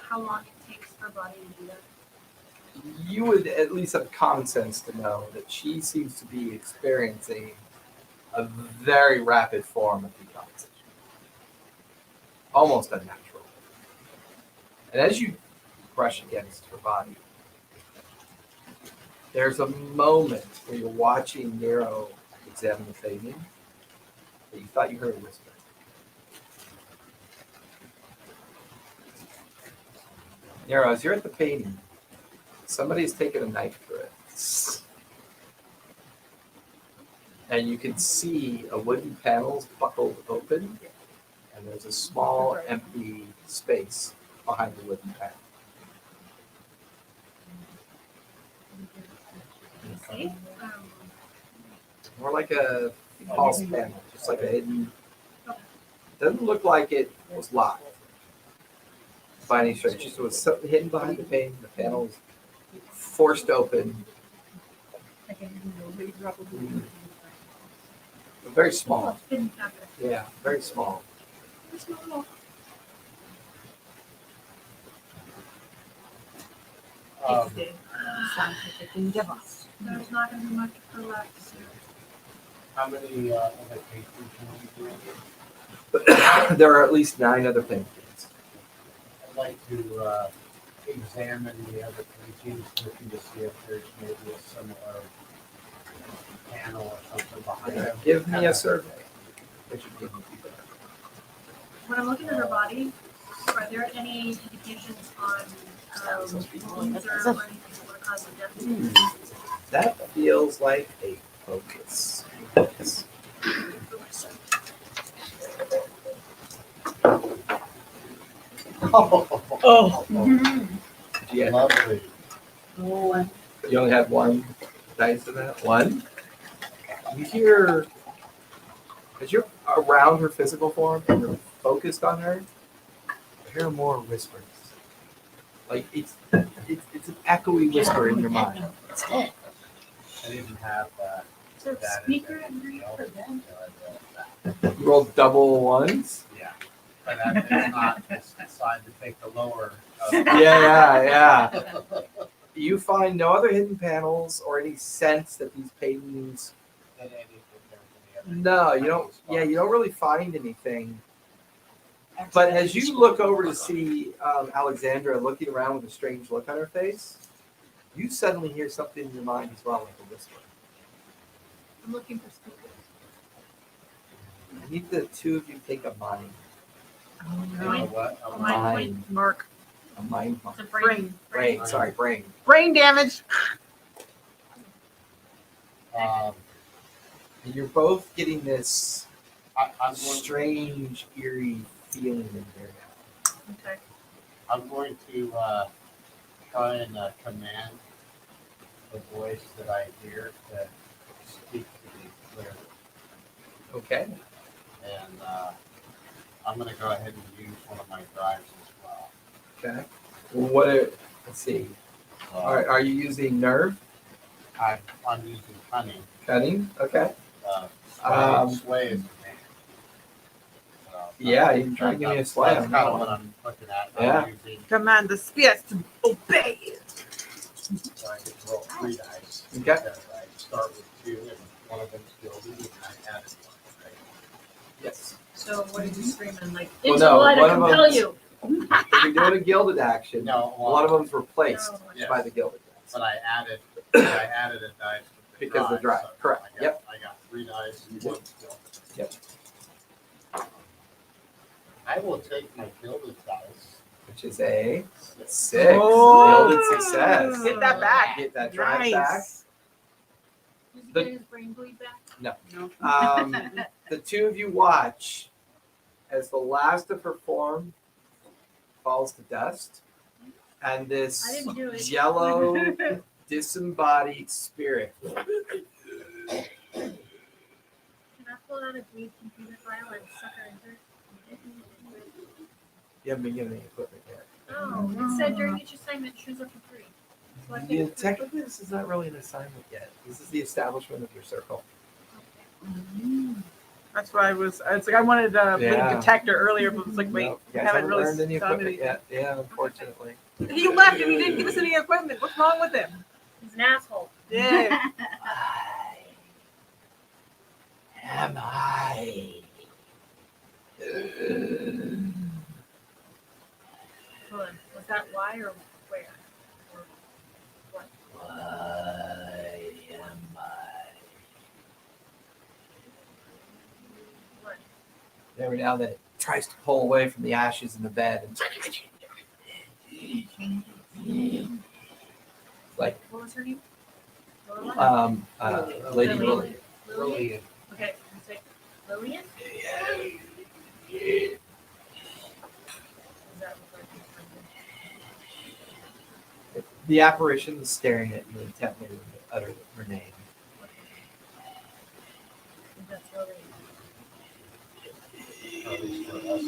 Speaker 6: how long it takes for her body to do that?
Speaker 1: you would at least have common sense to know that she seems to be experiencing a very rapid form of decomposition, almost unnatural. And as you brush against her body, there's a moment where you're watching Nero examine the painting that you thought you heard a whisper. Nero, as you're at the painting, somebody's taken a knife to it. And you can see a wooden panel's buckled open, and there's a small empty space behind the wooden panel.
Speaker 6: See?
Speaker 1: More like a false panel, just like a hidden. Doesn't look like it was locked by any stretch. Just was something hidden behind the painting. The panel was forced open. But very
Speaker 6: Oh,
Speaker 1: small.
Speaker 6: it's been fabric.
Speaker 1: Yeah, very small.
Speaker 6: It's small.
Speaker 5: Um,
Speaker 3: Scientific endeavor.
Speaker 6: There's not going to be much for left soon.
Speaker 5: how many other paintings can we do?
Speaker 1: There are at least 9 other paintings.
Speaker 5: I'd like to examine the other paintings, looking to see if there's maybe a similar panel or something behind them.
Speaker 1: Give me a survey. What you give me feedback.
Speaker 6: When I'm looking at her body, are there any indications on wounds or anything that would cause the death?
Speaker 1: That feels like a focus. Focus.
Speaker 5: Oh,
Speaker 1: Yeah.
Speaker 5: lovely.
Speaker 1: You only had 1 dice in that? 1? You hear, as you're around her physical form and you're focused on her, you hear more whispers. Like it's an echoey whisper in your mind.
Speaker 5: I didn't have
Speaker 6: Is there a
Speaker 5: that.
Speaker 6: speaker in there for them?
Speaker 1: You rolled double 1s?
Speaker 5: Yeah, but it's not, it's decided to take the lower.
Speaker 1: Yeah. You find no other hidden panels or any sense that these paintings. No, you don't. Yeah, you don't really find anything. But as you look over to see Alexandra looking around with a strange look on her face, you suddenly hear something in your mind as well, like a whisper.
Speaker 6: I'm looking for speakers.
Speaker 1: I need the 2 of you take a mind.
Speaker 5: What?
Speaker 2: Oh,
Speaker 1: Mine.
Speaker 2: mine. Mark.
Speaker 1: A mind mark.
Speaker 6: It's a brain.
Speaker 1: Brain. Sorry, brain.
Speaker 2: Brain damage.
Speaker 5: Um,
Speaker 1: And you're both getting this
Speaker 5: I'm going.
Speaker 1: strange, eerie feeling in here.
Speaker 6: Okay.
Speaker 5: I'm going to try and command the voice that I hear to speak to me clearly.
Speaker 1: Okay.
Speaker 5: And I'm going to go ahead and use one of my drives as well.
Speaker 1: Okay. Let's see. Are you using nerve?
Speaker 5: I'm using cunning.
Speaker 1: Cutting? Okay.
Speaker 5: Sway, sway is the name.
Speaker 1: Yeah, you can try to give me a sway
Speaker 5: That's
Speaker 1: on
Speaker 5: kind
Speaker 1: that
Speaker 5: of what
Speaker 1: one.
Speaker 5: I'm looking at.
Speaker 1: Yeah.
Speaker 5: I'm using,
Speaker 2: Command the spirits to obey.
Speaker 5: so I get to roll 3 dice.
Speaker 1: Okay.
Speaker 5: Because I start with 2 and one of them's gilded and I added 1. Right?
Speaker 1: Yes.
Speaker 6: So what are you screaming? Like,
Speaker 1: Well,
Speaker 6: into
Speaker 1: no,
Speaker 6: the light
Speaker 1: one
Speaker 6: I
Speaker 1: of
Speaker 6: compel
Speaker 1: them's-
Speaker 6: you.
Speaker 1: If you're doing a gilded action,
Speaker 5: No, well,
Speaker 1: one of them's replaced
Speaker 6: No,
Speaker 5: yes.
Speaker 1: by the gilded dice.
Speaker 5: But I added a dice with
Speaker 1: Because the drive,
Speaker 5: so
Speaker 1: correct,
Speaker 5: I got 3 dice and 1 gilded.
Speaker 1: Yep.
Speaker 5: I will take my gilded dice.
Speaker 1: Which is a 6.
Speaker 2: Oh.
Speaker 1: Gilded success.
Speaker 2: Get that back.
Speaker 1: Get that drive back.
Speaker 2: Nice.
Speaker 6: Does he
Speaker 1: The-
Speaker 6: get his brain bleed back?
Speaker 2: No.
Speaker 1: The 2 of you watch as the last of her form falls to dust, and
Speaker 6: I
Speaker 1: this
Speaker 6: didn't do it.
Speaker 1: yellow disembodied spirit
Speaker 6: on a brief computer file and sucker enter?
Speaker 1: You haven't been given any equipment yet.
Speaker 6: Oh, it said during each assignment, choose up to 3. So I
Speaker 1: Yeah,
Speaker 6: think
Speaker 1: technically, this is not really an assignment yet. This is the establishment of your circle.
Speaker 2: That's why it's like I wanted to put
Speaker 1: Yeah.
Speaker 2: a detector earlier, but it's like, wait,
Speaker 1: No, you
Speaker 2: I
Speaker 1: guys
Speaker 2: haven't really
Speaker 1: learned any
Speaker 2: done
Speaker 1: equipment
Speaker 2: anything.
Speaker 1: yet. Yeah, unfortunately.
Speaker 2: He left and he didn't give us any equipment. What's wrong with him?
Speaker 6: he's an asshole.
Speaker 2: Yeah.
Speaker 1: Am I?
Speaker 6: Hold on. Was that why or where? Or what?
Speaker 1: Why am I?
Speaker 6: What?
Speaker 1: Every now and then it tries to pull away from the ashes in the bed. And like,
Speaker 6: What was her name? Lillian?
Speaker 1: Lady
Speaker 6: Lillian.
Speaker 1: Lillian.
Speaker 5: Lillian.
Speaker 6: Okay, you say Lillian? Is that what
Speaker 1: The apparition is staring at you intently when you utter her name.
Speaker 6: that's Lillian?
Speaker 5: At least for us.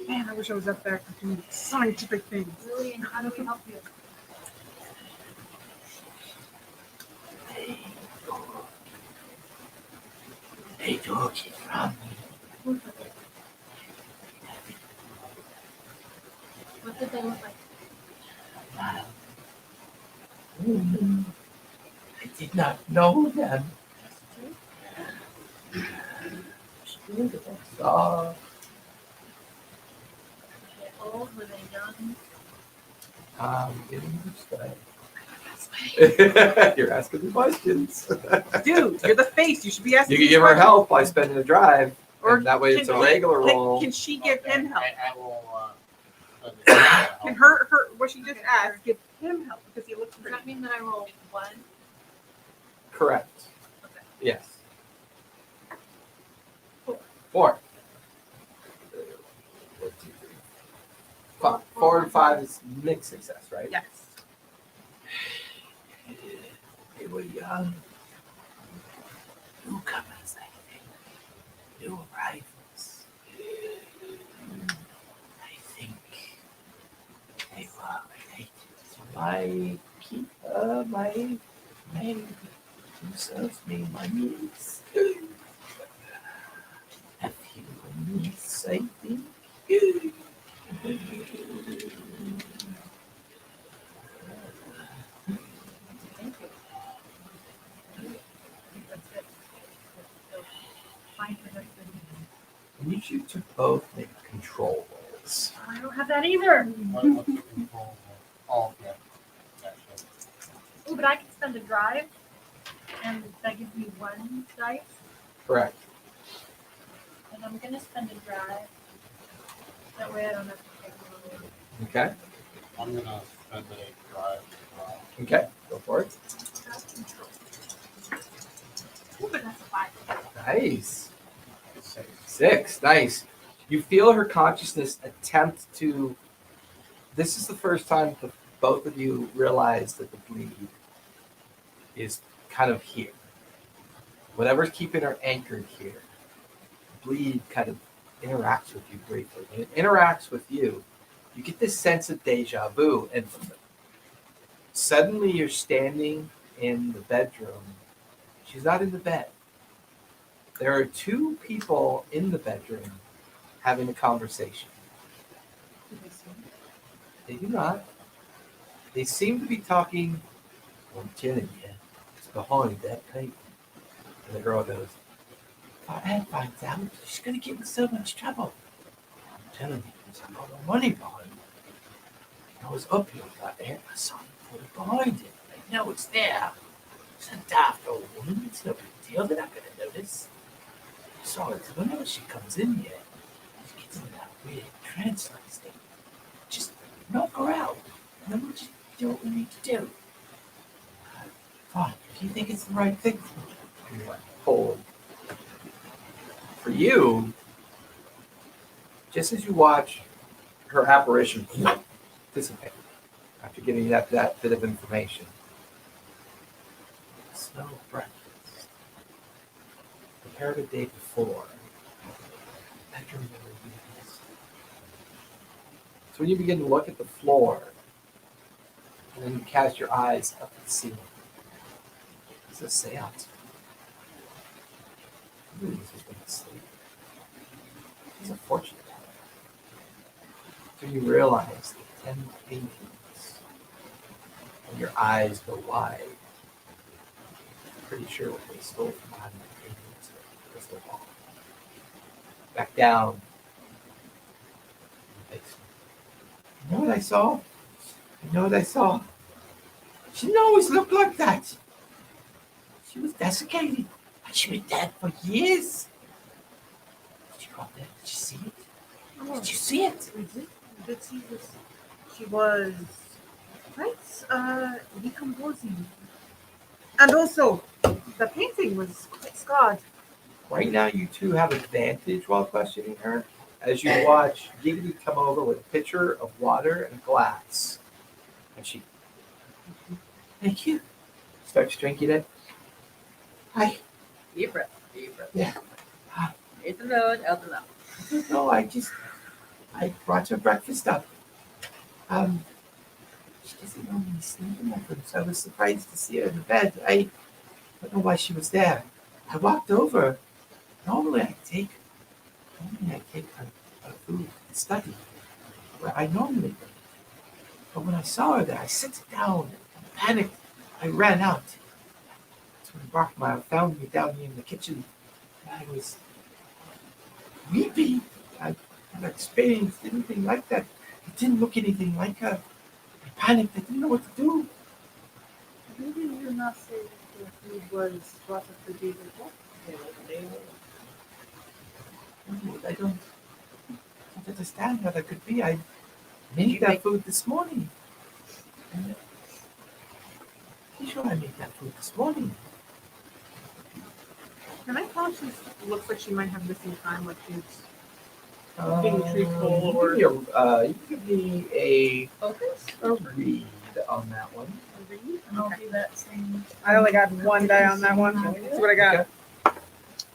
Speaker 2: Man, I wish I was up there doing scientific things.
Speaker 6: Lillian, how do we help you?
Speaker 1: They took it from me.
Speaker 6: Who took it? What did they look like?
Speaker 1: I did not know them. Saw.
Speaker 6: Were they old? Were they young?
Speaker 1: Getting this guy. You're asking the questions.
Speaker 2: Dude, you're the face. You should be asking.
Speaker 1: You can
Speaker 2: these
Speaker 1: give her
Speaker 2: questions.
Speaker 1: help by spending a drive,
Speaker 2: Or
Speaker 1: and that way it's a
Speaker 2: can-
Speaker 1: regular roll.
Speaker 2: Can she give him help?
Speaker 5: I will. Send it to you.
Speaker 2: Can her what she just asked give him help because he looks
Speaker 6: Does
Speaker 2: pretty.
Speaker 6: that mean that I roll 1?
Speaker 1: Correct.
Speaker 6: Okay.
Speaker 1: Yes.
Speaker 2: 4.
Speaker 1: 4. 4 and 5 is mixed success, right?
Speaker 2: Yes.
Speaker 1: They were young. Newcomers, I think. New arrivals. I think they were related to my who serves me my needs. A few needs, I think.
Speaker 6: Thank you. That's good. So, fine for her.
Speaker 1: You two to both make control rolls.
Speaker 6: I don't have that either.
Speaker 5: What's the control? Oh, yeah. Actually.
Speaker 6: Oh, but I can spend a drive, and that gives me 1 dice.
Speaker 1: Correct.
Speaker 6: And I'm gonna spend a drive. That way I don't have to take one.
Speaker 1: Okay.
Speaker 5: I'm gonna spend a drive.
Speaker 1: Okay. Go for it.
Speaker 6: Ooh, but that's a 5.
Speaker 1: Nice.
Speaker 5: 6.
Speaker 1: 6. Nice. You feel her consciousness attempt to. This is the first time that both of you realize that the bleed is kind of here. Whatever's keeping her anchored here, bleed kind of interacts with you briefly. When it interacts with you, you get this sense of deja vu, and suddenly you're standing in the bedroom. She's not in the bed. There are 2 people in the bedroom having a conversation. They do not. They seem to be talking. I'm telling you, it's behind that paper. And the girl goes, if Anne finds out, she's going to get in so much trouble. I'm telling you, there's a lot of money behind it. I was up here about there, I saw them put it behind it. I know it's there. It's a daft old woman. It's no big deal. They're not going to notice. Besides, whenever she comes in here, she gets in that weird trance-like state. Just knock her out. And then we'll just do what we need to do. Fine, if you think it's the right thing for me. And you're like, hold. For you, just as you watch her apparition dissipate after giving you that bit of information, the smell of breakfast compare the day before. I can remember these. So when you begin to look at the floor, and then you cast your eyes up at the ceiling, it's a seance. This has been asleep. It's a fortune teller. So you realize the 10 paintings, and your eyes go wide. I'm pretty sure what they stole from behind the paintings was the wall. Back down in the basement. You know what I saw? You know what I saw? She didn't always look like that. She was desiccated. And she was dead for years. Did you go up there? Did you see it? Did you see it?
Speaker 2: We did see this. She was quite decomposing. And also, the painting was quite scarred.
Speaker 1: Right now, you two have advantage while questioning her as you watch Giggity come over with a pitcher of water and glass. And she, thank you. Starts drinking it. Hi.
Speaker 3: Deep breath. Deep breath.
Speaker 1: Yeah.
Speaker 3: In the nose, out the mouth.
Speaker 1: No, I brought her breakfast up. She doesn't normally sleep in that room, so I was surprised to see her in the bed. I don't know why she was there. I walked over. Normally I take her food and study where I normally go. But when I saw her there, I sat down and panicked. I ran out. That's when Brockmeyer found me down here in the kitchen. I was weepy. I never experienced anything like that. It didn't look anything like her. I panicked. I didn't know what to do.
Speaker 2: Maybe you're not saying the food was brought up the day before.
Speaker 1: I don't understand how that could be. I made that food this morning. I'm sure I made that food this morning.
Speaker 2: Can I tell she looks like she might have missing time, like she's being truthful or
Speaker 1: you give me a
Speaker 3: Focus?
Speaker 1: read on that one.
Speaker 4: And I'll do that same.
Speaker 2: I only got one die on that one. That's what I got.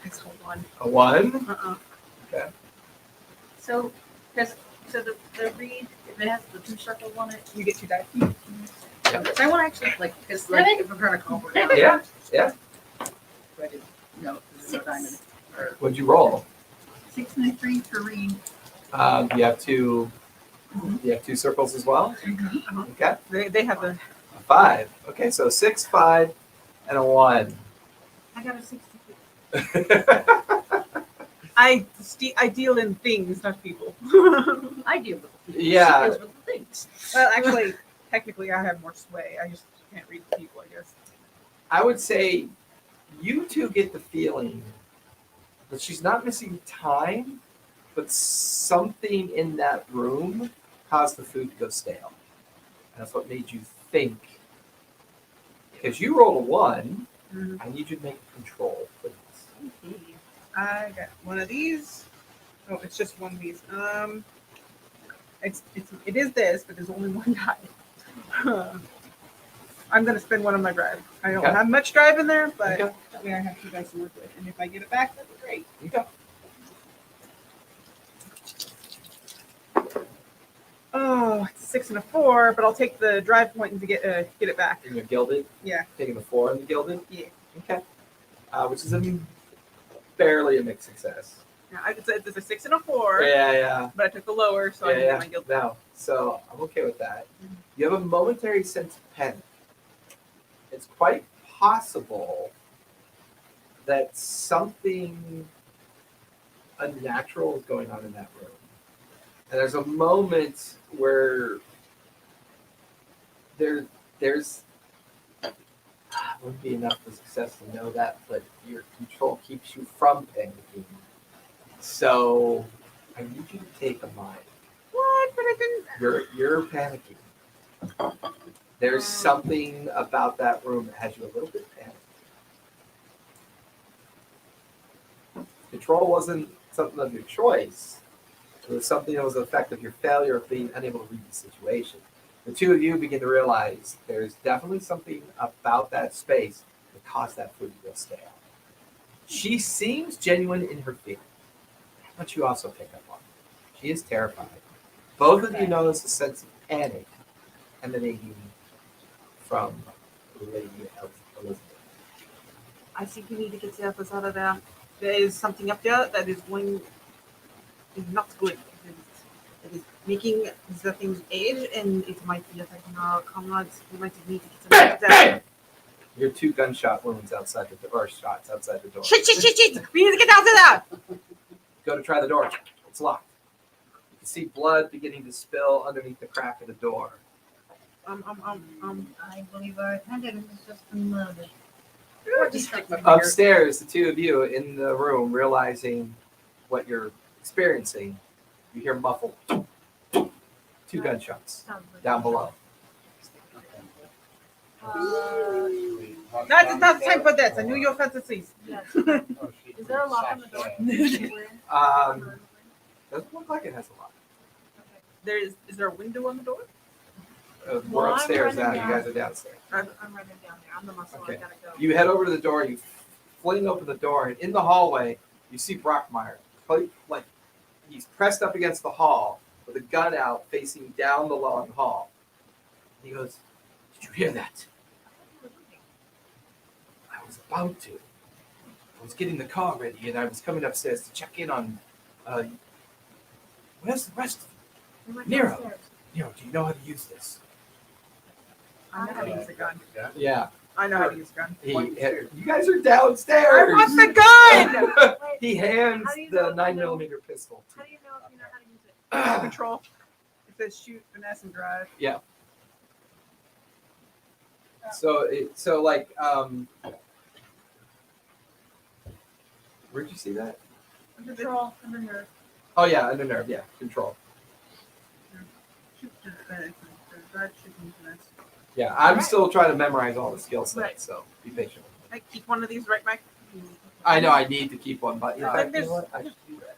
Speaker 2: Next one.
Speaker 1: A 1.
Speaker 2: Uh-uh.
Speaker 4: So, so the read, if it has the 2 circles on it.
Speaker 2: You get 2 die.
Speaker 3: So I want to actually, like, because, like, if we're going to call for it.
Speaker 1: Yeah, yeah.
Speaker 3: I did, no, there's no diamond. Or,
Speaker 1: What'd you roll?
Speaker 4: 6 and a 3 for read.
Speaker 1: You have 2. You have 2 circles as well. Okay.
Speaker 2: They have a.
Speaker 1: A 5. Okay, so 6, 5, and a 1.
Speaker 2: I got a 62. I deal in things, not people.
Speaker 3: I deal with the people.
Speaker 1: Yeah.
Speaker 3: She deals with the things.
Speaker 2: Well, actually, technically, I have more sway. I just can't read the people, I guess.
Speaker 1: I would say you two get the feeling that she's not missing time, but something in that room caused the food to go stale. And that's what made you think. Because you rolled a 1, I need you to make a control, please.
Speaker 2: I got one of these. Oh, it's just one of these. It is this, but there's only one die. I'm gonna spend one on my drive. I don't
Speaker 1: Okay.
Speaker 2: have much drive in there, but
Speaker 1: Okay.
Speaker 2: that way I have 2 dice to work with. And if I get it back, that'd be great.
Speaker 1: Okay.
Speaker 2: Oh, it's a 6 and a 4, but I'll take the drive point and to get it back.
Speaker 1: And you're gilded?
Speaker 2: Yeah.
Speaker 1: Taking the 4 in the gilded?
Speaker 2: Yeah.
Speaker 1: Okay. Which is barely a mixed success.
Speaker 2: Yeah, it's a 6 and a 4,
Speaker 1: Yeah.
Speaker 2: but I took the lower, so I didn't get my guild back.
Speaker 1: No. So I'm okay with that. You have a momentary sense of panic. It's quite possible that something unnatural is going on in that room. And there's a moment where there's wouldn't be enough for success to know that, but your control keeps you from panicking. So I need you to take a mind.
Speaker 2: What? But I didn't.
Speaker 1: You're panicking. There's something about that room that has you a little bit panicked. Control wasn't something of your choice. It was something that was the effect of your failure of being unable to read the situation. The two of you begin to realize there's definitely something about that space that caused that food to go stale. She seems genuine in her fear, but you also pick up on it. She is terrified. Both of you notice a sense of panic emanating from Lady Elizabeth.
Speaker 2: I think we need to get the others out of there. There is something up there that is going is not good. It is making the things age, and it might be affecting our comrades. We might need to get some of that.
Speaker 1: Your 2 gunshot wounds outside the door, or shots outside the door.
Speaker 2: Shit! We need to get out of there!
Speaker 1: Go to try the door. It's locked. You can see blood beginning to spill underneath the crack of the door.
Speaker 4: I believe our attendant is just in love.
Speaker 3: Just stick my finger.
Speaker 1: Upstairs, the 2 of you in the room, realizing what you're experiencing, you hear muffled 2 gunshots
Speaker 6: Sounds like
Speaker 1: down below.
Speaker 2: That is not time for this. I knew your fantasies.
Speaker 6: Yes.
Speaker 5: Oh,
Speaker 6: Is there a lock on the door?
Speaker 1: Doesn't look like it has a lock.
Speaker 2: Is there a window on the door?
Speaker 1: We're
Speaker 6: Well, I'm
Speaker 1: upstairs now.
Speaker 6: running
Speaker 1: You guys are downstairs.
Speaker 6: I'm running down there. I'm the muscle.
Speaker 1: Okay.
Speaker 6: I gotta go.
Speaker 1: You head over to the door. You fling open the door, and in the hallway, you see Brockmeyer. Like he's pressed up against the hall with a gun out, facing down the long hall. He goes, "Did you hear that? I was about to. I was getting the car ready, and I was coming upstairs to check in on. Where's the rest of
Speaker 6: We went
Speaker 1: Nero.
Speaker 6: downstairs.
Speaker 1: you? Do you know how to use this?"
Speaker 2: I know how to use a gun.
Speaker 1: Yeah.
Speaker 2: I know how to use a gun.
Speaker 1: You guys are downstairs.
Speaker 2: I want the gun!
Speaker 6: Wait,
Speaker 1: He hands
Speaker 6: How do you
Speaker 1: the
Speaker 6: know if you
Speaker 1: 9mm pistol.
Speaker 6: how do you know if you know how to use it?
Speaker 2: Control. It says shoot, finesse, and drive.
Speaker 1: So like, where'd you see that?
Speaker 6: Control under nerve.
Speaker 1: Oh yeah, under nerve. Yeah, control.
Speaker 2: Shoot, drive, shoot, and finesse.
Speaker 1: Yeah, I'm still trying to memorize all the skill sets,
Speaker 2: Right.
Speaker 1: so be patient.
Speaker 2: I keep one of these right back.
Speaker 1: I know I need to keep one, but in
Speaker 2: Yeah.
Speaker 1: fact, you know what? I should do that.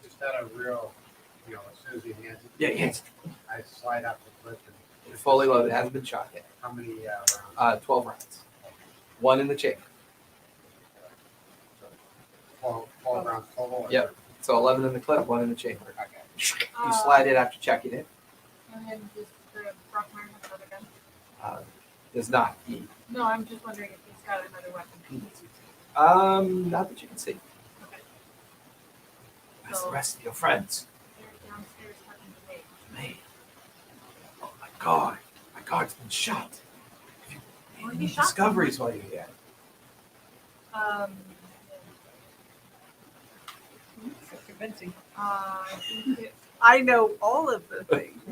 Speaker 5: Just had a real, as soon as he hands it,
Speaker 1: Yeah, it's
Speaker 5: I slide out the clip and
Speaker 1: fully loaded. Hasn't been shot yet.
Speaker 5: how many rounds?
Speaker 1: 12 rounds. 1 in the chamber.
Speaker 5: 12 rounds total?
Speaker 1: Yep. So 11 in the clip, 1 in the chamber.
Speaker 5: Okay.
Speaker 1: You slide it after checking it.
Speaker 6: And then just the Brockmeyer has another gun.
Speaker 1: Does not. He,
Speaker 6: No, I'm just wondering if he's got another weapon.
Speaker 1: not that you can see.
Speaker 6: Okay.
Speaker 1: Where's the rest of your friends?
Speaker 6: They're downstairs talking to me.
Speaker 1: Me. Oh my god. My guard's been shot. Have you
Speaker 6: Well,
Speaker 1: made
Speaker 6: he
Speaker 1: any
Speaker 6: shot
Speaker 1: discoveries while you're here?
Speaker 3: Convincing.
Speaker 6: I think it,
Speaker 2: I know all of the things.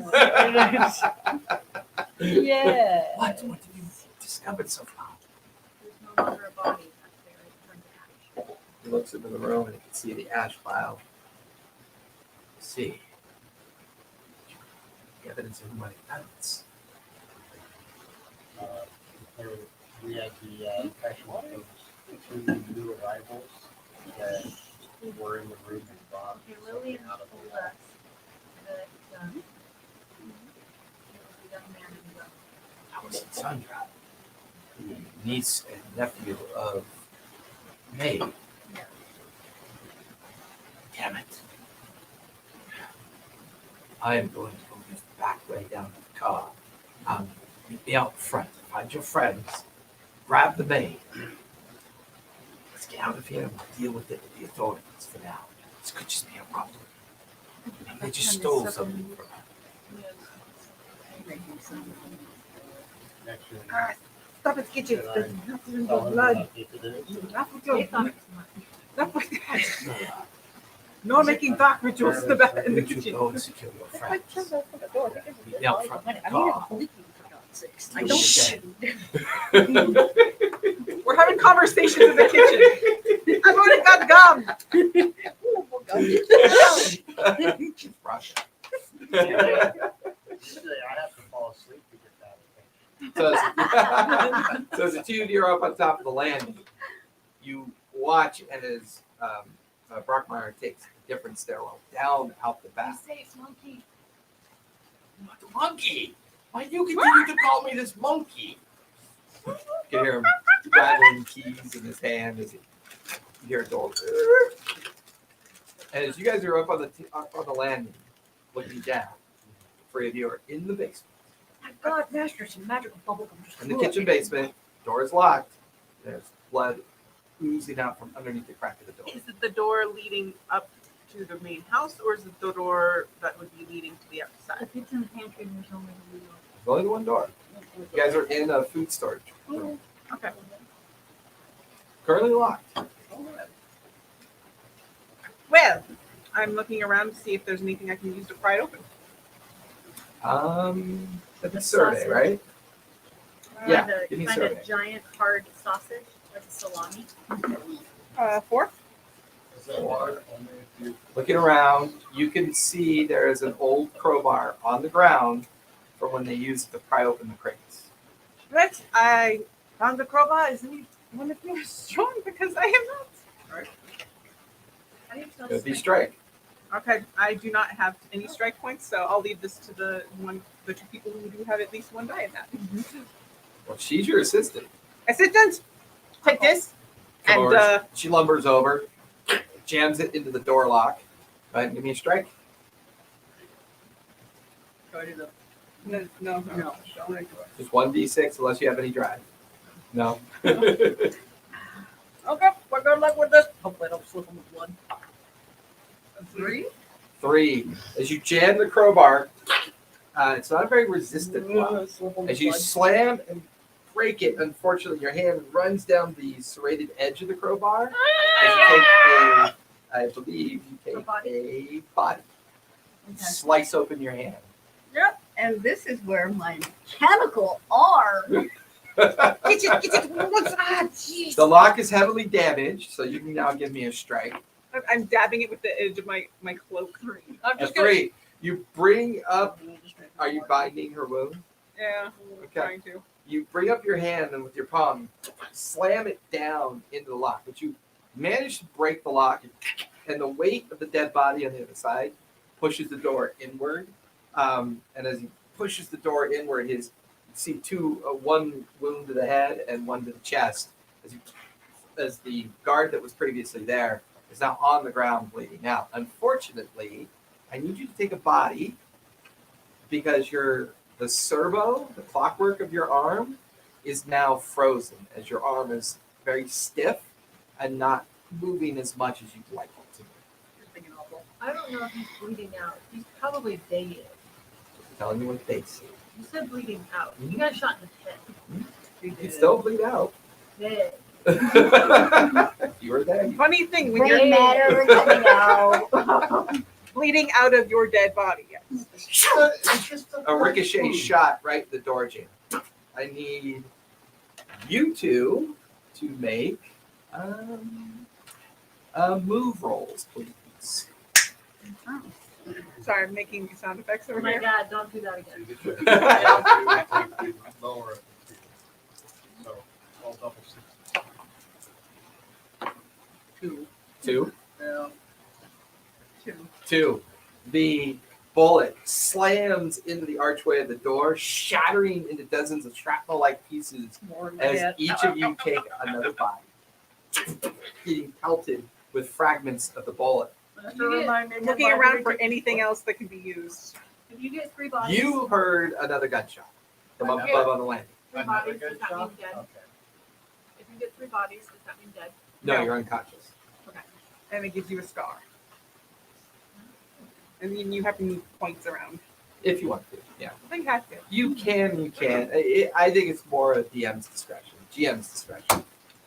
Speaker 3: Yeah.
Speaker 1: What have you discovered so far?
Speaker 6: there's no longer a body up there. It's turned to ash.
Speaker 1: He looks into the room and you can see the ash pile. See. The evidence of human violence.
Speaker 5: We had the impression of 2 new arrivals that were in the room and brought
Speaker 6: Okay,
Speaker 5: something
Speaker 6: Lillian
Speaker 5: out of
Speaker 6: told
Speaker 5: the
Speaker 6: us that it was a young man in the
Speaker 1: That was Sandra, the niece and nephew of May. Damn it. I am going to go this back way down to the car. Meet me out front. Find your friends. Grab the maid. Let's get out of here and we'll deal with it with the authorities for now. This could just be a robbery. Maybe they just stole something from her.
Speaker 5: next year.
Speaker 2: Stop it, get you.
Speaker 5: Did I
Speaker 2: There's nothing in the
Speaker 5: Tell him
Speaker 2: blood.
Speaker 5: how deep it is.
Speaker 2: Not with
Speaker 6: They
Speaker 2: your
Speaker 6: thought it was mine.
Speaker 2: not with no making dark rituals in the back in the
Speaker 1: You should
Speaker 2: kitchen.
Speaker 1: go and secure your friends. Meet me out front of the
Speaker 3: I
Speaker 1: car.
Speaker 3: need a bleeping for God's sakes.
Speaker 1: I don't shit.
Speaker 2: We're having conversations in the kitchen. I've already got gum.
Speaker 1: Russia.
Speaker 5: Usually I have to fall asleep to get that attention.
Speaker 1: So as the 2 of you are up on top of the landing, you watch as Brockmeyer takes a different stairwell down out the
Speaker 6: Be
Speaker 1: back.
Speaker 6: safe, monkey.
Speaker 1: What monkey? Why do you continue to call me this monkey? You can hear him rattling keys in his hand as he You hear a door. And as you guys are up on the landing, looking down, three of you are in the basement.
Speaker 6: My God, master, some magical bubble gum. Just
Speaker 1: In the kitchen basement, door is locked. There's blood oozing out from underneath the crack of the door.
Speaker 2: Is it the door leading up to the main house, or is it the door that would be leading to the
Speaker 4: The
Speaker 2: outside?
Speaker 4: kitchen pantry, there's only the window.
Speaker 1: There's only the one door. You guys are in a food storage room.
Speaker 2: Okay.
Speaker 1: Currently locked.
Speaker 2: Well, I'm looking around to see if there's anything I can use to pry it open.
Speaker 1: That's a survey, right? Yeah, give me a
Speaker 6: Find
Speaker 1: survey.
Speaker 6: a giant hard sausage, like a salami.
Speaker 2: 4.
Speaker 1: Or looking around, you can see there is an old crowbar on the ground from when they used to pry open the crates.
Speaker 2: Right. I found the crowbar. Is anyone of you strong? Because I am not.
Speaker 6: How do you spell
Speaker 1: Could be
Speaker 6: strength?
Speaker 1: strike.
Speaker 2: Okay, I do not have any strike points, so I'll leave this to the two people who do have at least one die in that.
Speaker 1: Well, she's your assistant.
Speaker 2: Assistant, take this.
Speaker 1: Come
Speaker 2: And
Speaker 1: over. She lumbers over, jams it into the door lock. Go ahead and give me a strike.
Speaker 2: No.
Speaker 1: Just 1d6 unless you have any drive. No.
Speaker 2: Okay, well, good luck with this. Hopefully, I don't slip on the blood. 3.
Speaker 1: 3. As you jam the crowbar, it's not a very resistant lock. As you slam and break it, unfortunately, your hand runs down the serrated edge of the crowbar. As you take I believe you take a body.
Speaker 4: Okay.
Speaker 1: Slice open your hand.
Speaker 4: And this is where my mechanical arm.
Speaker 2: Get it. Jeez.
Speaker 1: The lock is heavily damaged, so you can now give me a strike.
Speaker 2: I'm dabbing it with the edge of my cloak. I'm
Speaker 1: A
Speaker 2: just
Speaker 1: 3. You bring up. Are you binding her wound?
Speaker 2: Yeah, I'm
Speaker 1: Okay.
Speaker 2: trying to.
Speaker 1: You bring up your hand and with your palm, slam it down into the lock. But you manage to break the lock, and the weight of the dead body on the other side pushes the door inward. And as he pushes the door inward, you see one wound to the head and one to the chest. As the guard that was previously there is now on the ground bleeding out. Unfortunately, I need you to take a body because the servo, the clockwork of your arm, is now frozen as your arm is very stiff and not moving as much as you'd like it to.
Speaker 6: I don't know if he's bleeding out. He's probably dated.
Speaker 1: I'm telling you what they see.
Speaker 6: You said bleeding out. You got shot in the head.
Speaker 1: You can still bleed out.
Speaker 6: Dead.
Speaker 1: You were there.
Speaker 2: Funny thing, when
Speaker 4: Brain
Speaker 2: you're
Speaker 4: matter coming out.
Speaker 2: bleeding out of your dead body. Yes.
Speaker 1: A ricochet shot right in the door jam. I need you two to make move rolls, please.
Speaker 2: Sorry, I'm making sound effects
Speaker 6: Oh
Speaker 2: over
Speaker 6: my
Speaker 2: here.
Speaker 6: God, don't do that again.
Speaker 5: Lower it. So, all double 6.
Speaker 2: 2.
Speaker 1: 2.
Speaker 2: Yeah. 2.
Speaker 1: 2. The bullet slams into the archway of the door, shattering into dozens of shrapnel-like pieces as each of you take another bite, getting pelted with fragments of the bullet.
Speaker 2: Looking around for anything else that can be used.
Speaker 6: If you get 3 bodies,
Speaker 1: You heard another gunshot from up
Speaker 6: Okay.
Speaker 1: above on the landing.
Speaker 6: 3
Speaker 5: Another
Speaker 6: bodies,
Speaker 5: good
Speaker 6: does that
Speaker 5: shot?
Speaker 6: mean dead?
Speaker 5: Okay.
Speaker 6: If you get 3 bodies, does that mean dead?
Speaker 1: No,
Speaker 2: No.
Speaker 1: you're unconscious.
Speaker 2: And it gives you a scar. And then you have to move points around.
Speaker 1: If you want to, yeah.
Speaker 2: I think I have to.
Speaker 1: You can. I think it's more a DM's discretion. GM's discretion.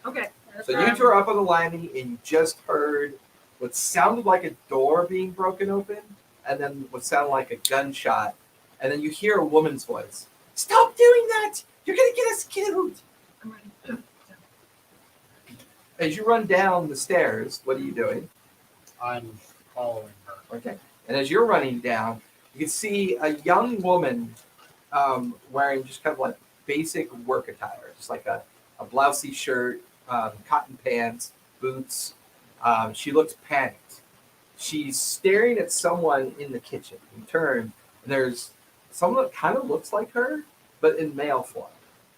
Speaker 6: Okay.
Speaker 1: So you two are up on the landing and you just heard what sounded like a door being broken open and then what sounded like a gunshot. And then you hear a woman's voice. Stop doing that! You're going to get us killed!
Speaker 6: I'm ready.
Speaker 1: As you run down the stairs, what are you doing?
Speaker 5: I'm following her.
Speaker 1: Okay. And as you're running down, you can see a young woman wearing just kind of like basic work attire, just like a blousey shirt, cotton pants, boots. She looks panicked. She's staring at someone in the kitchen. You turn, and there's someone that kind of looks like her, but in male form.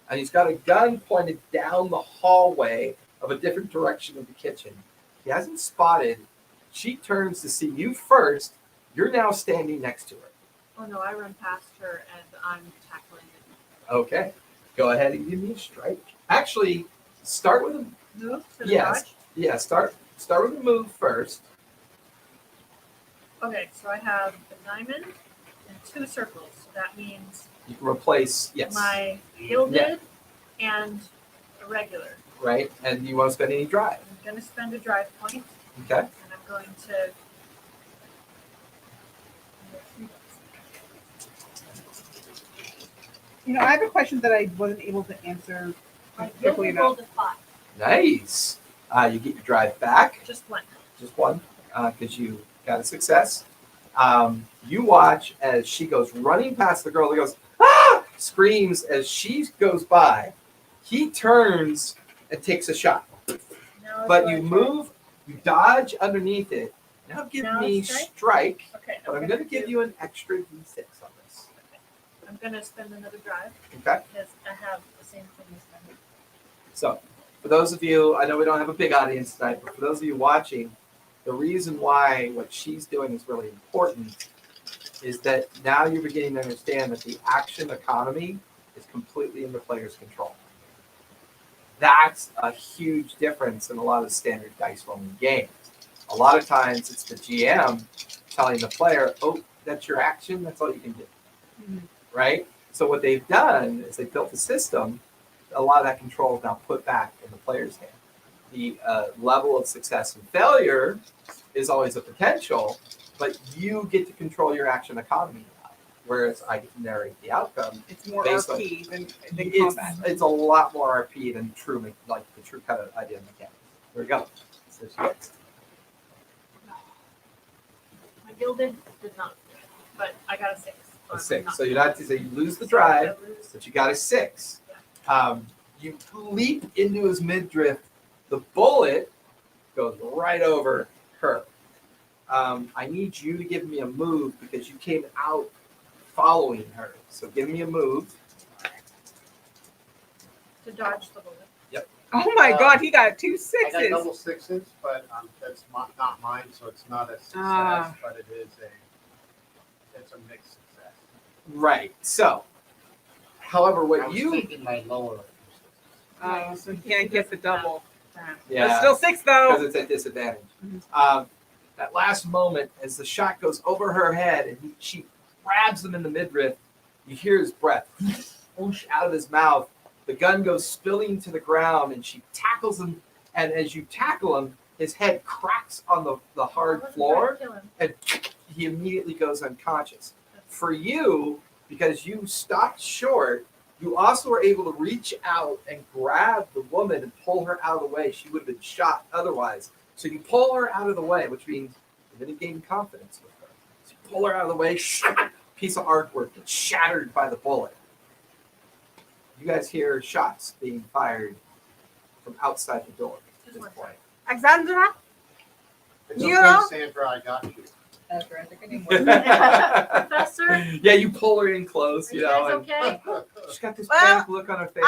Speaker 1: And he's got a gun pointed down the hallway of a different direction of the kitchen. He hasn't spotted. She turns to see you first. You're now standing next to her.
Speaker 6: Oh no, I run past her and I'm tackling it.
Speaker 1: Okay. Go ahead and give me a strike. Actually, start with a
Speaker 6: Move to the
Speaker 1: yes.
Speaker 6: dodge.
Speaker 1: Yeah, start with a move first.
Speaker 6: Okay, so I have a diamond and 2 circles. So that means
Speaker 1: You can replace
Speaker 6: my gilded and a regular.
Speaker 1: right? And you won't spend any drive.
Speaker 6: I'm going to spend a drive point,
Speaker 1: Okay.
Speaker 6: and I'm going to.
Speaker 2: I have a question that I wasn't able to answer
Speaker 6: My
Speaker 2: quickly
Speaker 6: gilded
Speaker 2: enough.
Speaker 6: rolled a 5.
Speaker 1: Nice. You get your drive back.
Speaker 6: Just 1.
Speaker 1: Just one, because you got a success. You watch as she goes running past the girl that goes, ah! Screams as she goes by. He turns and takes a shot.
Speaker 6: Now
Speaker 1: But
Speaker 6: do
Speaker 1: you
Speaker 6: I try-
Speaker 1: move, you dodge underneath it. Now give
Speaker 6: Now
Speaker 1: me
Speaker 6: strike?
Speaker 1: strike,
Speaker 6: Okay,
Speaker 1: but I'm going to give you an extra d6 on this.
Speaker 6: I'm going to spend another drive
Speaker 1: Okay?
Speaker 6: because I have the same thing as them.
Speaker 1: So, for those of you, I know we don't have a big audience tonight, but for those of you watching, the reason why what she's doing is really important is that now you're beginning to understand that the action economy is completely in the player's control. That's a huge difference in a lot of standard dice rolling games. A lot of times it's the GM telling the player, oh, that's your action, that's all you can do. Right? So what they've done is they built a system, a lot of that control is now put back in the player's hand. The level of success and failure is always a potential, but you get to control your action economy now, whereas I get to narrate the outcome.
Speaker 2: It's more
Speaker 1: Based on-
Speaker 2: RP than
Speaker 1: It's,
Speaker 2: combat.
Speaker 1: it's a lot more RP than true, like the true kind of idea of mechanics. There we go. So she gets
Speaker 6: My gilded did not, but I got a 6. So
Speaker 1: a
Speaker 6: I'm
Speaker 1: 6.
Speaker 6: not-
Speaker 1: So you're not, so you lose the
Speaker 6: So
Speaker 1: drive,
Speaker 6: I lose.
Speaker 1: but you got a 6. You leap into his midriff. The bullet goes right over her. I need you to give me a move because you came out following her. So give me a move.
Speaker 6: To dodge the bullet.
Speaker 2: Oh my God, he got 2
Speaker 5: I got
Speaker 2: sixes.
Speaker 5: double 6s, but that's not mine, so it's not a success,
Speaker 2: Ah.
Speaker 5: but it's a mixed success.
Speaker 1: Right. So, however,
Speaker 5: I
Speaker 1: what
Speaker 5: was
Speaker 1: you
Speaker 5: taking my lower.
Speaker 2: So he can't get the double.
Speaker 1: yeah.
Speaker 2: But still 6
Speaker 1: because
Speaker 2: though.
Speaker 1: it's at disadvantage.
Speaker 2: Mhm.
Speaker 1: That last moment, as the shot goes over her head and she grabs him in the midriff, you hear his breath whoosh out of his mouth. The gun goes spilling to the ground, and she tackles him. And as you tackle him, his head cracks on the hard floor, and he immediately goes unconscious. For you, because you stopped short, you also were able to reach out and grab the woman and pull her out of the way. She would have been shot otherwise. So you pull her out of the way, which means you're going to gain confidence with her. So you pull her out of the way, piece of artwork gets shattered by the bullet. You guys hear shots being fired from outside the door at this point.
Speaker 2: Alexandra?
Speaker 5: It's
Speaker 2: You
Speaker 5: okay,
Speaker 2: know?
Speaker 5: Sandra, I got you.
Speaker 3: That's right. They're getting
Speaker 6: Professor?
Speaker 1: Yeah, you pull her in close,
Speaker 6: Are
Speaker 1: you
Speaker 6: you
Speaker 1: know.
Speaker 6: guys
Speaker 1: And
Speaker 6: okay?
Speaker 1: she's got this
Speaker 2: Well,
Speaker 1: panic look on her face.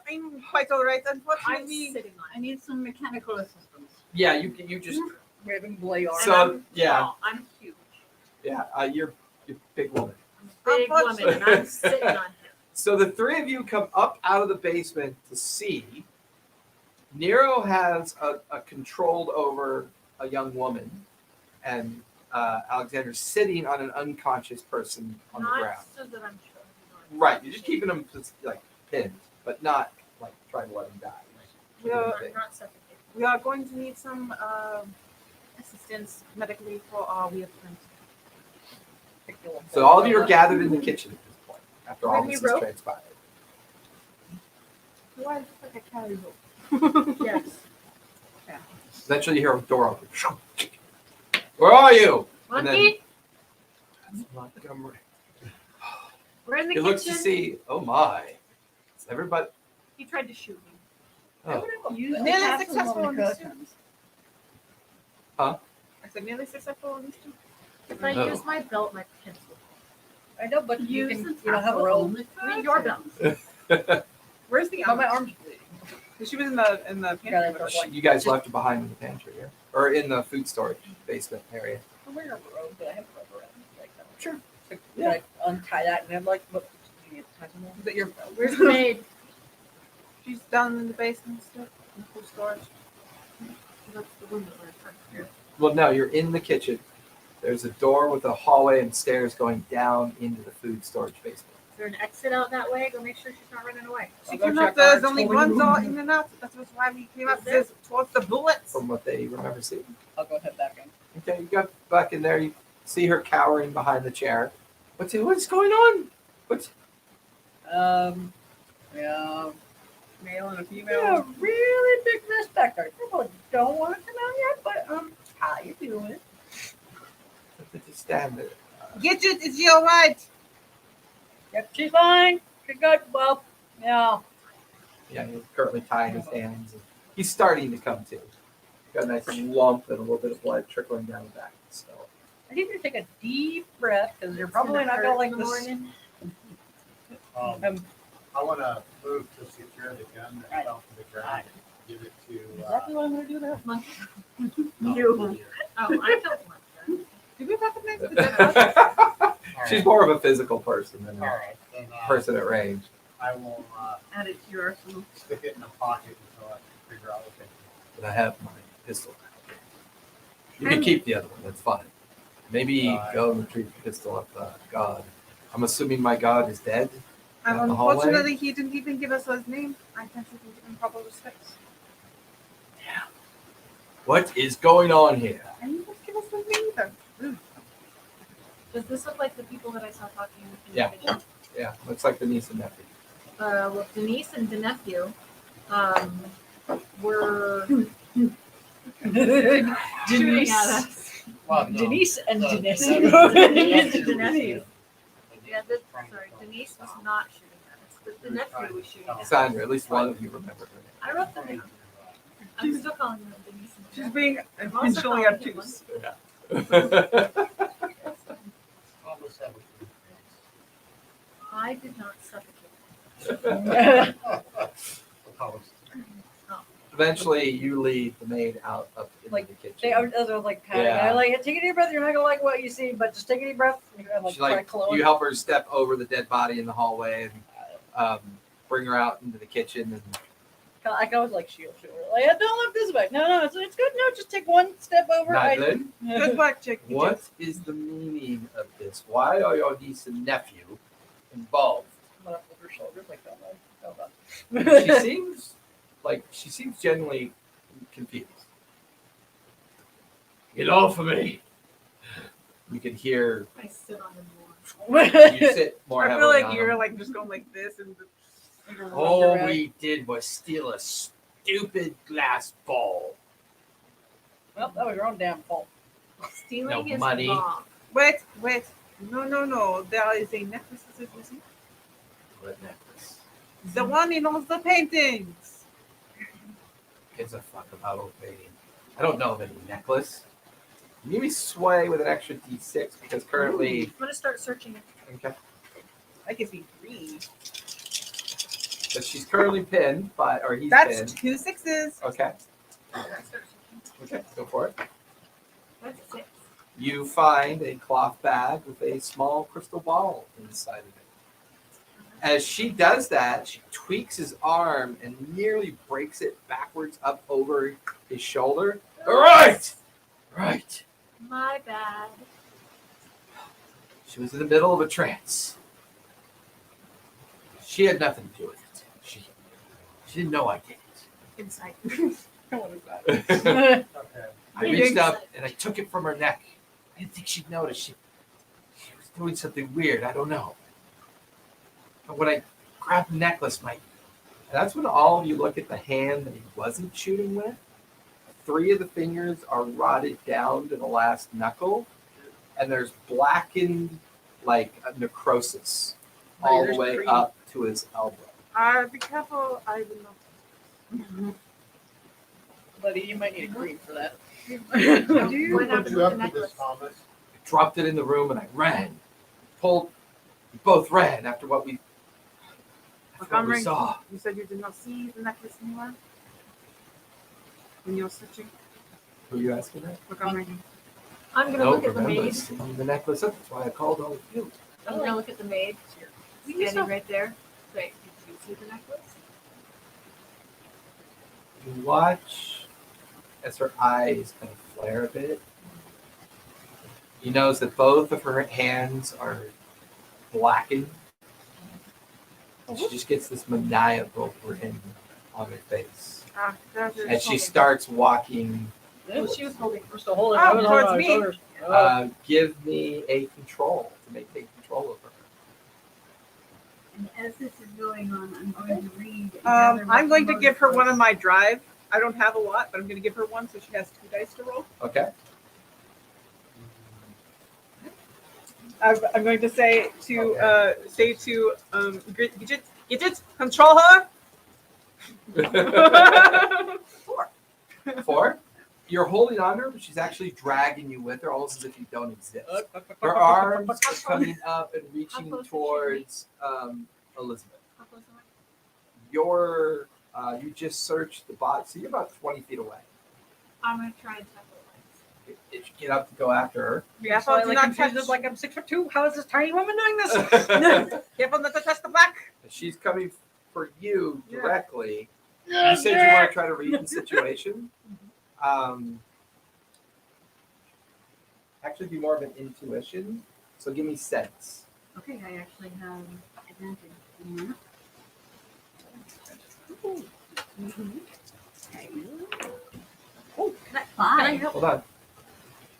Speaker 2: I'm quite alright.
Speaker 6: I'm
Speaker 2: Unfortunately,
Speaker 6: sitting on
Speaker 4: I need some mechanical assistance.
Speaker 1: Yeah, you just
Speaker 3: Raven blade
Speaker 6: it.
Speaker 3: arm.
Speaker 1: So,
Speaker 6: And I'm
Speaker 1: yeah.
Speaker 6: tall. I'm huge.
Speaker 1: you're a big woman.
Speaker 6: I'm a big woman and I'm sitting on him.
Speaker 1: So the three of you come up out of the basement to see. Nero has a controlled over a young woman, and Alexander's sitting on an unconscious person on the
Speaker 6: Not
Speaker 1: ground.
Speaker 6: so that I'm sure.
Speaker 1: Right, you're just keeping him just, like pinned, but not like trying to let him die. Keeping him
Speaker 2: Yeah.
Speaker 1: pinned.
Speaker 6: Not suffocated.
Speaker 2: we are going to need some assistance medically for our reappearance.
Speaker 1: So all of you are gathered in the kitchen at this point after all
Speaker 6: Maybe
Speaker 1: this has
Speaker 6: rope?
Speaker 1: transpired.
Speaker 2: Do I look like a carry rope?
Speaker 6: Yes.
Speaker 1: Eventually, you hear a door open. Where are you? And then-
Speaker 6: Monkey,
Speaker 1: Montgomery.
Speaker 6: we're in the
Speaker 1: He looks to
Speaker 6: kitchen.
Speaker 1: see. Oh my! Is everybody?
Speaker 2: He tried to shoot me.
Speaker 1: Oh,
Speaker 4: Use the
Speaker 2: Nearly
Speaker 4: capsule
Speaker 2: successful
Speaker 4: on
Speaker 2: on
Speaker 4: the
Speaker 2: this
Speaker 4: curtains.
Speaker 2: I said nearly successful on these two.
Speaker 6: If I
Speaker 1: Oh.
Speaker 6: use my belt, my pencil.
Speaker 3: I know, but you
Speaker 4: Use
Speaker 3: can.
Speaker 4: the
Speaker 3: You don't have a
Speaker 4: capsule
Speaker 3: rope.
Speaker 4: on the
Speaker 6: I mean, your
Speaker 4: curtains.
Speaker 6: belt.
Speaker 2: Where's the
Speaker 3: But my
Speaker 2: arm?
Speaker 3: arm's bleeding.
Speaker 2: She was in the pantry.
Speaker 3: Yeah,
Speaker 2: with us.
Speaker 1: You guys left her behind in the pantry, yeah? Or in the food storage basement area.
Speaker 3: I'm wearing a robe, but I have a robe around. Like,
Speaker 1: Sure.
Speaker 3: Like,
Speaker 1: Yeah.
Speaker 3: like untie that and then like, what? Do you need to tie some more?
Speaker 2: Is that your?
Speaker 4: Where's the maid?
Speaker 2: She's down in the basement still, in the food storage.
Speaker 6: That's the window right there.
Speaker 1: Well, no, you're in the kitchen. There's a door with a hallway and stairs going down into the food storage basement.
Speaker 6: Is there an exit out that way? Go make sure she's not running away.
Speaker 2: She
Speaker 3: I'll go
Speaker 2: came out.
Speaker 3: check
Speaker 2: There's
Speaker 3: our
Speaker 2: only
Speaker 3: toy
Speaker 2: one
Speaker 3: room.
Speaker 2: door in and out. That's why we came out.
Speaker 6: Is there?
Speaker 2: Towards the bullets.
Speaker 1: From what they remember seeing.
Speaker 3: I'll go head back in.
Speaker 1: Okay, you go back in there. You see her cowering behind the chair. What's going on? What's
Speaker 3: Yeah.
Speaker 2: Male and a
Speaker 3: Yeah,
Speaker 2: female.
Speaker 3: really big mess back there. People don't want to come out yet, but how you doing?
Speaker 1: just stand there?
Speaker 2: Get it. Is she all right?
Speaker 3: Yep, she's fine. She's good. Well, yeah.
Speaker 1: Yeah, he's currently tying his hands. And he's starting to come to. Got a nice lump and a little bit of blood trickling down the back. So
Speaker 3: I need you to take a deep breath because you're probably not gonna like this.
Speaker 5: I want to move to secure the gun that fell to the ground. Give it to.
Speaker 3: Exactly what I'm gonna do there.
Speaker 6: You. Oh, I don't want that.
Speaker 2: Did we recognize the dead body?
Speaker 1: she's more of a physical person than
Speaker 5: All
Speaker 1: a
Speaker 5: right, then
Speaker 1: person at range.
Speaker 5: I will
Speaker 2: Add it to your arsenal.
Speaker 5: stick it in a pocket until I can figure out what they
Speaker 1: But I have my pistol. You can keep the other one. That's fine. Maybe go and retrieve the pistol of God. I'm assuming my God is dead. Down the hallway?
Speaker 2: Unfortunately, he didn't even give us his name. I can't even give him proper respects.
Speaker 1: What is going on here?
Speaker 2: And he didn't give us his name either.
Speaker 6: Does this look like the people that I saw talking in
Speaker 1: Yeah.
Speaker 6: the kitchen?
Speaker 1: Yeah, looks like the niece and nephew.
Speaker 6: Well, Denise and the nephew were shooting
Speaker 3: Denise,
Speaker 6: at us.
Speaker 5: Well, no,
Speaker 3: Denise, and
Speaker 5: the-
Speaker 3: Denise.
Speaker 6: Denise and the nephew. Yeah, sorry, Denise was not shooting at us, but the nephew was shooting at us.
Speaker 1: Sandra, at least one of you remember her name.
Speaker 6: I wrote them down. I'm still calling them Denise and the
Speaker 2: She's
Speaker 6: nephew.
Speaker 2: being
Speaker 6: I'm also
Speaker 2: intentionally
Speaker 6: calling
Speaker 2: obtuse.
Speaker 5: Almost have a-
Speaker 6: I did not suffocate.
Speaker 1: Eventually, you lead the maid out of into
Speaker 3: Like,
Speaker 1: the kitchen.
Speaker 3: I was like patting.
Speaker 1: Yeah.
Speaker 3: I like take a deep breath. You're not gonna like what you see, but just take a deep breath. I'm like,
Speaker 1: She, like,
Speaker 3: try to close.
Speaker 1: you help her step over the dead body in the hallway and bring her out into the kitchen. And
Speaker 3: I can always like shield her. Like, don't look this way. No, it's good. No, just take one step over.
Speaker 1: Madeline,
Speaker 2: Good work, chick.
Speaker 1: what is the meaning of this? Why are your niece and nephew involved?
Speaker 3: I'm gonna hold her shoulders like that.
Speaker 1: She seems genuinely confused. Get off of me! You can hear
Speaker 6: I sit on them more.
Speaker 1: you sit more
Speaker 2: I feel
Speaker 1: heavily
Speaker 2: like
Speaker 1: on
Speaker 2: you're
Speaker 1: him.
Speaker 2: like just going like this and
Speaker 1: All we did was steal a stupid glass ball.
Speaker 3: Well, that was your own damn fault.
Speaker 6: Stealing
Speaker 1: No
Speaker 6: is
Speaker 1: money.
Speaker 6: wrong.
Speaker 2: wait. No. There is a necklace that is missing.
Speaker 1: What necklace?
Speaker 2: The one in all the paintings.
Speaker 1: Gives a fuck about old painting. I don't know of any necklace. You me sway with an extra d6 because currently.
Speaker 6: I'm gonna start searching it.
Speaker 1: Okay.
Speaker 2: I can see 3.
Speaker 1: But she's currently pinned by, or he's
Speaker 2: That's
Speaker 1: pinned.
Speaker 2: 2 6s.
Speaker 1: Okay.
Speaker 6: I'm gonna start searching.
Speaker 1: Okay, go for it.
Speaker 6: That's 6.
Speaker 1: You find a cloth bag with a small crystal ball inside of it. As she does that, she tweaks his arm and nearly breaks it backwards up over his shoulder. All right! Right.
Speaker 6: My bad.
Speaker 1: She was in the middle of a trance. She had nothing to do with it. She didn't know I did
Speaker 6: Insight.
Speaker 2: What is that?
Speaker 1: it.
Speaker 5: Okay.
Speaker 1: I reached up and I took it from her neck. I didn't think she'd notice. She was doing something weird. I don't know. But when I grabbed the necklace, that's when all of you look at the hand that he wasn't shooting with. 3 of the fingers are rotted down to the last knuckle, and there's blackened, like a necrosis, all the
Speaker 2: There's
Speaker 1: way
Speaker 2: cream.
Speaker 1: up to his elbow.
Speaker 2: Be careful. I will not.
Speaker 3: Buddy, you might need a cream for that.
Speaker 6: What
Speaker 5: Who
Speaker 6: happened
Speaker 5: put
Speaker 6: with
Speaker 5: you
Speaker 6: the
Speaker 5: up to this,
Speaker 6: necklace?
Speaker 5: Thomas?
Speaker 1: I dropped it in the room and I ran. We both ran after what we
Speaker 2: I'm right.
Speaker 1: saw.
Speaker 2: You said you did not see the necklace anywhere? when you're searching.
Speaker 1: Who are you asking that?
Speaker 2: Look on my
Speaker 6: I'm gonna
Speaker 1: No,
Speaker 6: look at the
Speaker 1: remember,
Speaker 6: maid.
Speaker 1: it's the necklace up. That's why I called all of you.
Speaker 6: I'm gonna look at the maid. Standing right there. Wait, did you see the necklace?
Speaker 1: You watch as her eyes kind of flare a bit. You notice that both of her hands are blackened. And she just gets this maniacal grin on her face. And she starts walking.
Speaker 6: She was holding.
Speaker 3: We're still holding.
Speaker 2: Oh,
Speaker 3: I was
Speaker 2: towards
Speaker 3: on my
Speaker 2: me.
Speaker 3: shoulders.
Speaker 1: Give me a control to take control of her.
Speaker 4: And as this is going on, I'm going to read.
Speaker 2: I'm going to give her one of my drive. I don't have a lot, but I'm going to give her one so she has 2 dice to roll.
Speaker 1: Okay.
Speaker 2: I'm going to say to Gidget, control her. 4.
Speaker 1: 4. You're holding on to her, but she's actually dragging you with her, almost as if you don't exist. Her arms are coming up and reaching towards Elizabeth.
Speaker 6: How close am I?
Speaker 1: You just searched the bot, so you're about 20 feet away.
Speaker 6: I'm gonna try and tackle it.
Speaker 1: If you get up to go after her,
Speaker 2: Yeah,
Speaker 3: So I
Speaker 2: do
Speaker 3: like
Speaker 2: not
Speaker 3: confused
Speaker 2: touch.
Speaker 3: as like I'm 6'2". How is this tiny woman doing this?
Speaker 2: Careful not to touch the black.
Speaker 1: she's coming for you
Speaker 2: Yeah.
Speaker 1: directly. You said you want to try to read the situation. Actually, be more of an intuition. So give me sense.
Speaker 4: Okay, I actually have advantage. Oh, that's 5.
Speaker 1: Hold on.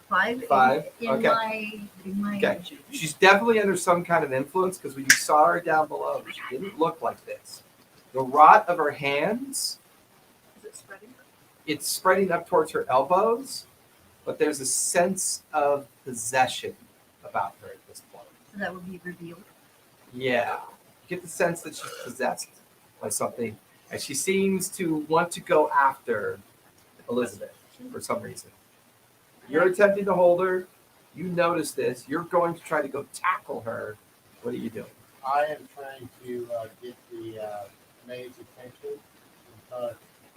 Speaker 4: 5.
Speaker 1: 5,
Speaker 4: In
Speaker 1: okay.
Speaker 4: my.
Speaker 1: Okay. She's definitely under some kind of influence because when you saw her down below, she didn't look like this. The rot of her hands,
Speaker 6: Is it spreading?
Speaker 1: it's spreading up towards her elbows, but there's a sense of possession about her at this point.
Speaker 4: So that would be revealed.
Speaker 1: Yeah. You get the sense that she's possessed by something, and she seems to want to go after Elizabeth for some reason. You're attempting to hold her. You notice this. You're going to try to go tackle her. What are you doing?
Speaker 5: I am trying to get the maid's attention.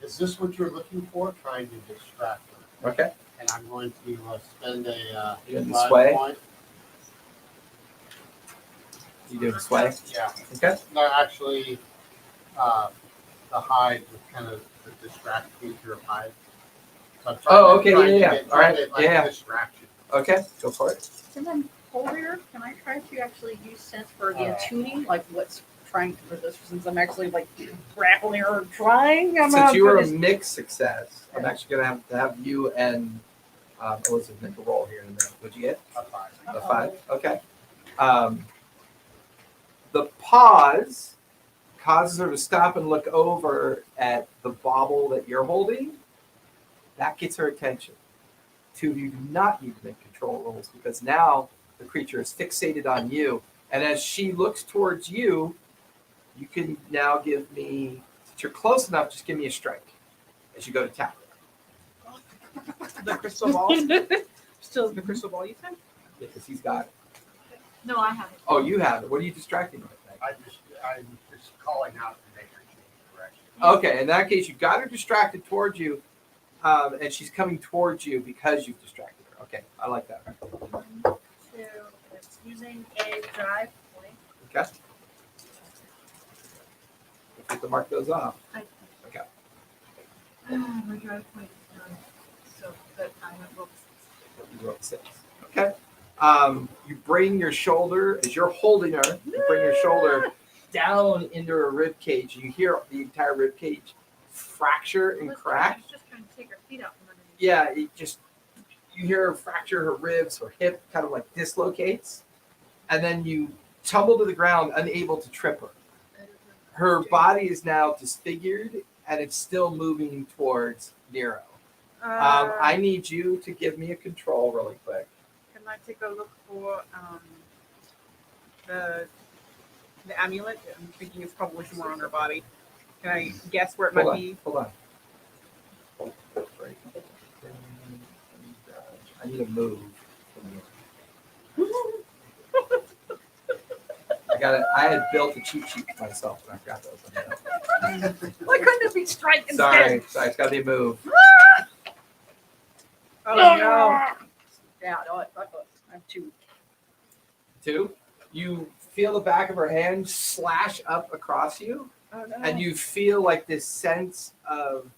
Speaker 5: Is this what you're looking for? Trying to distract her.
Speaker 1: Okay.
Speaker 5: And I'm going to spend a
Speaker 1: You gonna do
Speaker 5: live
Speaker 1: sway?
Speaker 5: point.
Speaker 1: You doing sway?
Speaker 5: Yeah.
Speaker 1: Okay.
Speaker 5: No, actually, the hide was kind of the distract feature of hide. So I'm
Speaker 1: Oh, okay,
Speaker 5: trying to
Speaker 1: yeah.
Speaker 5: get-
Speaker 1: All right,
Speaker 5: trying to, like,
Speaker 1: yeah.
Speaker 5: distraction.
Speaker 1: Okay. Go for it.
Speaker 3: And then Holder, can I try to actually use sense for the attuning, like what's trying to resist, since I'm actually like grappling or trying?
Speaker 1: Since you were a mixed success, I'm actually going to have you and Elizabeth make a roll here in a minute. What'd you get?
Speaker 5: A 5.
Speaker 1: A 5. Okay. The pause causes her to stop and look over at the bauble that you're holding. That gets her attention. 2 of you do not need to make control rolls because now the creature is fixated on you. And as she looks towards you, you can now give me, since you're close enough, just give me a strike as you go to tap her.
Speaker 2: The crystal ball.
Speaker 3: Still,
Speaker 2: The crystal ball you said?
Speaker 1: Because he's got it.
Speaker 6: No, I haven't.
Speaker 1: Oh, you have it. What are you distracting with?
Speaker 5: I'm just calling out to make her change direction.
Speaker 1: Okay, in that case, you got her distracted towards you, and she's coming towards you because you've distracted her. Okay, I like that.
Speaker 6: So it's using a drive point.
Speaker 1: Okay. If you have to mark those off. Okay.
Speaker 6: My drive point is done. So but I have rolled
Speaker 1: You wrote 6. Okay. You bring your shoulder, as you're holding her, you bring your shoulder down into her rib cage. You hear the entire rib cage fracture and crack.
Speaker 6: I was just trying to take her feet out from underneath.
Speaker 1: Yeah, you hear her fracture her ribs, her hip kind of like dislocates, and then you tumble to the ground, unable to trip her. Her body is now disfigured, and it's still moving towards Nero. I need you to give me a control really quick.
Speaker 2: Can I take a look for the amulet? I'm thinking it's probably somewhere on her body. Can I guess where it might be?
Speaker 1: Hold on. I need a move from you. I had built a cheat sheet for myself, and I forgot those.
Speaker 3: why couldn't it be strike instead?
Speaker 1: Sorry, it's got to be a move.
Speaker 2: Oh no.
Speaker 3: Yeah, no, I have 2.
Speaker 1: 2. You feel the back of her hand slash up across you,
Speaker 2: Oh no.
Speaker 1: and you feel like this sense of,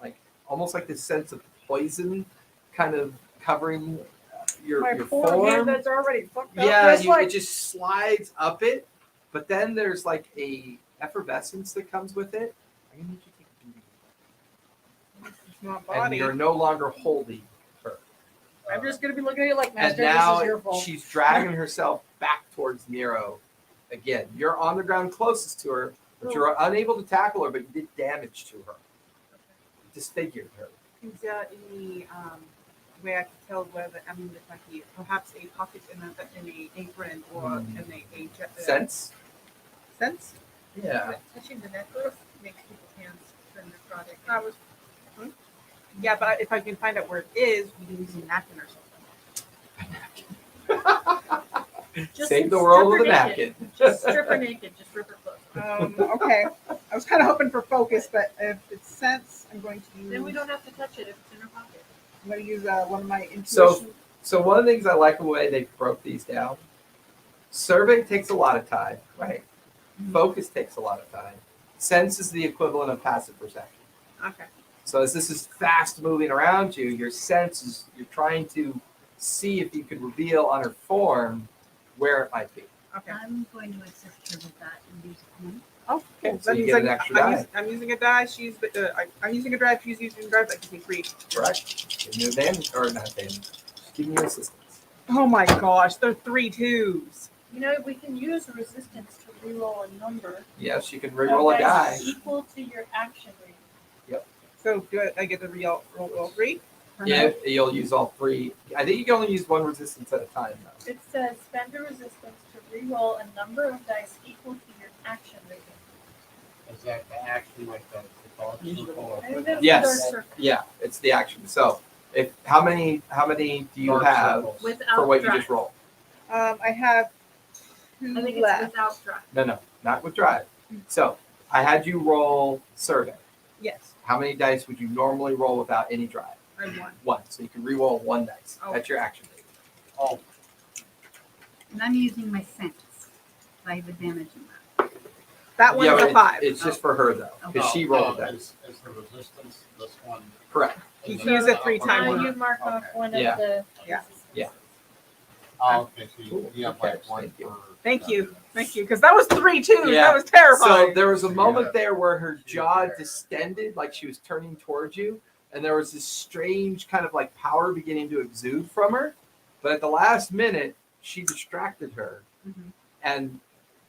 Speaker 1: like, almost like this sense of poison, kind of covering your
Speaker 3: poor
Speaker 1: form.
Speaker 3: hand that's already fucked up.
Speaker 1: Yeah,
Speaker 3: Just like
Speaker 1: it just slides up it, but then there's like a effervescence that comes with it. I'm gonna need you to take a breathe.
Speaker 2: It's not
Speaker 1: And
Speaker 2: body.
Speaker 1: you're no longer holding her.
Speaker 3: I'm just gonna be looking at you like,
Speaker 1: And
Speaker 3: Master,
Speaker 1: now
Speaker 3: this is your fault.
Speaker 1: she's dragging herself back towards Nero. Again, you're on the ground closest to her, but you're unable to tackle her, but you did damage to her. You disfigured her.
Speaker 2: Is there any way I could tell whether there might be perhaps a pocket in a apron or in a
Speaker 1: Sense?
Speaker 2: sense?
Speaker 1: Yeah.
Speaker 6: Touching the necklace makes people's hands turn necrotic.
Speaker 2: I was. Yeah, but if I can find out where it is, we can use a napkin or something.
Speaker 6: Just
Speaker 1: Save the world
Speaker 6: strip
Speaker 1: with a
Speaker 6: her
Speaker 1: napkin.
Speaker 6: naked. Just strip her naked. Just rip her clothes.
Speaker 2: Okay. I was kind of hoping for focus, but if it's sense, I'm going to use.
Speaker 6: Then we don't have to touch it if it's in her pocket.
Speaker 2: I'm going to use one of my intuition.
Speaker 1: So one of the things I like the way they broke these down. Survey takes a lot of time, right? Focus takes a lot of time. Sense is the equivalent of passive perception.
Speaker 2: Okay.
Speaker 1: So as this is fast moving around you, your sense is you're trying to see if you can reveal on her form where it might be.
Speaker 2: Okay.
Speaker 4: I'm going to assist her with that and use one.
Speaker 2: Oh, okay.
Speaker 1: So
Speaker 2: That
Speaker 1: you
Speaker 2: means
Speaker 1: get an extra die.
Speaker 2: I'm using a die. I'm using a drive. She's using a drive. That gives me 3.
Speaker 1: Correct? Give you advantage, or not advantage. Just give you assistance.
Speaker 2: Oh my gosh, they're 3 2s.
Speaker 6: You know, we can use resistance to reroll a number.
Speaker 1: Yes, you can reroll a die.
Speaker 6: Equal to your action rate.
Speaker 2: So I get to roll all 3?
Speaker 1: Yeah, you'll use all 3. I think you can only use 1 resistance at a time, though.
Speaker 6: It says spend a resistance to reroll a number of dice equal to your action rating.
Speaker 5: Is that the action like the dark circle?
Speaker 6: I think that's
Speaker 1: Yes.
Speaker 6: the dark circle.
Speaker 1: Yeah, it's the action. So, if how many do you
Speaker 5: Dark
Speaker 1: have
Speaker 5: circles.
Speaker 6: Without
Speaker 1: for what you
Speaker 6: drive.
Speaker 1: just rolled?
Speaker 2: I have 2
Speaker 6: I think
Speaker 2: left.
Speaker 6: it's without drive.
Speaker 1: No, not with drive. So, I had you roll survey.
Speaker 2: Yes,
Speaker 1: How many dice would you normally roll without any drive?
Speaker 2: I won.
Speaker 1: 1. So you can re-roll 1 dice.
Speaker 2: Oh.
Speaker 1: That's your action.
Speaker 5: Oh,
Speaker 4: And I'm using my sense. So I have advantage in that.
Speaker 2: That one's
Speaker 1: but
Speaker 2: a 5.
Speaker 1: It's just for her though, because she rolled that.
Speaker 5: Is the resistance this one?
Speaker 1: Correct.
Speaker 2: You can use it 3
Speaker 6: Now
Speaker 2: times.
Speaker 6: you mark off one
Speaker 1: Yeah.
Speaker 6: of the.
Speaker 2: Yeah.
Speaker 1: Yeah.
Speaker 5: Oh, okay, so
Speaker 1: Cool.
Speaker 5: you have
Speaker 1: Okay,
Speaker 5: like one
Speaker 1: thank you.
Speaker 5: for.
Speaker 2: Thank you, because that was 3 2s.
Speaker 1: Yeah.
Speaker 2: That was terrifying.
Speaker 1: So there was a moment there where her jaw distended, like she was turning towards you, and there was this strange kind of like power beginning to exude from her. But at the last minute, she distracted her,
Speaker 2: Mhm.
Speaker 1: and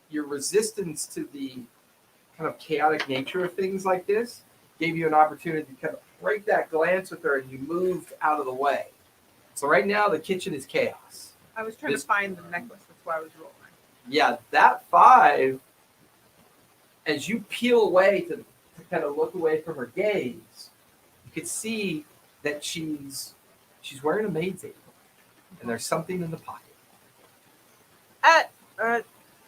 Speaker 1: your resistance to the kind of chaotic nature of things like this gave you an opportunity to kind of break that glance with her, and you moved out of the way. So right now, the kitchen is chaos.
Speaker 2: I was trying to find the necklace. That's why I was rolling.
Speaker 1: Yeah, that 5, as you peel away to kind of look away from her gaze, you can see that she's wearing a maid's apron, and there's something in the pocket.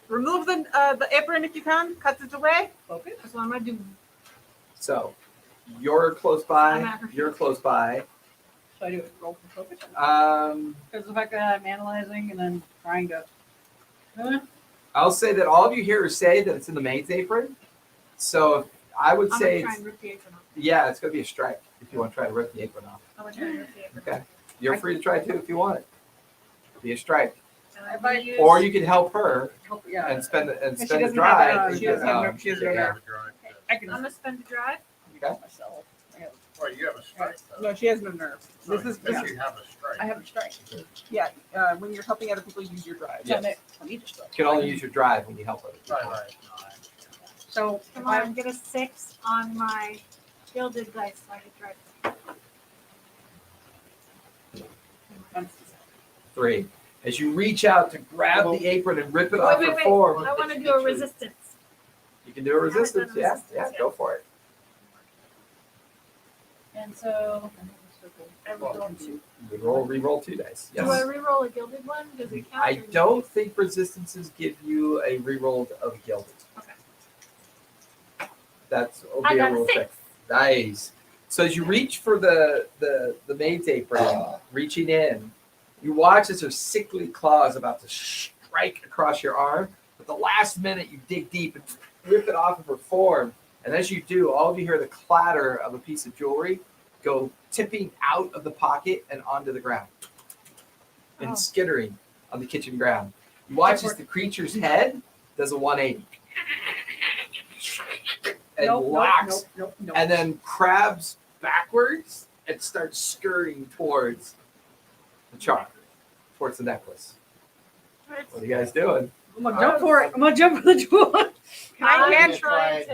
Speaker 2: Remove the apron if you can. Cut it away.
Speaker 3: Focus.
Speaker 6: That's what I'm gonna do.
Speaker 1: So you're close
Speaker 6: I'm
Speaker 1: by.
Speaker 6: at her
Speaker 1: You're
Speaker 6: feet.
Speaker 1: close by.
Speaker 3: Should I do it? Roll for focus?
Speaker 1: Um,
Speaker 3: Because the fact that I'm analyzing and then trying to.
Speaker 1: I'll say that all of you here say that it's in the maid's apron. So I would
Speaker 6: I'm
Speaker 1: say,
Speaker 6: gonna try
Speaker 1: it's,
Speaker 6: and rip the apron off.
Speaker 1: yeah, it's going to be a strike if you want to try to rip the apron off.
Speaker 6: I'm gonna try and rip the apron
Speaker 1: Okay. You're free to try too if you want it. Be a strike.
Speaker 6: off. If I use.
Speaker 1: Or you can help her
Speaker 3: Yeah.
Speaker 1: and spend the
Speaker 2: She
Speaker 1: spend the
Speaker 2: doesn't
Speaker 1: drive.
Speaker 2: have
Speaker 1: and
Speaker 2: she
Speaker 1: get,
Speaker 2: doesn't have- she doesn't have-
Speaker 5: Yeah, drive, yeah.
Speaker 3: I
Speaker 6: I'm
Speaker 3: can
Speaker 6: gonna spend the drive.
Speaker 1: Okay.
Speaker 3: myself.
Speaker 5: Well, you have a strike though.
Speaker 2: No, she has no nerve. This is
Speaker 5: If you have a strike.
Speaker 3: I have a strike.
Speaker 2: yeah. When you're helping other people, use your drive.
Speaker 1: Yes.
Speaker 3: For me to strike.
Speaker 1: You can only use your drive when you help her.
Speaker 5: Right, right. No, I understand.
Speaker 3: So
Speaker 6: Come
Speaker 3: if
Speaker 6: on,
Speaker 3: I'm
Speaker 6: get a 6 on my gilded dice so I can drive.
Speaker 1: 3. As you reach out to grab the apron and rip it
Speaker 6: Wait,
Speaker 1: off
Speaker 6: wait,
Speaker 1: her
Speaker 6: wait.
Speaker 1: form,
Speaker 6: I wanna do a resistance.
Speaker 1: you can do a resistance.
Speaker 6: done a
Speaker 1: Yeah,
Speaker 6: resistance
Speaker 1: yeah,
Speaker 6: yet.
Speaker 1: go for it.
Speaker 6: And so I
Speaker 5: Well,
Speaker 6: rolled 2.
Speaker 1: You re-roll 2 dice.
Speaker 6: Do I
Speaker 1: Yes.
Speaker 6: re-roll a gilded one? Does it count?
Speaker 1: I
Speaker 6: or-
Speaker 1: don't think resistances give you a re-roll of gilded.
Speaker 6: Okay.
Speaker 1: That's will
Speaker 6: I
Speaker 1: be a
Speaker 6: got a
Speaker 1: rule
Speaker 6: 6.
Speaker 1: check. Nice. So as you reach for the maid's apron, reaching in, you watch as her sickly claws about to strike across your arm. But the last minute, you dig deep and rip it off of her form. And as you do, all of you hear the clatter of a piece of jewelry go tipping out of the pocket and onto the ground and skittering on the kitchen ground. You watch as the creature's head does a 180 and locks and then crabs backwards and starts scurrying towards the charm, towards the necklace. What are you guys doing?
Speaker 3: I'm gonna jump for it. I'm gonna jump for the jewel.
Speaker 2: Can I catch?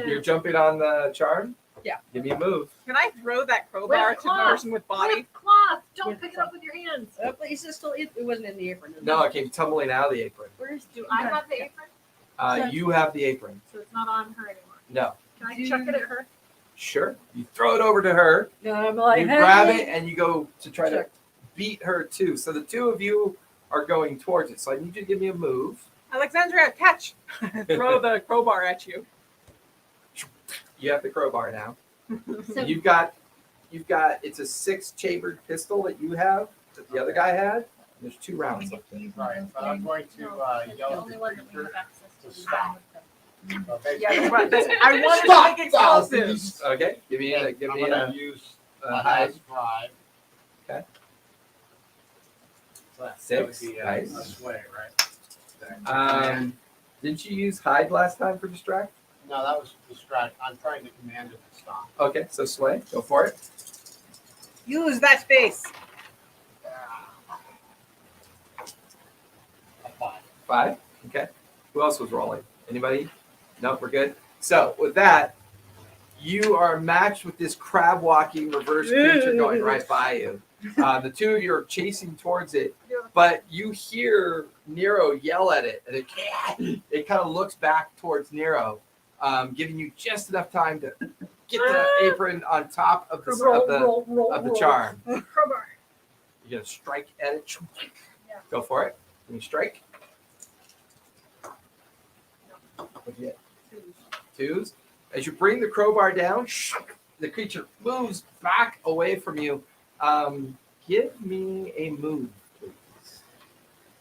Speaker 1: You're jumping on the charm?
Speaker 3: Yeah.
Speaker 1: Give me a move.
Speaker 2: Can I throw that crowbar to the person with body?
Speaker 6: With cloth. Don't pick it up with your hands.
Speaker 3: It's just still. It wasn't in the apron.
Speaker 1: No, it came tumbling out of the apron.
Speaker 6: Do I have the apron?
Speaker 1: You have the apron.
Speaker 6: So it's not on her anymore.
Speaker 1: No.
Speaker 6: Can I chuck it at her?
Speaker 1: Sure. You throw it over to her.
Speaker 3: No, I'm like,
Speaker 1: You grab it and you go to try to beat her too. So the two of you are going towards it. So I need you to give me a move.
Speaker 2: Alexandria, catch! Throw the crowbar at you.
Speaker 1: You have the crowbar now.
Speaker 4: So
Speaker 1: You've got it's a 6-chambered pistol that you have that the other guy had. There's 2 rounds left.
Speaker 5: Right, but I'm going to
Speaker 6: The
Speaker 5: yell
Speaker 6: only
Speaker 5: at
Speaker 6: one
Speaker 5: the
Speaker 6: that we have
Speaker 5: creature
Speaker 6: access
Speaker 5: to
Speaker 6: to.
Speaker 5: stop.
Speaker 2: Yeah, that's right. I wanted
Speaker 5: Stop,
Speaker 2: to make explosives.
Speaker 1: Okay, give me
Speaker 5: I'm gonna use
Speaker 1: a
Speaker 5: a
Speaker 1: high.
Speaker 5: high drive.
Speaker 1: Okay.
Speaker 5: So that
Speaker 1: 6,
Speaker 5: would be
Speaker 1: nice.
Speaker 5: a sway, right?
Speaker 1: Didn't you use hide last time for distract?
Speaker 5: No, that was distract. I'm trying to command it to stop.
Speaker 1: Okay, so sway, go for it.
Speaker 2: Use that space.
Speaker 5: A 5.
Speaker 1: 5. Okay. Who else was rolling? Anybody? No, we're good. So with that, you are matched with this crab walking reverse creature going right by you. The two of you are chasing towards it, but you hear Nero yell at it, and it kind of looks back towards Nero, giving you just enough time to get the apron on top of the charm.
Speaker 6: Crowbar.
Speaker 1: You're gonna strike at it.
Speaker 6: Yeah.
Speaker 1: Go for it. Can you strike? What'd you get? 2s. As you bring the crowbar down, the creature moves back away from you. Give me a move, please.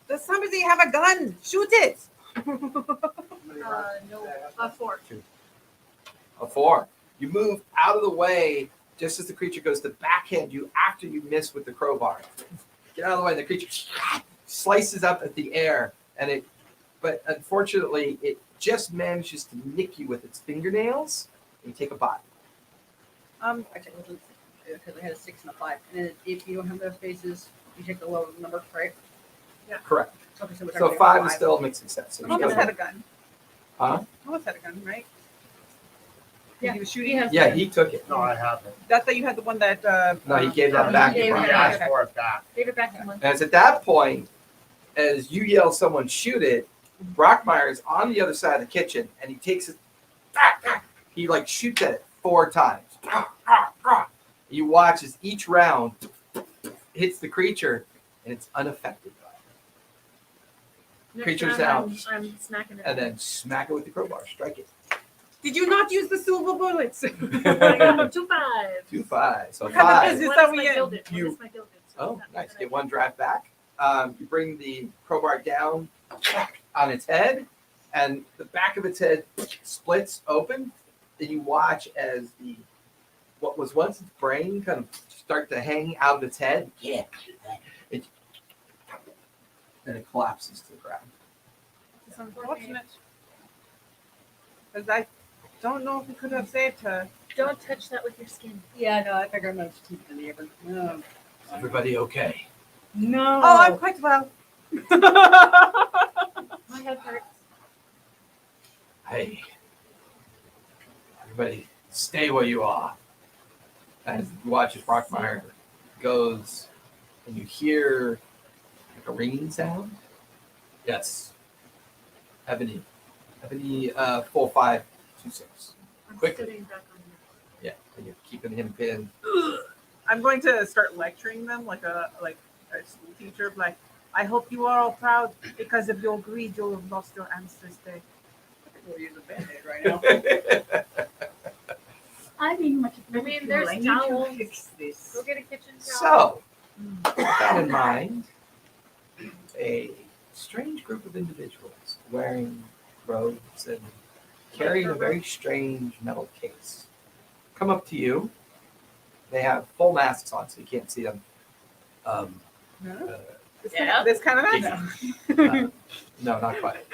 Speaker 2: Does somebody have a gun? Shoot it!
Speaker 6: No. A 4.
Speaker 1: A 4. You move out of the way just as the creature goes to backhand you after you miss with the crowbar. Get out of the way. The creature slices up at the air, but unfortunately, it just manages to nick you with its fingernails, and you take a bite.
Speaker 3: Actually, because I had a 6 and a 5, and if you don't have those faces, you take the lower number, right?
Speaker 1: Correct.
Speaker 3: Okay, so, it's
Speaker 1: So
Speaker 3: actually
Speaker 1: 5 is still a mixed success. So you
Speaker 2: Thomas
Speaker 1: go-
Speaker 2: had a gun.
Speaker 1: Huh?
Speaker 2: Thomas had a gun, right?
Speaker 6: Yeah.
Speaker 2: He was shooting.
Speaker 1: Yeah, he took it.
Speaker 5: No, I haven't.
Speaker 2: That's that you had the one that.
Speaker 1: No, he gave that
Speaker 4: he
Speaker 1: back.
Speaker 4: gave
Speaker 1: You
Speaker 4: it
Speaker 1: brought it
Speaker 4: back.
Speaker 1: back.
Speaker 5: Ask for it back.
Speaker 6: Gave it back to someone.
Speaker 1: And it's at that point, as you yell someone shoot it, Brockmeyer is on the other side of the kitchen, and he takes it, he like shoots at it 4 times. You watch as each round hits the creature, and it's unaffected by it.
Speaker 6: Next
Speaker 1: Creature's
Speaker 6: round,
Speaker 1: down.
Speaker 6: I'm smacking it.
Speaker 1: And then smack it with the crowbar, strike it.
Speaker 2: Did you not use the silver bullets?
Speaker 6: 2 5s.
Speaker 1: 2 5. So
Speaker 2: What kind of
Speaker 1: 5.
Speaker 2: business
Speaker 6: One
Speaker 2: are
Speaker 6: is
Speaker 2: we
Speaker 6: my
Speaker 2: in?
Speaker 6: gilded.
Speaker 1: You-
Speaker 6: One is my gilded. So
Speaker 1: Oh,
Speaker 6: that means
Speaker 1: nice.
Speaker 6: that
Speaker 1: Get
Speaker 6: I
Speaker 1: 1 draft back. You bring the crowbar down on its head, and the back of its head splits open. Then you watch as what was once its brain kind of start to hang out of its head. Yeah. And it collapses to the ground.
Speaker 2: It's unfortunate. Because I don't know if we could have saved her.
Speaker 6: Don't touch that with your skin.
Speaker 3: Yeah, no, I figured I'm going to keep it in the apron. No.
Speaker 1: Everybody okay?
Speaker 3: No.
Speaker 2: Oh, I'm quite well.
Speaker 6: My head hurts.
Speaker 1: Hey. Everybody stay where you are. As you watch as Brockmeyer goes, and you hear like a ringing sound. Yes. Ebony, 4526.
Speaker 6: I'm
Speaker 1: Quick.
Speaker 6: sitting back on
Speaker 1: Yeah, and you're keeping him pinned.
Speaker 2: I'm going to start lecturing them like a school teacher. Like, I hope you are all proud because of your greed, you'll have lost your ancestors' day.
Speaker 3: We'll use a band-aid right now.
Speaker 4: I need much.
Speaker 6: I mean, there's
Speaker 4: I need
Speaker 6: towels.
Speaker 4: to fix this.
Speaker 6: Go get a kitchen towel.
Speaker 1: So, with that in mind, a strange group of individuals wearing robes and carrying a very strange metal case come up to you. They have full masks on, so you can't see them.
Speaker 2: No?
Speaker 1: Uh,
Speaker 2: This kind of
Speaker 1: uh, no, not quite.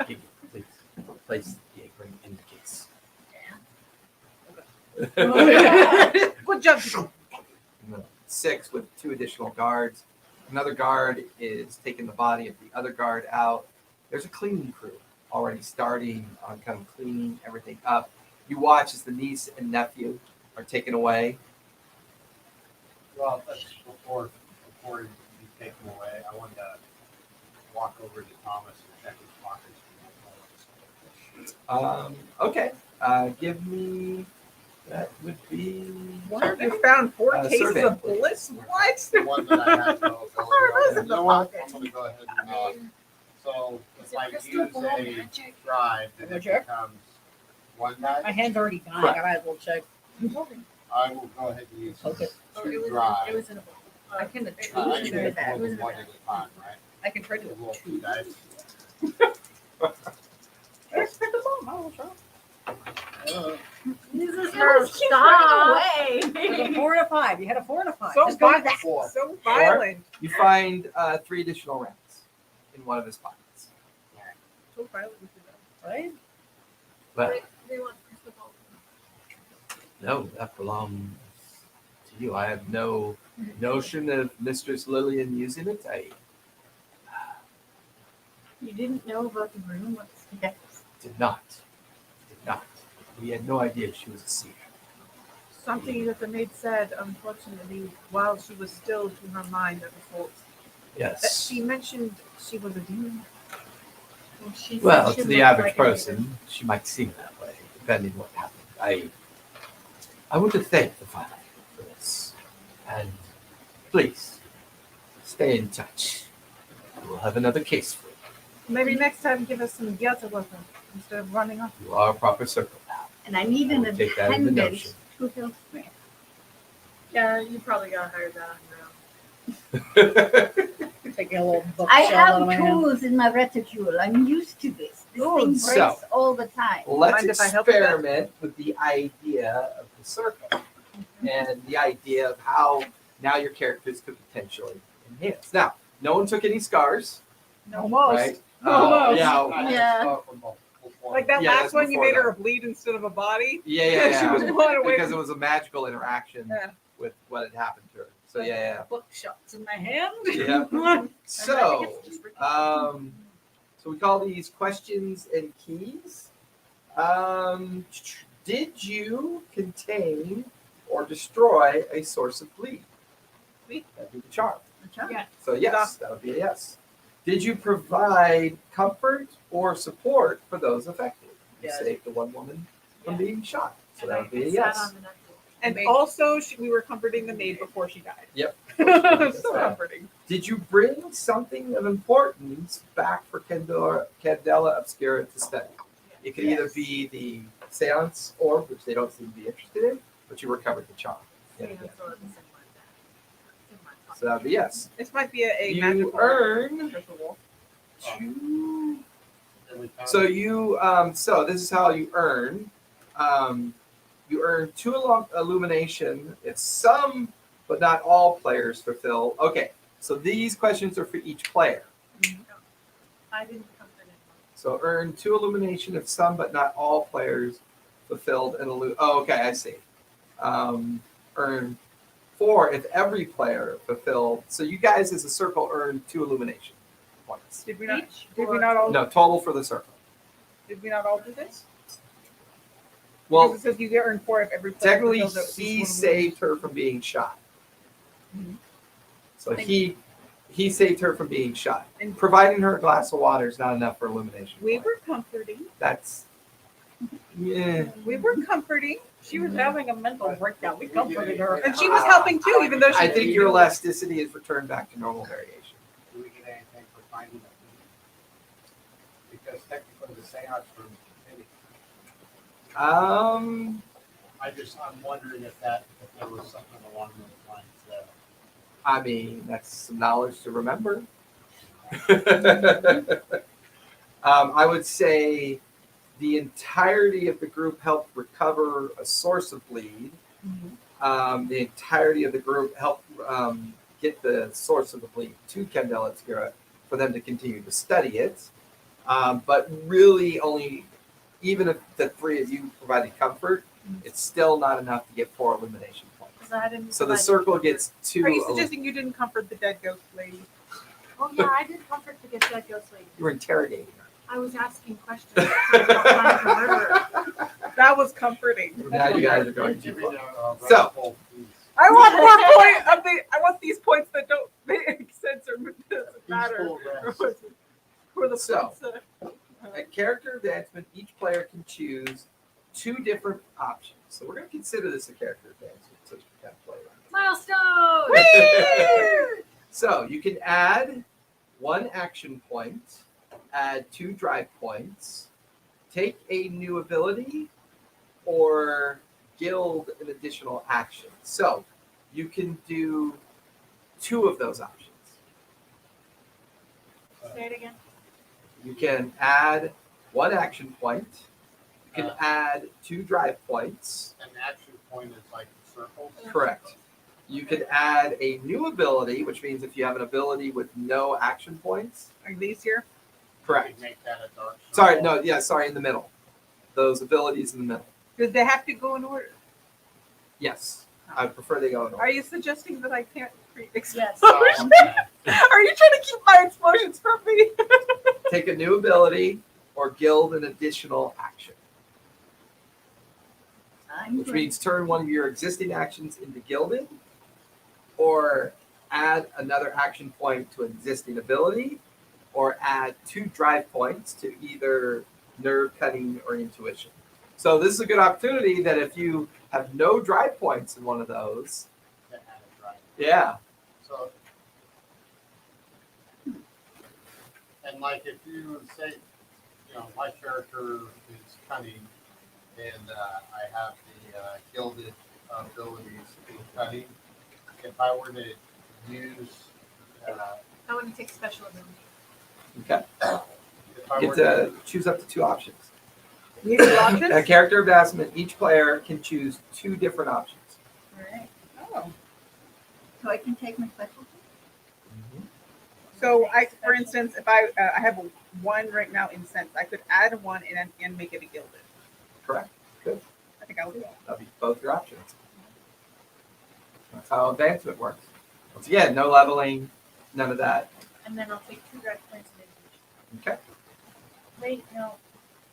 Speaker 1: Please place the apron in the case.
Speaker 2: Good job.
Speaker 1: No. 6 with 2 additional guards. Another guard is taking the body of the other guard out. There's a cleaning crew already starting on kind of cleaning everything up. You watch as the niece and nephew are taken away.
Speaker 5: Well, that's before you take them away, I wanted to walk over to Thomas and check his pockets.
Speaker 1: Okay. Give me. That would be.
Speaker 2: What? You found 4 cases
Speaker 1: survey,
Speaker 2: of
Speaker 1: please.
Speaker 2: bullets? What?
Speaker 5: The one that I had no ability
Speaker 2: Where was
Speaker 5: over.
Speaker 2: it?
Speaker 5: You know what? I'm gonna go ahead and, so
Speaker 6: Is
Speaker 5: if
Speaker 6: it
Speaker 5: I
Speaker 6: crystal
Speaker 5: use
Speaker 6: ball
Speaker 5: a
Speaker 6: magic?
Speaker 5: drive, then it
Speaker 3: Check.
Speaker 5: becomes one
Speaker 3: My
Speaker 5: die.
Speaker 3: hand's already dying.
Speaker 1: Correct.
Speaker 3: I might as well check.
Speaker 5: I will go ahead and use
Speaker 3: Okay.
Speaker 6: Oh, it
Speaker 5: two
Speaker 6: was,
Speaker 5: drive.
Speaker 6: it was in a bowl.
Speaker 3: I can
Speaker 5: I
Speaker 3: choose
Speaker 5: can
Speaker 3: to do
Speaker 5: make
Speaker 3: that.
Speaker 5: more than one at a time, right?
Speaker 3: I can try to
Speaker 5: We'll
Speaker 3: do
Speaker 5: roll
Speaker 3: it.
Speaker 5: 2 dice.
Speaker 3: Let's pick the bomb. I will try.
Speaker 6: Jesus,
Speaker 4: Stop.
Speaker 3: There's a 4 and a 5. You had a 4 and a 5.
Speaker 2: So,
Speaker 3: Just go with that.
Speaker 5: 4.
Speaker 2: so violent.
Speaker 1: You find 3 additional rounds in one of his pockets.
Speaker 2: So violent.
Speaker 3: Right?
Speaker 1: But
Speaker 6: They want crystal ball.
Speaker 1: no, that belongs to you. I have no notion of Mistress Lillian using it. I
Speaker 4: You didn't know about the room? What's yes.
Speaker 1: did not. We had no idea she was a seer.
Speaker 2: Something that the maid said, unfortunately, while she was still to her mind at the fault. That
Speaker 1: Yes.
Speaker 2: she mentioned she was a demon.
Speaker 4: Well, she said
Speaker 1: Well,
Speaker 4: she
Speaker 1: to the
Speaker 4: looked
Speaker 1: average
Speaker 4: like a
Speaker 1: person, she might seem that way, depending what happened. I want to thank the family for this. And please, stay in touch. We'll have another case for you.
Speaker 2: Maybe next time give us some Ghelfi weapon instead of running off.
Speaker 1: You are a proper circle now.
Speaker 4: And I need
Speaker 1: I
Speaker 4: an
Speaker 1: will take that in the
Speaker 4: appendage
Speaker 1: notion.
Speaker 4: to help me.
Speaker 6: Yeah, you probably got hired that on your own.
Speaker 3: Taking a little book
Speaker 4: I
Speaker 3: shell out
Speaker 4: have
Speaker 3: of my hand.
Speaker 4: tools in my reticule. I'm used to this. This
Speaker 2: Oh,
Speaker 4: thing
Speaker 1: so-
Speaker 4: breaks all the time.
Speaker 1: Let's
Speaker 2: Mind if I help with that?
Speaker 1: experiment with the idea of the circle and the idea of how now your characters could potentially enhance. Now, no one took any scars,
Speaker 2: Almost.
Speaker 1: right?
Speaker 2: Almost.
Speaker 1: Yeah,
Speaker 5: I had
Speaker 4: Yeah.
Speaker 5: stuff from both before.
Speaker 2: Like that
Speaker 1: Yeah,
Speaker 2: last
Speaker 1: that's
Speaker 2: one, you
Speaker 1: before
Speaker 2: made her
Speaker 1: that.
Speaker 2: a bleed instead of a body.
Speaker 1: yeah.
Speaker 2: She was blown away
Speaker 1: Because it
Speaker 2: from
Speaker 1: was a magical interaction
Speaker 2: Yeah.
Speaker 1: with what had happened to her. So yeah.
Speaker 3: Bookshots in my hand.
Speaker 1: Yeah. So, so we call these questions and keys. Did you contain or destroy a source of bleed?
Speaker 2: Bleed.
Speaker 1: That'd be the charm.
Speaker 6: Yeah.
Speaker 1: So yes, that would be a yes. Did you provide comfort or support for those affected? You
Speaker 3: Yes.
Speaker 1: saved the one woman from
Speaker 6: Yeah.
Speaker 1: being shot. So
Speaker 6: And
Speaker 1: that
Speaker 6: I
Speaker 1: would be a
Speaker 6: sat
Speaker 1: yes.
Speaker 6: on the neck.
Speaker 2: And
Speaker 3: Maid.
Speaker 2: also, we were comforting the maid before she died.
Speaker 1: Yep.
Speaker 2: So comforting.
Speaker 1: Did you bring something of importance back for Candela Obscura to study? It could either
Speaker 2: Yes.
Speaker 1: be the seance orb, which they don't seem to be interested in, but you recovered the charm. Yeah,
Speaker 6: Yeah,
Speaker 1: yeah.
Speaker 6: so it was in my
Speaker 1: So that would be yes.
Speaker 2: This might be a
Speaker 1: You
Speaker 2: magical
Speaker 1: earn
Speaker 2: ritual.
Speaker 1: 2.
Speaker 5: And we found
Speaker 1: So you so this is how you earn. You earn 2 illumination if some but not all players fulfill. Okay, so these questions are for each player.
Speaker 6: I didn't comfort anyone.
Speaker 1: So earn 2 illumination if some but not all players fulfilled an Oh, okay, I see. Earn 4 if every player fulfilled. So you guys as a circle earn 2 illumination points.
Speaker 2: Did we not?
Speaker 6: Each
Speaker 2: Did we
Speaker 6: or-
Speaker 2: not all?
Speaker 1: No, total for the circle.
Speaker 2: Did we not all do this?
Speaker 1: Well,
Speaker 2: Because it says you get earn 4 if every player
Speaker 1: technically
Speaker 2: fulfills at least
Speaker 1: he
Speaker 2: one
Speaker 1: saved her from being shot.
Speaker 2: Mhm.
Speaker 1: So he saved her from being shot.
Speaker 2: And-
Speaker 1: Providing her a glass of water is not enough for illumination.
Speaker 2: We were comforting.
Speaker 1: That's yeah.
Speaker 2: We were comforting.
Speaker 3: She was having a mental breakdown. We comforted her.
Speaker 2: And she was helping too, even though she
Speaker 1: I think your elasticity is returned back to normal variation.
Speaker 5: Do we get anything for finding a lead? Because technically the seance room is finished. I'm wondering if there was something along those lines there.
Speaker 1: I mean, that's some knowledge to remember. I would say the entirety of the group helped recover a source of bleed. The entirety of the group helped get the source of the bleed to Candela Obscura for them to continue to study it. But really only, even if the three of you provided comfort, it's still not enough to get 4 illumination points. So the circle gets 2.
Speaker 2: Are you suggesting you didn't comfort the dead ghost lady?
Speaker 6: Oh yeah, I did comfort to get that ghost lady.
Speaker 1: You were interrogating her.
Speaker 6: I was asking questions. About the murderer.
Speaker 2: That was comforting.
Speaker 1: Now you guys are going too
Speaker 5: Give me
Speaker 1: far.
Speaker 5: a
Speaker 1: So-
Speaker 5: restful peace.
Speaker 2: I want more I want these points that don't make sense or doesn't matter.
Speaker 5: Peaceful rest.
Speaker 2: For the
Speaker 1: So-
Speaker 2: points.
Speaker 1: At character advancement, each player can choose 2 different options. So we're going to consider this a character advancement. So you can play
Speaker 6: Milestone.
Speaker 1: So you can add 1 action point, add 2 drive points, take a new ability, or guild an additional action. So you can do 2 of those options.
Speaker 6: Say it again.
Speaker 1: You can add 1 action point. You can add 2 drive points.
Speaker 5: An action point is like circles.
Speaker 1: Correct. You can add a new ability, which means if you have an ability with no action points.
Speaker 2: Are these here?
Speaker 1: Correct.
Speaker 5: Make that a dark circle.
Speaker 1: Sorry, no, yeah, sorry, in the middle. Those abilities in the middle.
Speaker 2: Did they have to go in order?
Speaker 1: Yes. I would prefer they go in order.
Speaker 2: Are you suggesting that I can't create
Speaker 6: Yes.
Speaker 5: Oh,
Speaker 2: explosions?
Speaker 5: okay.
Speaker 2: Are you trying to keep my explosions from me?
Speaker 1: Take a new ability or guild an additional action, which means turn one of your existing actions into gilded, or add another action point to an existing ability, or add 2 drive points to either nerve cutting or intuition. So this is a good opportunity that if you have no drive points in one of those,
Speaker 5: That had it right.
Speaker 1: yeah,
Speaker 5: So, and like if you say, my character is cunning, and I have the gilded abilities in cunning. If I were to use,
Speaker 6: I want to take special ability.
Speaker 1: okay.
Speaker 5: if I
Speaker 1: Get
Speaker 5: were
Speaker 1: to choose up to 2 options.
Speaker 2: You need options?
Speaker 1: At character advancement, each player can choose 2 different options.
Speaker 4: Alright.
Speaker 2: Oh.
Speaker 4: So I can take my specialty?
Speaker 2: So for instance, if I have 1 right now in sense, I could add 1 and make it a gilded.
Speaker 1: Correct. Good.
Speaker 2: I think I'll do that.
Speaker 1: That'll be both your options. That's how advancement works. Once again, no leveling, none of that.
Speaker 6: And then I'll take 2 drive points of intuition.
Speaker 1: Okay.
Speaker 6: Wait, no.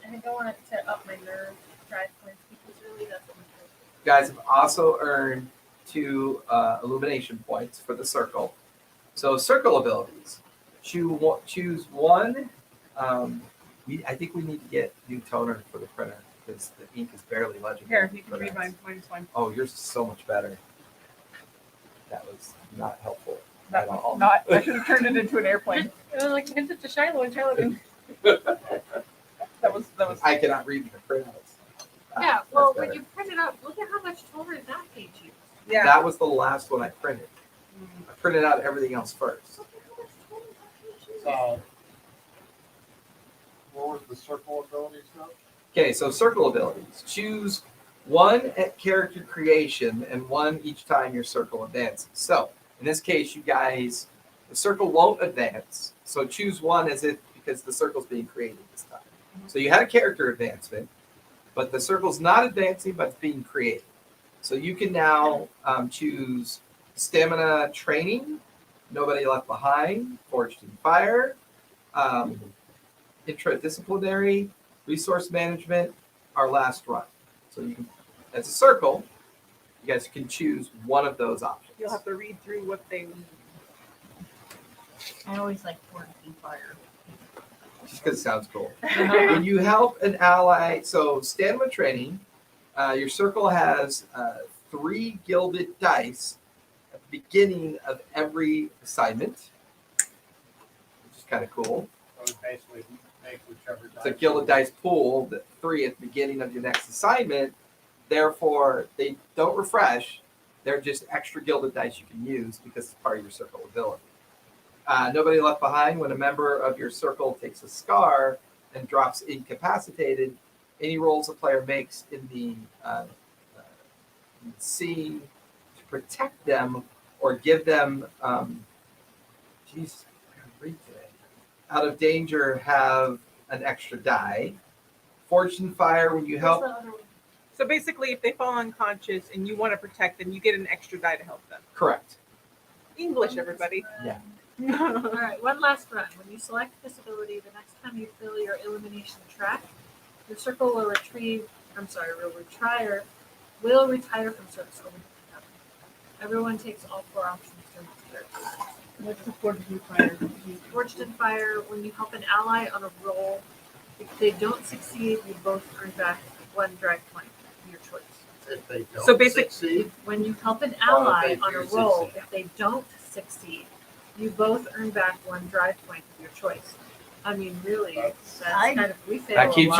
Speaker 6: I think I want to up my nerve drive points because really that's what I'm doing.
Speaker 1: You guys have also earned 2 illumination points for the circle. So circle abilities. Choose 1. I think we need to get new toner for the printer because the ink is barely legible.
Speaker 2: Here, you can
Speaker 1: for
Speaker 2: read
Speaker 1: that.
Speaker 2: mine. Mine's fine.
Speaker 1: Oh, yours is so much better. That was not helpful
Speaker 2: That
Speaker 1: at all.
Speaker 2: was not. I should have turned it into an airplane.
Speaker 6: It was like sent it to Shiloh and Shiloh didn't.
Speaker 2: That was.
Speaker 1: I cannot read the printouts.
Speaker 6: Yeah,
Speaker 1: That's
Speaker 6: well,
Speaker 1: better.
Speaker 6: when you print it out, look at how much toner that page used.
Speaker 2: Yeah.
Speaker 1: That was the last one I printed. I printed out everything else first.
Speaker 6: Look at how much toner that page used.
Speaker 5: So, what was the circle abilities though?
Speaker 1: Okay, so circle abilities. Choose 1 at character creation and 1 each time your circle advances. So in this case, you guys, the circle won't advance. So choose 1 as if because the circle's being created this time. So you had a character advancement, but the circle's not advancing, but it's being created. So you can now choose stamina training, nobody left behind, forged in fire, intradisciplinary, resource management, our last run. So you can, as a circle, you guys can choose 1 of those options.
Speaker 2: You'll have to read through what they.
Speaker 4: I always like forged in fire.
Speaker 1: Just because it sounds cool. When you help an ally, so stamina training, your circle has 3 gilded dice at the beginning of every assignment, which is kind of cool.
Speaker 5: So basically, make whichever.
Speaker 1: It's a gilded dice pool, that 3 at the beginning of your next assignment. Therefore, they don't refresh. They're just extra gilded dice you can use because it's part of your circle ability. Nobody left behind. When a member of your circle takes a scar and drops incapacitated, any rolls a player makes in the scene to protect them or give them, out of danger, have an extra die. Fortune Fire, when you help.
Speaker 2: So basically, if they fall unconscious and you want to protect them, you get an extra die to help them.
Speaker 1: Correct.
Speaker 2: English, everybody.
Speaker 1: Yeah.
Speaker 6: All right, one last run. When you select this ability, the next time you fill your elimination track, your circle will retire from service. Everyone takes all 4 options during the turn.
Speaker 3: What's the fortune fire?
Speaker 6: Forged in Fire, when you help an ally on a roll, if they don't succeed, you both earn back 1 drag point of your choice.
Speaker 5: If they don't
Speaker 2: So basically-
Speaker 5: succeed,
Speaker 6: When you help an
Speaker 5: Oh, if
Speaker 6: ally
Speaker 5: they
Speaker 6: on a
Speaker 5: do
Speaker 6: roll,
Speaker 5: succeed.
Speaker 6: if they don't succeed, you both earn back 1 drive point of your choice. I mean, really, that's kind of, we fail
Speaker 1: That
Speaker 6: a
Speaker 1: keeps
Speaker 6: lot.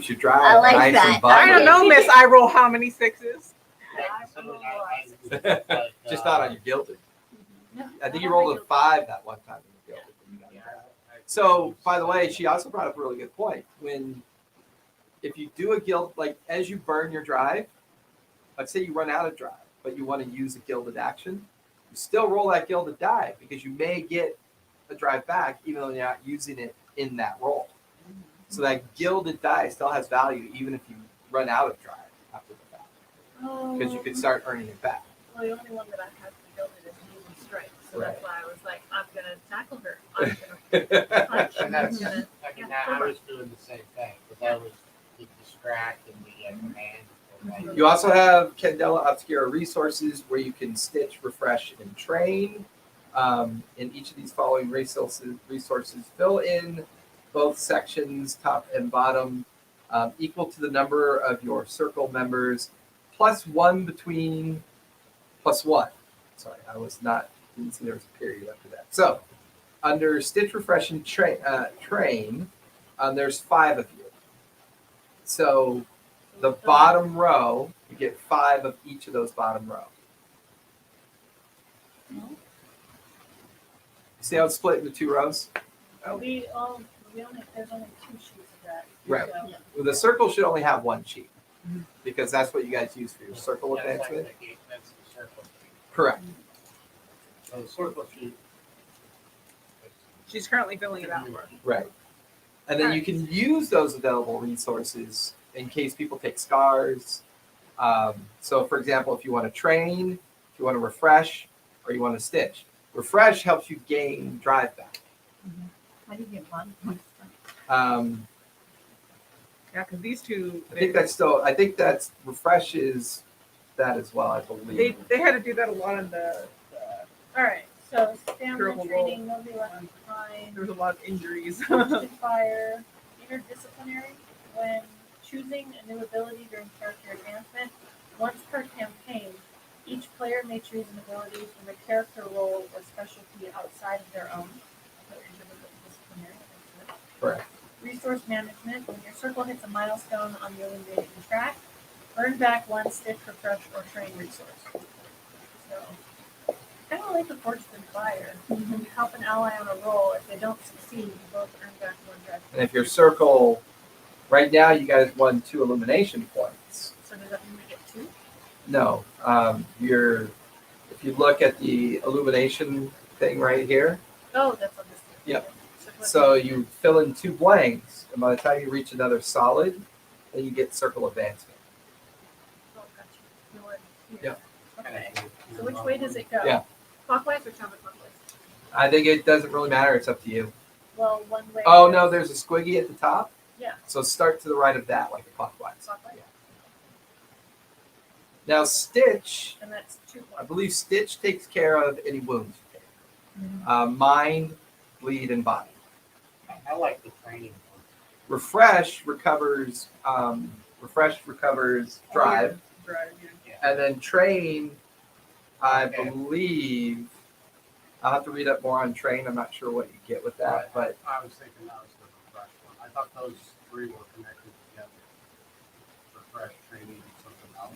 Speaker 1: your drive
Speaker 4: I like
Speaker 1: nice
Speaker 4: that.
Speaker 1: and
Speaker 2: I
Speaker 1: buttery.
Speaker 2: don't know, Miss. I roll how many 6s?
Speaker 1: Just not on your gilded.
Speaker 6: No,
Speaker 1: I think
Speaker 6: not
Speaker 1: you
Speaker 6: on
Speaker 1: rolled
Speaker 6: my
Speaker 1: a 5 that one time in the gilded. when you got it. So, by the way, she also brought up a really good point. If you do a guild, like as you burn your drive, let's say you run out of drive, but you want to use a gilded action, you still roll that gilded die because you may get a drive back even though you're not using it in that roll. So that gilded die still has value even if you run out of drive after the fact because you could start earning it back.
Speaker 6: Well, the only one that I have to build it is Human Strike, so
Speaker 1: Right.
Speaker 6: that's why I was like, I'm gonna tackle her. I'm gonna punch.
Speaker 5: And that's,
Speaker 6: I'm gonna,
Speaker 5: I was doing the same thing, because I was the distract and the command.
Speaker 1: You also have Candela Obscura resources where you can stitch, refresh, and train. In each of these following resources fill in both sections, top and bottom, equal to the number of your circle members, +1 between +1. Sorry, didn't see there was a period after that. So, under stitch, refresh, and train, there's 5 of you. So, the bottom row, you get 5 of each of those bottom row. See how it's split into 2 rows?
Speaker 6: there's only 2 sheets of that.
Speaker 1: Right.
Speaker 6: So,
Speaker 1: Well, the circle should only have 1 sheet because that's what you guys use for your circle advancement.
Speaker 5: That's the circle sheet.
Speaker 1: Correct.
Speaker 5: So the circle sheet.
Speaker 2: She's currently filling it out.
Speaker 1: Right. And then you can use those available resources in case people take scars. So, for example, if you want to train, if you want to refresh, or you want to stitch. Refresh helps you gain drive back.
Speaker 4: How do you get body points?
Speaker 1: Um,
Speaker 2: Yeah, because these two,
Speaker 1: I think that's refreshes that as well, I believe.
Speaker 2: they had to do that a lot in the
Speaker 6: all right, so stamina
Speaker 2: Durable
Speaker 6: training, nobody left behind.
Speaker 2: there was a lot of injuries.
Speaker 6: Forged in Fire, interdisciplinary. When choosing a new ability during character advancement, once per campaign, each player may choose an ability from a character role or specialty outside of their own. So interdisciplinary.
Speaker 1: Correct.
Speaker 6: Resource management. When your circle hits a milestone on the elimination track, earn back 1 stitch, refresh, or train resource. So, kind of like the Forged in Fire. When you help an ally on a roll, if they don't succeed, you both earn back 1 drive.
Speaker 1: And if your circle, right now you guys won 2 illumination points.
Speaker 6: So does that mean we get 2?
Speaker 1: No, if you look at the illumination thing right here,
Speaker 6: Oh, that's on this.
Speaker 1: Yep.
Speaker 6: what-
Speaker 1: so you fill in 2 blanks, and by the time you reach another solid, then you get circle advancement.
Speaker 6: Oh, gotcha. You know what? Here.
Speaker 1: Yep.
Speaker 6: Okay. So which way does it go?
Speaker 1: Yeah.
Speaker 6: Clockwise or counterclockwise?
Speaker 1: I think it doesn't really matter. It's up to you.
Speaker 6: Well, one way.
Speaker 1: Oh
Speaker 6: is-
Speaker 1: no, there's a squiggy at the top.
Speaker 6: Yeah.
Speaker 1: So start to the right of that, like clockwise.
Speaker 6: Clockwise.
Speaker 1: Now Stitch,
Speaker 6: And that's 2 points.
Speaker 1: I believe Stitch takes care of any wounds you take. Mind, bleed, and body.
Speaker 5: I like the training one.
Speaker 1: Refresh recovers drive,
Speaker 2: Drive, yeah.
Speaker 1: and then train. I
Speaker 5: Okay.
Speaker 1: believe I'll have to read up more on train. I'm not sure what you get with that, but
Speaker 5: I was thinking that was the refresh one. I thought those 3 were connected together. refresh training and something else?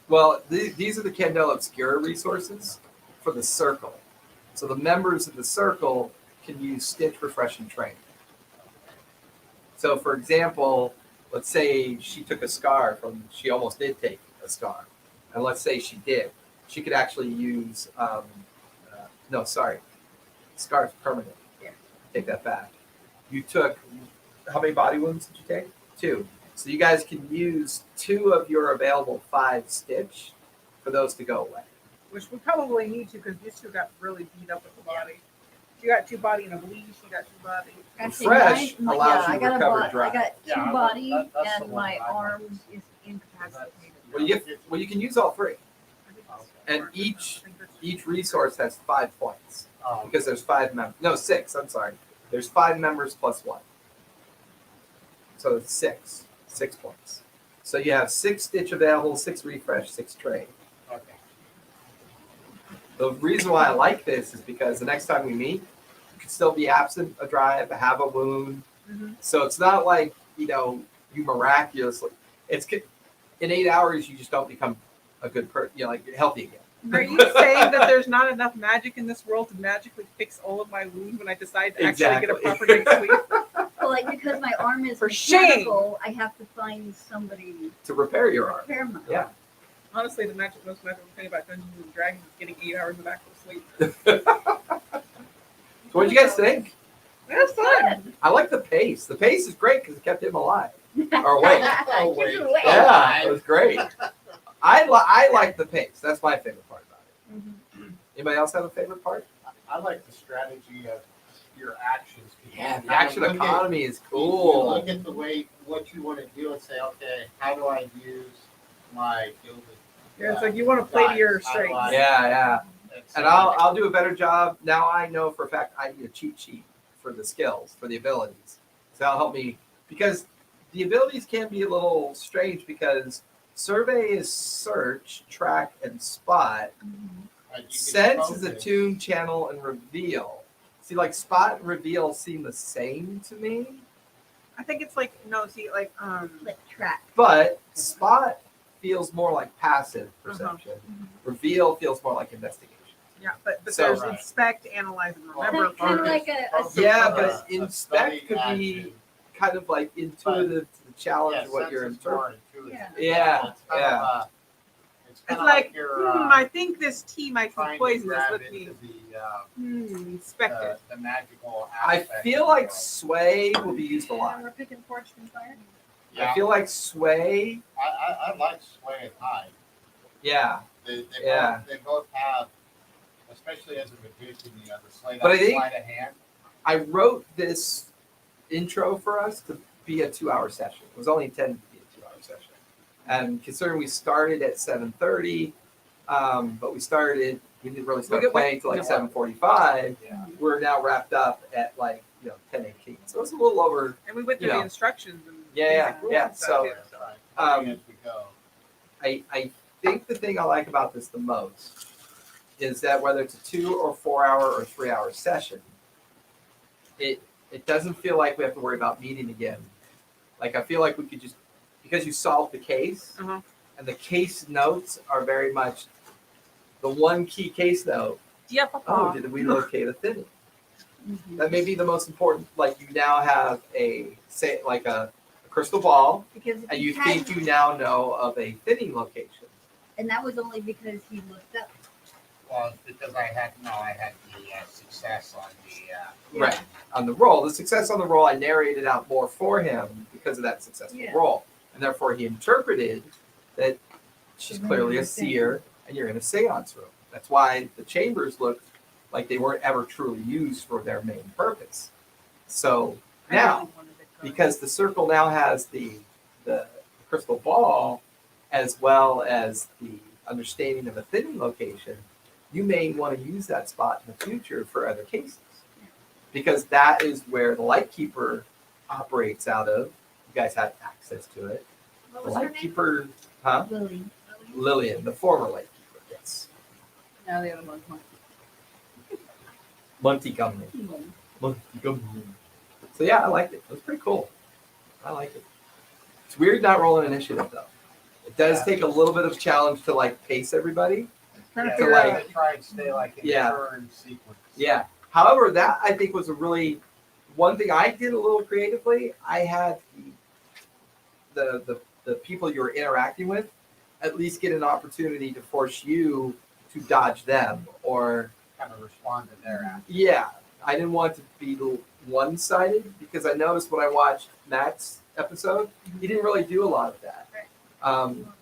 Speaker 1: Well, these are the Candela Obscura resources for the circle. So the members of the circle can use stitch, refresh, and train. So, for example, let's say she took a scar from, she almost did take a scar. And let's say she did. She could actually use, no, sorry. Scar is permanent.
Speaker 3: Yeah.
Speaker 1: Take that back. You took, how many body wounds did you take? 2. So you guys can use 2 of your available 5 stitch for those to go away.
Speaker 2: Which we probably need to because these two got really beat up with the body. She got 2 body and a bleed. She got 2 body.
Speaker 4: Actually,
Speaker 1: Fresh
Speaker 4: mine-
Speaker 1: allows
Speaker 4: yeah,
Speaker 1: you to
Speaker 4: I got
Speaker 1: recover
Speaker 4: a
Speaker 1: dry.
Speaker 4: I got 2
Speaker 5: Yeah, I
Speaker 4: body
Speaker 5: like- that's the
Speaker 4: and
Speaker 5: one
Speaker 4: my
Speaker 5: I like.
Speaker 4: arm is incapacitated.
Speaker 1: Well, you can use all 3.
Speaker 2: I think that's
Speaker 1: And
Speaker 2: smart.
Speaker 1: each-
Speaker 2: I think that's-
Speaker 1: Each resource has 5 points
Speaker 5: Um,
Speaker 1: because there's 5 members. No, 6. I'm sorry. There's 5 members plus 1. So it's 6. 6 points. So you have 6 stitch available, 6 refresh, 6 trade.
Speaker 5: okay.
Speaker 1: The reason why I like this is because the next time we meet, you can still be absent a drive, have a wound.
Speaker 2: Mhm.
Speaker 1: So it's not like, you miraculously. It's in 8 hours you just don't become a good person, like healthy again.
Speaker 2: Are you saying that there's not enough magic in this world to magically fix all of my wounds when I decide to actually get a proper night's sleep?
Speaker 4: Well, like because my arm is
Speaker 2: For shame.
Speaker 4: mechanical, I have to find somebody
Speaker 1: To repair
Speaker 4: to
Speaker 1: your arm.
Speaker 4: repair my arm.
Speaker 1: Yeah.
Speaker 2: Honestly, the most magical thing about Dungeons and Dragons is getting 8 hours of actual sleep.
Speaker 1: So what do you guys think?
Speaker 2: That's fun.
Speaker 1: I like the pace. The pace is great because it kept him alive. Or awake.
Speaker 5: Oh,
Speaker 4: Keep
Speaker 5: wait.
Speaker 4: it away.
Speaker 1: Yeah, it was great. I like the pace. That's my favorite part about it. Anybody else have a favorite part?
Speaker 5: I like the strategy of your actions.
Speaker 1: Yeah, the action
Speaker 5: Look at-
Speaker 1: economy is
Speaker 5: You
Speaker 1: cool.
Speaker 5: look at the way, what you want to do and say, okay, how do I use my gilded?
Speaker 2: Yeah, it's like you want to play to your
Speaker 5: How do
Speaker 2: strengths.
Speaker 5: I-
Speaker 1: Yeah.
Speaker 5: And
Speaker 1: And
Speaker 5: so-
Speaker 1: I'll do a better job. Now I know for a fact I need a cheat sheet for the skills, for the abilities. So that'll help me because the abilities can be a little strange because survey is search, track, and spot.
Speaker 5: you can
Speaker 1: Sense is
Speaker 5: focus.
Speaker 1: attune, channel, and reveal. See, like spot and reveal seem the same to me,
Speaker 2: I think it's like like
Speaker 4: Like track.
Speaker 1: but spot feels more like passive perception. Reveal feels more like investigation.
Speaker 2: yeah, but
Speaker 1: So-
Speaker 2: there's
Speaker 5: Right.
Speaker 2: inspect, analyze, and remember.
Speaker 4: Kind of
Speaker 5: focus.
Speaker 4: like a
Speaker 5: Focus
Speaker 1: Yeah,
Speaker 5: on
Speaker 1: but
Speaker 5: a
Speaker 1: inspect
Speaker 5: study
Speaker 1: could be
Speaker 5: action.
Speaker 1: kind of like intuitive to the challenge
Speaker 5: Yeah,
Speaker 1: of what
Speaker 5: sense
Speaker 1: you're
Speaker 5: is more
Speaker 1: interpreting.
Speaker 5: intuitive.
Speaker 1: Yeah,
Speaker 5: It's kind
Speaker 1: yeah.
Speaker 5: of, it's
Speaker 2: It's
Speaker 5: kinda
Speaker 2: like,
Speaker 5: you're,
Speaker 2: I think this tea might be
Speaker 5: trying to
Speaker 2: poisonous.
Speaker 5: grab
Speaker 2: Let me
Speaker 5: into
Speaker 2: inspect it.
Speaker 5: the magical
Speaker 1: I
Speaker 5: aspect
Speaker 1: feel
Speaker 5: of
Speaker 1: like
Speaker 5: the
Speaker 1: sway will be used a lot.
Speaker 6: We're picking fortune and fire.
Speaker 5: world. Yeah,
Speaker 1: I feel like sway,
Speaker 5: I like sway and hide.
Speaker 1: yeah.
Speaker 5: They
Speaker 1: Yeah.
Speaker 5: both, they both have, especially as a magician, the sleight
Speaker 1: But I
Speaker 5: of
Speaker 1: think-
Speaker 5: sleight of hand.
Speaker 1: I wrote this intro for us to be a 2-hour session. It was only intended to be a 2-hour session. And considering we started at 7:30, but we didn't really start playing until like 7:45.
Speaker 5: Yeah.
Speaker 1: We're now wrapped up at 10:18. So it's a little over.
Speaker 2: And we went through
Speaker 1: you
Speaker 2: the
Speaker 1: know.
Speaker 2: instructions and
Speaker 1: Yeah,
Speaker 2: basic rules
Speaker 1: yeah,
Speaker 2: and stuff,
Speaker 1: so-
Speaker 2: too,
Speaker 5: That's right.
Speaker 1: Um,
Speaker 5: As we go.
Speaker 1: I think the thing I like about this the most is that whether it's a 2 or 4-hour or 3-hour session, it doesn't feel like we have to worry about meeting again. Like I feel like we could just, because you solved the case,
Speaker 2: Uh-huh.
Speaker 1: and the case notes are very much the one key case note.
Speaker 2: Yep.
Speaker 1: Oh, did we locate a thinning? That may be the most important. Like you now have a crystal ball,
Speaker 4: Because if
Speaker 1: and
Speaker 4: he
Speaker 1: you
Speaker 4: hadn't-
Speaker 1: think you now know of a thinning location.
Speaker 4: and that was only because he looked up.
Speaker 5: Well, it's because I had the success on the.
Speaker 1: Right. On the roll. The success on the roll, I narrated out more for him because of that successful
Speaker 4: Yeah.
Speaker 1: roll. And therefore he interpreted that she's
Speaker 4: The
Speaker 1: clearly a
Speaker 4: room thing.
Speaker 1: seer and you're in a seance room. That's why the chambers looked like they weren't ever truly used for their main purpose. So now, because the circle now has the crystal ball as well as the understanding of a thinning location, you may want to use that spot in the future for other cases. Because that is where the Lightkeeper operates out of. You guys have access to it.
Speaker 6: What
Speaker 1: The
Speaker 6: was her name?
Speaker 1: Lightkeeper, huh?
Speaker 4: Lily.
Speaker 1: Lillian, the former Lightkeeper, yes.
Speaker 3: Now the other one's mine.
Speaker 1: Montgomery. Montgomery. So yeah, I liked it. It was pretty cool. I liked it. It's weird not rolling initiative though. It does take a little bit of challenge to like pace everybody.
Speaker 5: Yeah,
Speaker 1: To
Speaker 5: to
Speaker 1: like,
Speaker 5: try and stay like in
Speaker 1: Yeah.
Speaker 5: the current sequence.
Speaker 1: yeah. However, that I think was a really one thing I did a little creatively. I had the people you were interacting with at least get an opportunity to force you to dodge them or
Speaker 5: Kind of respond to their action.
Speaker 1: yeah. I didn't want to be one-sided because I noticed when I watched Matt's episode, he didn't really do a lot of that.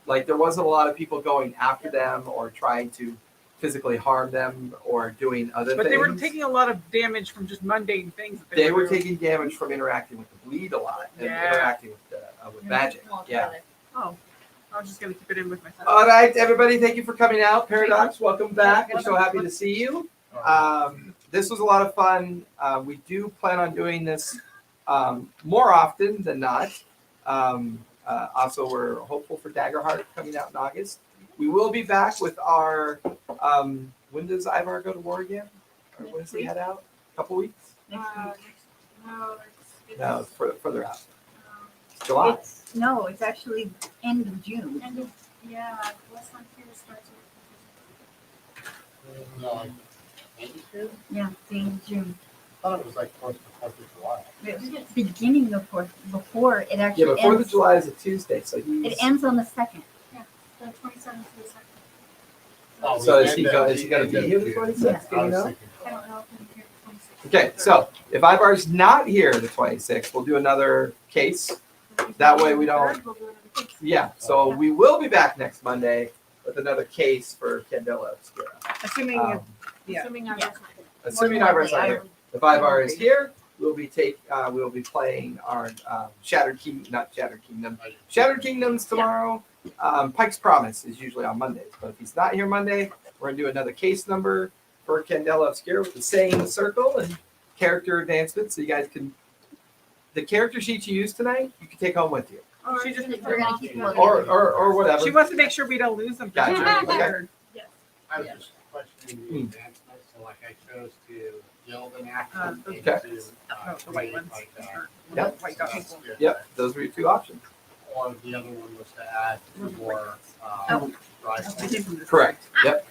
Speaker 1: Like there wasn't a lot of people going after them or trying to physically harm them or doing other
Speaker 2: But
Speaker 1: things.
Speaker 2: they were taking a lot of damage from just mundane things. That
Speaker 1: They were
Speaker 2: doing.
Speaker 1: taking damage from interacting with the bleed a lot and
Speaker 2: Yeah.
Speaker 1: interacting with magic. Yeah.
Speaker 2: Oh, I was just gonna keep it in with myself.
Speaker 1: All right, everybody, thank you for coming out. Paradox, welcome back. We're so happy to see you. This was a lot of fun. We do plan on doing this more often than not. Also, we're hopeful for Daggerheart coming out in August. We will be back with our. When does Ivar go to war again? Or when does he head out? A couple weeks?
Speaker 6: No,
Speaker 1: No, it's further out. It's July.
Speaker 4: It's actually end of June.
Speaker 6: End of, yeah, West on Fear starts with.
Speaker 5: No, like 82?
Speaker 4: Yeah, the end of June.
Speaker 5: I thought it was like 4th of July.
Speaker 4: It's beginning of fourth before it
Speaker 1: Yeah,
Speaker 4: actually
Speaker 1: but 4th of
Speaker 4: ends.
Speaker 1: July is a Tuesday, so he's.
Speaker 4: It ends on the 2nd.
Speaker 6: The 27th to the 2nd.
Speaker 5: Oh,
Speaker 1: So is
Speaker 5: the
Speaker 1: he
Speaker 5: end
Speaker 1: go-
Speaker 5: of-
Speaker 1: is he gonna
Speaker 5: end
Speaker 1: be
Speaker 5: of
Speaker 1: here the
Speaker 5: June.
Speaker 1: 26th? Do
Speaker 5: I
Speaker 1: you
Speaker 5: was
Speaker 1: know?
Speaker 5: thinking
Speaker 6: I don't know if I'm here the 26th.
Speaker 1: Okay, so if Ivar's not here the 26th, we'll do another case. That way we don't-
Speaker 6: We'll do another case.
Speaker 1: Yeah, so we will be back next Monday with another case for Candela Obscura.
Speaker 2: Assuming, yeah.
Speaker 6: Assuming I'm
Speaker 4: Yeah.
Speaker 6: not here.
Speaker 1: Assuming Ivar's not here. If Ivar is here, we'll be playing our Shattered Kingdoms tomorrow. Pike's Promise is usually on Mondays, but if he's not here Monday, we're gonna do another case number for Candela Obscura with the same circle and character advancement, so you guys can. The character sheets you use tonight, you can take home with you,
Speaker 6: Or
Speaker 2: She just-
Speaker 4: We're gonna keep them.
Speaker 1: or whatever.
Speaker 2: She wants to make sure we don't lose them.
Speaker 1: Gotcha.
Speaker 2: Sure.
Speaker 5: I was just questioning the advancement, so like I chose to build an action
Speaker 2: Okay.
Speaker 5: into
Speaker 2: The white ones.
Speaker 5: like
Speaker 1: Yep.
Speaker 2: White dot people.
Speaker 1: Yep, those were your two options.
Speaker 5: Or the other one was to add more drive.
Speaker 2: I came from this
Speaker 1: Correct. Yep.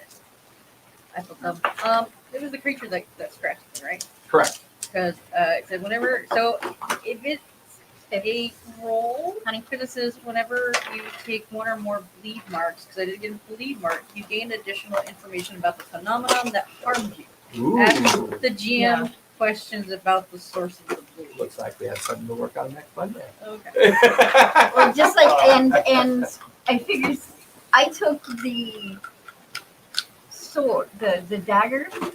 Speaker 3: I feel dumb. It was the creature that scratched me, right?
Speaker 1: Correct.
Speaker 3: Because it said whenever. So if it's a roll, because it says whenever you take one or more bleed marks, because I didn't get a bleed mark, you gain additional information about the phenomenon that harmed you.
Speaker 1: Ooh.
Speaker 3: Ask the GM questions about the source of the bleed.
Speaker 1: Looks like we have something to work on next Monday.
Speaker 3: Okay.
Speaker 4: Or just like and I figured I took the sword, the dagger, so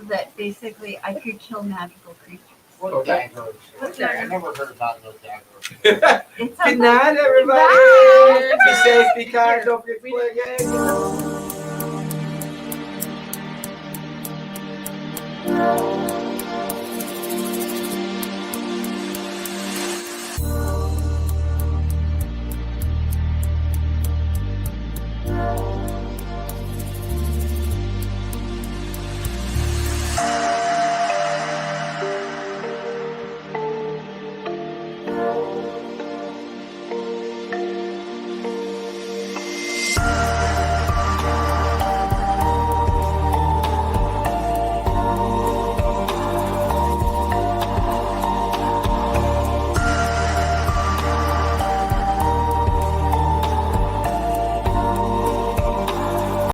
Speaker 4: that basically I could kill magical creatures.
Speaker 5: What
Speaker 1: Okay.
Speaker 5: daggers?
Speaker 4: What
Speaker 5: I
Speaker 4: daggers?
Speaker 5: never heard about no daggers.
Speaker 4: It's
Speaker 1: Good night, everybody.
Speaker 4: Bye.
Speaker 1: Be safe, be kind. Don't forget to play again.